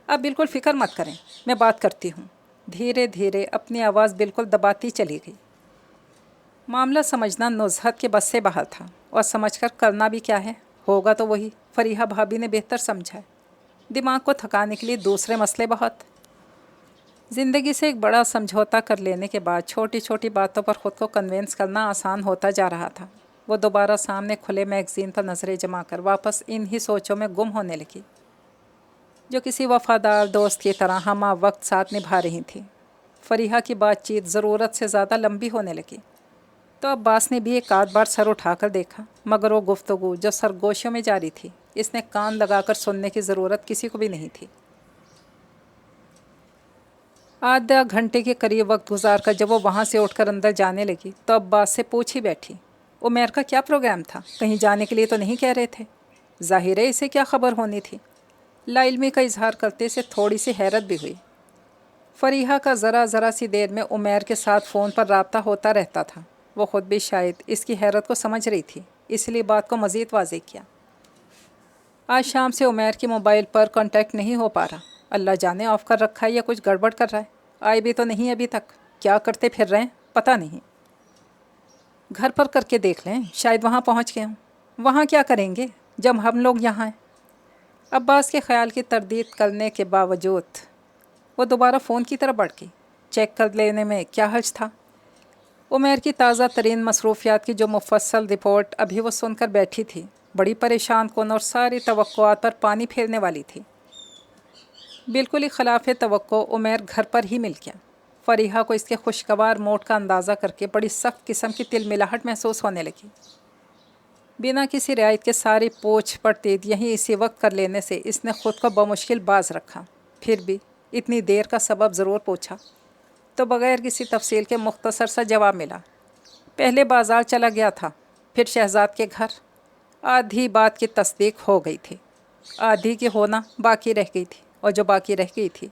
آپ بالکل فکر مت کریں، میں بات کرتی ہوں۔ دھیرے دھیرے اپنی آواز بالکل دباتی چلی گئی۔ معاملہ سمجھنا نزہت کے بس سے باہر تھا، اور سمجھ کر کرنا بھی کیا ہے، ہوگا تو وہی فریحہ بھابھی نے بہتر سمجھا ہے۔ دماغ کو تھکانے کے لیے دوسرے مسئلے بہت۔ زندگی سے ایک بڑا سمجھوتا کر لینے کے بعد چھوٹی چھوٹی باتوں پر خود کو کنونس کرنا آسان ہوتا جا رہا تھا۔ وہ دوبارہ سامنے کھلے میگزین پر نظریں جما کر واپس انہی سوچوں میں گم ہونے لگی جو کسی وفادار دوست کی طرح ہمہ وقت ساتھ نبھا رہی تھی۔ فریحہ کی بات چیت ضرورت سے زیادہ لمبی ہونے لگی تو عباس نے بھی ایک آدھ بار سر اٹھا کر دیکھا، مگر وہ گفتگو جو سرگوشیوں میں جاری تھی اس نے کان لگا کر سننے کی ضرورت کسی کو بھی نہیں تھی۔ آدھا گھنٹے کے قریب وقت گزار کر جب وہ وہاں سے اٹھ کر اندر جانے لگی تو عباس سے پوچھ ہی بیٹھی، عمیر کا کیا پروگرام تھا؟ کہیں جانے کے لیے تو نہیں کہہ رہے تھے؟ ظاہر ہے اسے کیا خبر ہونی تھی۔ لا علمی کا اظہار کرتے سے تھوڑی سی حیرت بھی ہوئی۔ فریحہ کا ذرا سی دیر میں عمیر کے ساتھ فون پر رابطہ ہوتا رہتا تھا۔ وہ خود بھی شاید اس کی حیرت کو سمجھ رہی تھی، اس لیے بات کو مزید واضح کیا۔ آج شام سے عمیر کے موبائل پر کانٹیکٹ نہیں ہو پا رہا۔ اللہ جانے آف کر رکھا ہے یا کچھ گڑبڑ کر رہا ہے۔ آئے بھی تو نہیں ابھی تک، کیا کرتے پھر رہے ہیں پتہ نہیں۔ گھر پر کر کے دیکھ لیں، شاید وہاں پہنچ گئے ہوں۔ وہاں کیا کریں گے جب ہم لوگ یہاں ہیں؟ عباس کے خیال کی تردید کرنے کے باوجود وہ دوبارہ فون کی طرف بڑھ گئی۔ چیک کر لینے میں کیا حرج تھا؟ عمیر کی تازہ ترین مصروفیات کی جو مفصل رپورٹ ابھی وہ سن کر بیٹھی تھی بڑی پریشان کن اور ساری توقعات پر پانی پھیرنے والی تھی۔ بالکل ہی خلاف توقع عمیر گھر پر ہی مل گیا۔ فریحہ کو اس کے خوشگوار موڈ کا اندازہ کر کے بڑی سخت قسم کی تل ملاہٹ محسوس ہونے لگی۔ بنا کسی رعایت کے ساری پوچھ پڑتید یہیں اسی وقت کر لینے سے اس نے خود کو بمشکل باز رکھا۔ پھر بھی اتنی دیر کا سبب ضرور پوچھا تو بغیر کسی تفصیل کے مختصر سا جواب ملا، پہلے بازار چلا گیا تھا، پھر شہزاد کے گھر۔ آدھی بات کی تصدیق ہو گئی تھی۔ आधी की होना बाकी रह गई थी, और जो बाकी रह गई थी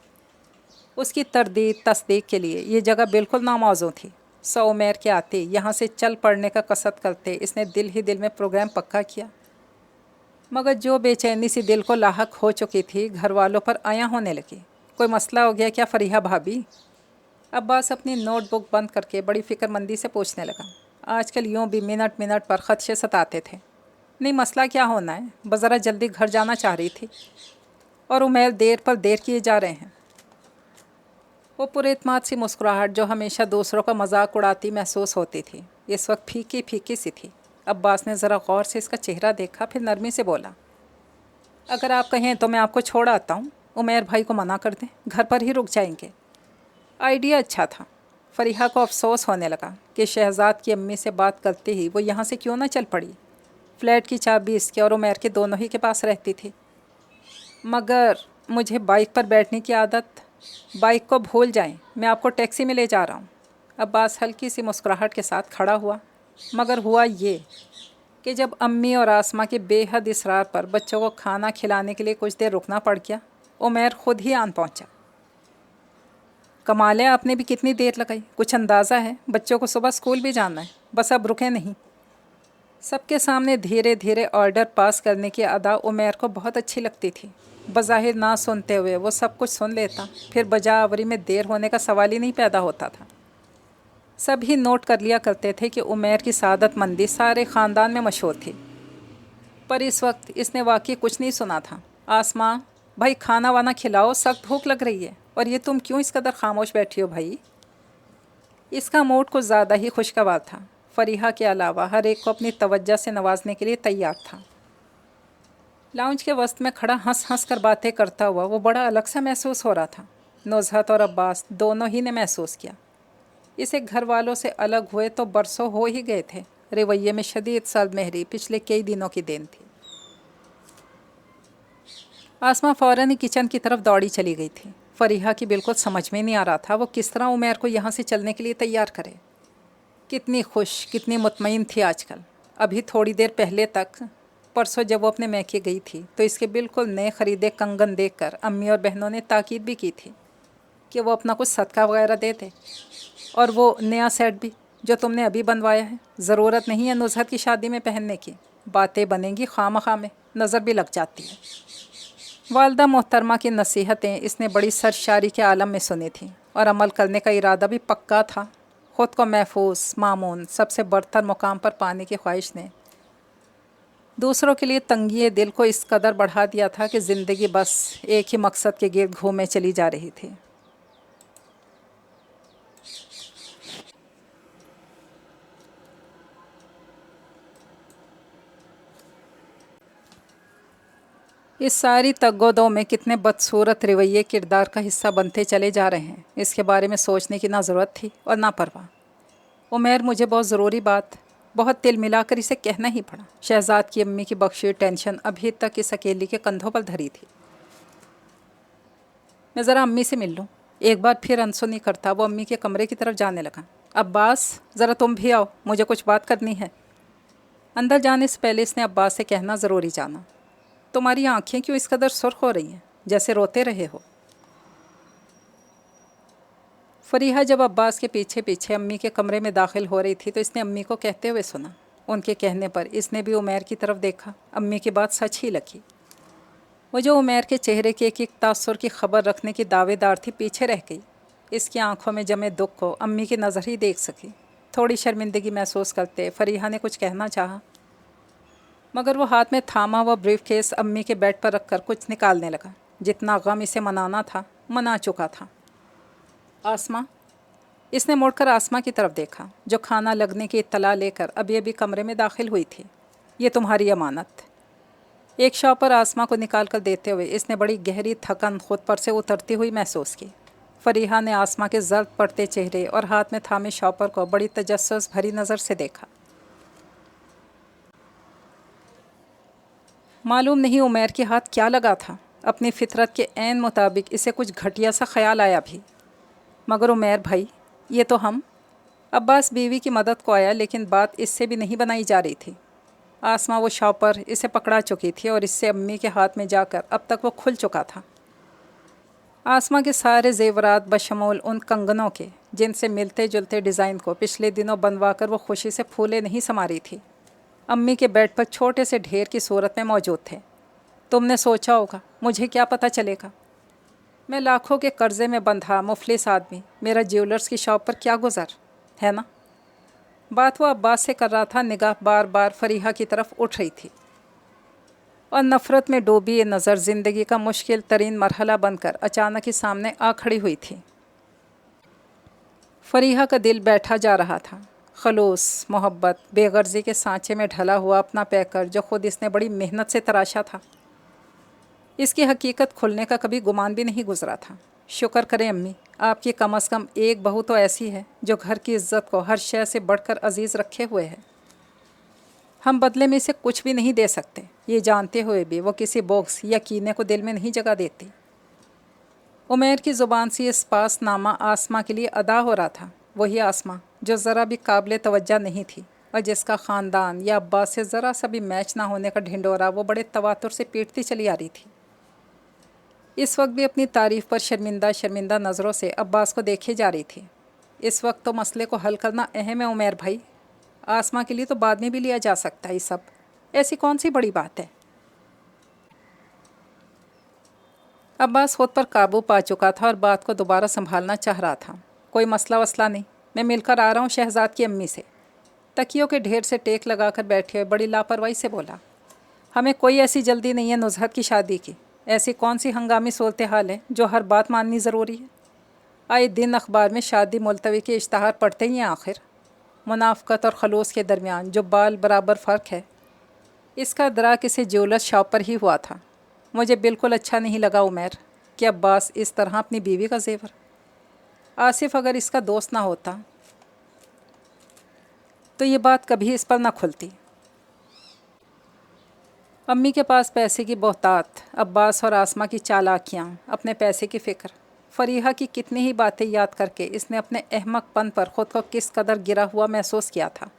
उसकी तरदीद तस्दीक के लिए ये जगह बिल्कुल नामौजू थी। उमैर के आते यहाँ से चल पड़ने का कसद करते इसने दिल ही दिल में प्रोग्राम पक्का किया। मगर जो बेचैनी सी दिल को लाहक हो चुकी थी घर वालों पर आया होने लगी। कोई मसला हो गया क्या फरीहा भाभी? अब्बास अपनी नोटबुक बंद करके बड़ी फिक्रमंदी से पूछने लगा। आजकल यूँ भी मिनट मिनट पर खदशे सताते थे। नहीं, मसला क्या होना है, बस ज़रा जल्दी घर जाना चाह रही थी और उमैर देर पर देर किए जा रहे हैं। वो पुरएतमाद सी मुस्कुराहट जो हमेशा दूसरों का मजाक उड़ाती महसूस होती थी इस वक्त फीकी फीकी सी थी। अब्बास ने ज़रा गौर से इसका चेहरा देखा, फिर नरमी से बोला, अगर आप कहें तो मैं आपको छोड़ आता हूँ। उमैर भाई को मना कर दें, घर पर ही रुक जाएंगे। आइडिया अच्छा था। फरीहा को अफसोस होने लगा कि शहजाद की अम्मी से बात करते ही वो यहाँ से क्यों ना चल पड़ी। फ्लैट की चाबी इसके और उमैर के दोनों ही के पास रहती थी। मगर मुझे बाइक पर बैठने की आदत। बाइक को भूल जाएं, मैं आपको टैक्सी में ले जा रहा हूँ। अब्बास हल्की सी मुस्कुराहट के साथ खड़ा हुआ। मगर हुआ ये कि जब अम्मी और आसमा के बेहद इसरार पर बच्चों को खाना खिलाने के लिए कुछ देर रुकना पड़ गया, उमैर खुद ही आन पहुँचा। कमाल है, आपने भी कितनी देर लगाई, कुछ अंदाज़ा है? बच्चों को सुबह स्कूल भी जाना है, बस अब रुके नहीं। सबके सामने धीरे धीरे ऑर्डर पास करने की अदा उमैर को बहुत अच्छी लगती थी। बज़ाहिर ना सुनते हुए वो सब कुछ सुन लेता, फिर बजावरी में देर होने का सवाल ही नहीं पैदा होता था। सभी नोट कर लिया करते थे कि उमैर की सादतमंदी सारे ख़ानदान में मशहूर थी। पर इस वक्त इसने वाकई कुछ नहीं सुना था। आसमां, भाई खाना वाना खिलाओ, सख्त भूख लग रही है। और ये तुम क्यों इस कदर खामोश बैठी हो भाई? इसका मूड कुछ ज़्यादा ही खुशगवार था। फरीहा के अलावा हर एक को अपनी तवज्जो से नवाजने के लिए तैयार था। लाउंज के वस्त में खड़ा हंस हंस कर बातें करता हुआ वो बड़ा अलग सा महसूस हो रहा था। नुज़हत और अब्बास दोनों ही ने महसूस किया। इसे घर वालों से अलग हुए तो बरसों हो ही गए थे। रवैये में शदीद सल्दमेहरी पिछले कई दिनों की देन थी। आसमा फ़ौरन ही किचन की तरफ दौड़ी चली गई थी। फरीहा की बिल्कुल समझ में नहीं आ रहा था वो किस तरह उमैर को यहाँ से चलने के लिए तैयार करे। कितनी खुश, कितनी मुतमईन थी आजकल। अभी थोड़ी देर पहले तक, परसों जब वो अपने मैके गई थी तो इसके बिल्कुल नए ख़रीदे कंगन देखकर अम्मी और बहनों ने ताकीद भी की थी कि वो अपना कुछ सदका वगैरह दे दे। और वो नया सेट भी जो तुमने अभी बनवाया है, ज़रूरत नहीं है नुज़हत की शादी में पहनने की। बातें बनेंगी खामखा में, नज़र भी लग जाती है। वालदा मोहतरमा की नसीहतें इसने बड़ी सरशारी के आलम में सुनी थी और अमल करने का इरादा भी पक्का था। ख़ुद को महफूज, मामून, सबसे बरतर मुकाम पर पाने की ख्वाहिश ने दूसरों के लिए तंगी दिल को इस कदर बढ़ा दिया था कि ज़िंदगी बस एक ही मकसद के गिर्द घूमे चली जा रही थी। इस सारी तग्गोदों में कितने बदसूरत रवैये किरदार का हिस्सा बनते चले जा रहे हैं, इसके बारे में सोचने की ना ज़रूरत थी और ना परवाह। उमैर, मुझे बहुत ज़रूरी बात, बहुत तिल मिलाकर इसे कहना ही पड़ा। शहजाद की अम्मी की बख्शी टेंशन अभी तक इस अकेली के कंधों पर धरी थी। मैं ज़रा अम्मी से मिल लूँ। एक बार फिर अनसुनी करता वो अम्मी के कमरे की तरफ जाने लगा। अब्बास, ज़रा तुम भी आओ, मुझे कुछ बात करनी है। अंदर जाने से पहले इसने अब्बास से कहना ज़रूरी जाना, तुम्हारी आंखें क्यों इस कदर सुर्ख हो रही हैं, जैसे रोते रहे हो? फरीहा जब अब्बास के पीछे पीछे अम्मी के कमरे में दाखिल हो रही थी तो इसने अम्मी को कहते हुए सुना। उनके कहने पर इसने भी उमैर की तरफ देखा। अम्मी की बात सच ही लगी। वो जो उमैर के चेहरे के एक तासुर की खबर रखने की दावेदार थी, पीछे रह गई। इसकी आंखों में जमे दुख को अम्मी की नज़र ही देख सकी। थोड़ी शर्मिंदगी महसूस करते फरीहा ने कुछ कहना चाहा, मगर वो हाथ में थामा हुआ ब्रीफ केस अम्मी के बेड पर रखकर कुछ निकालने लगा। जितना गम इसे मनाना था, मना चुका था। आसमा, इसने मुड़कर आसमा की तरफ देखा जो खाना लगने की इत्तला लेकर अभी अभी कमरे में दाखिल हुई थी। ये तुम्हारी अमानत। एक शॉपर आसमा को निकाल कर देते हुए इसने बड़ी गहरी थकन खुद पर से उतरती हुई महसूस की। फरीहा ने आसमा के जर्द पड़ते चेहरे और हाथ में थामे शॉपर को बड़ी तजस्सुस भरी नज़र से देखा। मालूम नहीं उमैर के हाथ क्या लगा था, अपनी फितरत के ऐन मुताबिक इसे कुछ घटिया सा ख्याल आया भी। मगर उमैर भाई, ये तो हम। अब्बास बीवी की मदद को आया, लेकिन बात इससे भी नहीं बनाई जा रही थी। आसमा वो शॉपर इसे पकड़ा चुकी थी और इससे अम्मी के हाथ में जाकर अब तक वो खुल चुका था। आसमा के सारे जेवरात बशमूल उन कंगनों के जिनसे मिलते जुलते डिज़ाइन को पिछले दिनों बनवा कर वो खुशी से फूले नहीं समा रही थी, अम्मी के बेड पर छोटे से ढेर की सूरत में मौजूद थे। तुमने सोचा होगा मुझे क्या पता चलेगा, मैं लाखों के कर्जे में बंधा मुफलिस आदमी, मेरा ज्वेलर्स की शॉप पर क्या गुजर है ना। बात वो अब्बास से कर रहा था, निगाह बार बार फरीहा की तरफ उठ रही थी और नफ़रत में डूबी ये नज़र ज़िंदगी का मुश्किल तरीन मरहला बनकर अचानक ही सामने आ खड़ी हुई थी। फरीहा का दिल बैठा जा रहा था। खलूस मोहब्बत बेगर्जी के सांचे में ढला हुआ अपना पैकर जो खुद इसने बड़ी मेहनत से तराशा था, इसकी हकीकत खुलने का कभी गुमान भी नहीं गुजरा था। शुक्र करें अम्मी, आपकी कम अज़ कम एक बहू तो ऐसी है जो घर की इज्जत को हर शय से बढ़कर अजीज़ रखे हुए है। हम बदले में इसे कुछ भी नहीं दे सकते, ये जानते हुए भी वो किसी बोक्स या कीने को दिल में नहीं जगह देती। उमैर की ज़ुबान से इस पास नामा आसमा के लिए अदा हो रहा था, वही आसमा जो ज़रा भी काबिल तवज्जो नहीं थी और जिसका ख़ानदान या अब्बास से ज़रा सा भी मैच ना होने का ढिंडोरा वो बड़े तवातुर से पीटती चली आ रही थी। इस वक्त भी अपनी तारीफ़ पर शर्मिंदा शर्मिंदा नज़रों से अब्बास को देखे जा रही थी। इस वक्त तो मसले को हल करना अहम है उमैर भाई, आसमा के लिए तो बाद में भी लिया जा सकता है, ये सब ऐसी कौन सी बड़ी बात है। अब्बास खुद पर काबू पा चुका था और बात को दोबारा संभालना चाह रहा था। कोई मसला वसला नहीं, मैं मिलकर आ रहा हूँ शहजाद की अम्मी से। तकियों के ढेर से टेक लगाकर बैठे हुए बड़ी लापरवाही से बोला, हमें कोई ऐसी जल्दी नहीं है नुज़हत की शादी की। ऐसी कौन सी हंगामी सूरत हाल है जो हर बात माननी ज़रूरी है। आए दिन अखबार में शादी मुलतवी के इश्तहार पढ़ते ही हैं। आखिर मुनाफ़क़त और खलूस के दरमियान जो बाल बराबर फ़र्क है, इसका अदराक किसी ज्वेलर्स शॉप पर ही हुआ था। मुझे बिल्कुल अच्छा नहीं लगा उमैर कि अब्बास इस तरह अपनी बीवी का जेवर। आसिफ अगर इसका दोस्त ना होता तो ये बात कभी इस पर ना खुलती। अम्मी के पास पैसे की बहुतात, अब्बास और आसमा की चालाकियाँ, अपने पैसे की फ़िक्र, फरीहा की कितनी ही बातें याद करके इसने अपने अहमकपन पर ख़ुद को किस कदर गिरा हुआ महसूस किया था।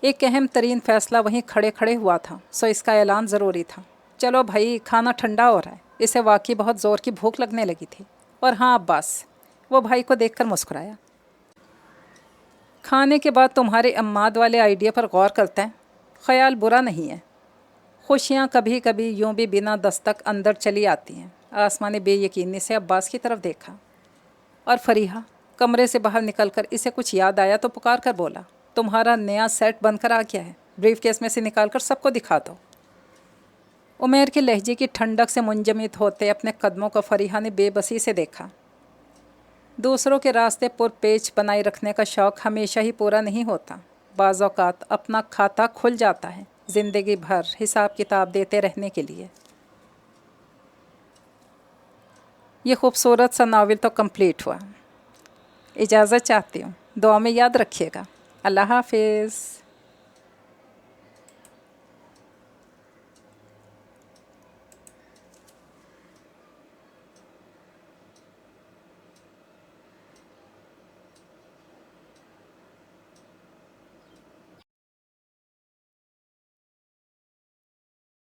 एक अहम तरीन फ़ैसला वहीं खड़े खड़े हुआ था, सो इसका ऐलान ज़रूरी था। चलो भाई, खाना ठंडा हो रहा है। इसे वाकई बहुत ज़ोर की भूख लगने लगी थी। और हाँ अब्बास, वो भाई को देखकर मुस्कुराया। खाने के बाद तुम्हारे अम्माद वाले आइडिया पर गौर करते हैं, ख़याल बुरा नहीं है। खुशियाँ कभी कभी यूँ भी बिना दस्तक अंदर चली आती हैं। आसमा ने बेयकीनी से अब्बास की तरफ देखा और फरीहा कमरे से बाहर निकलकर इसे कुछ याद आया तो पुकार कर बोला, तुम्हारा नया सेट बनकर आ गया है, ब्रीफ केस में से निकाल कर सबको दिखा दो। उमैर के लहजे की ठंडक से मुंजमद होते अपने कदमों को फरीहा ने बेबसी से देखा। दूसरों के रास्ते पुरपेच बनाए रखने का शौक़ हमेशा ही पूरा नहीं होता। बाज़ औक़ात अपना खाता खुल जाता है ज़िंदगी भर हिसाब किताब देते रहने के लिए। ये खूबसूरत सा नावल तो कंप्लीट हुआ। इजाज़त चाहती हूँ, दुआ में याद रखिएगा। अल्लाह हाफ़िज़।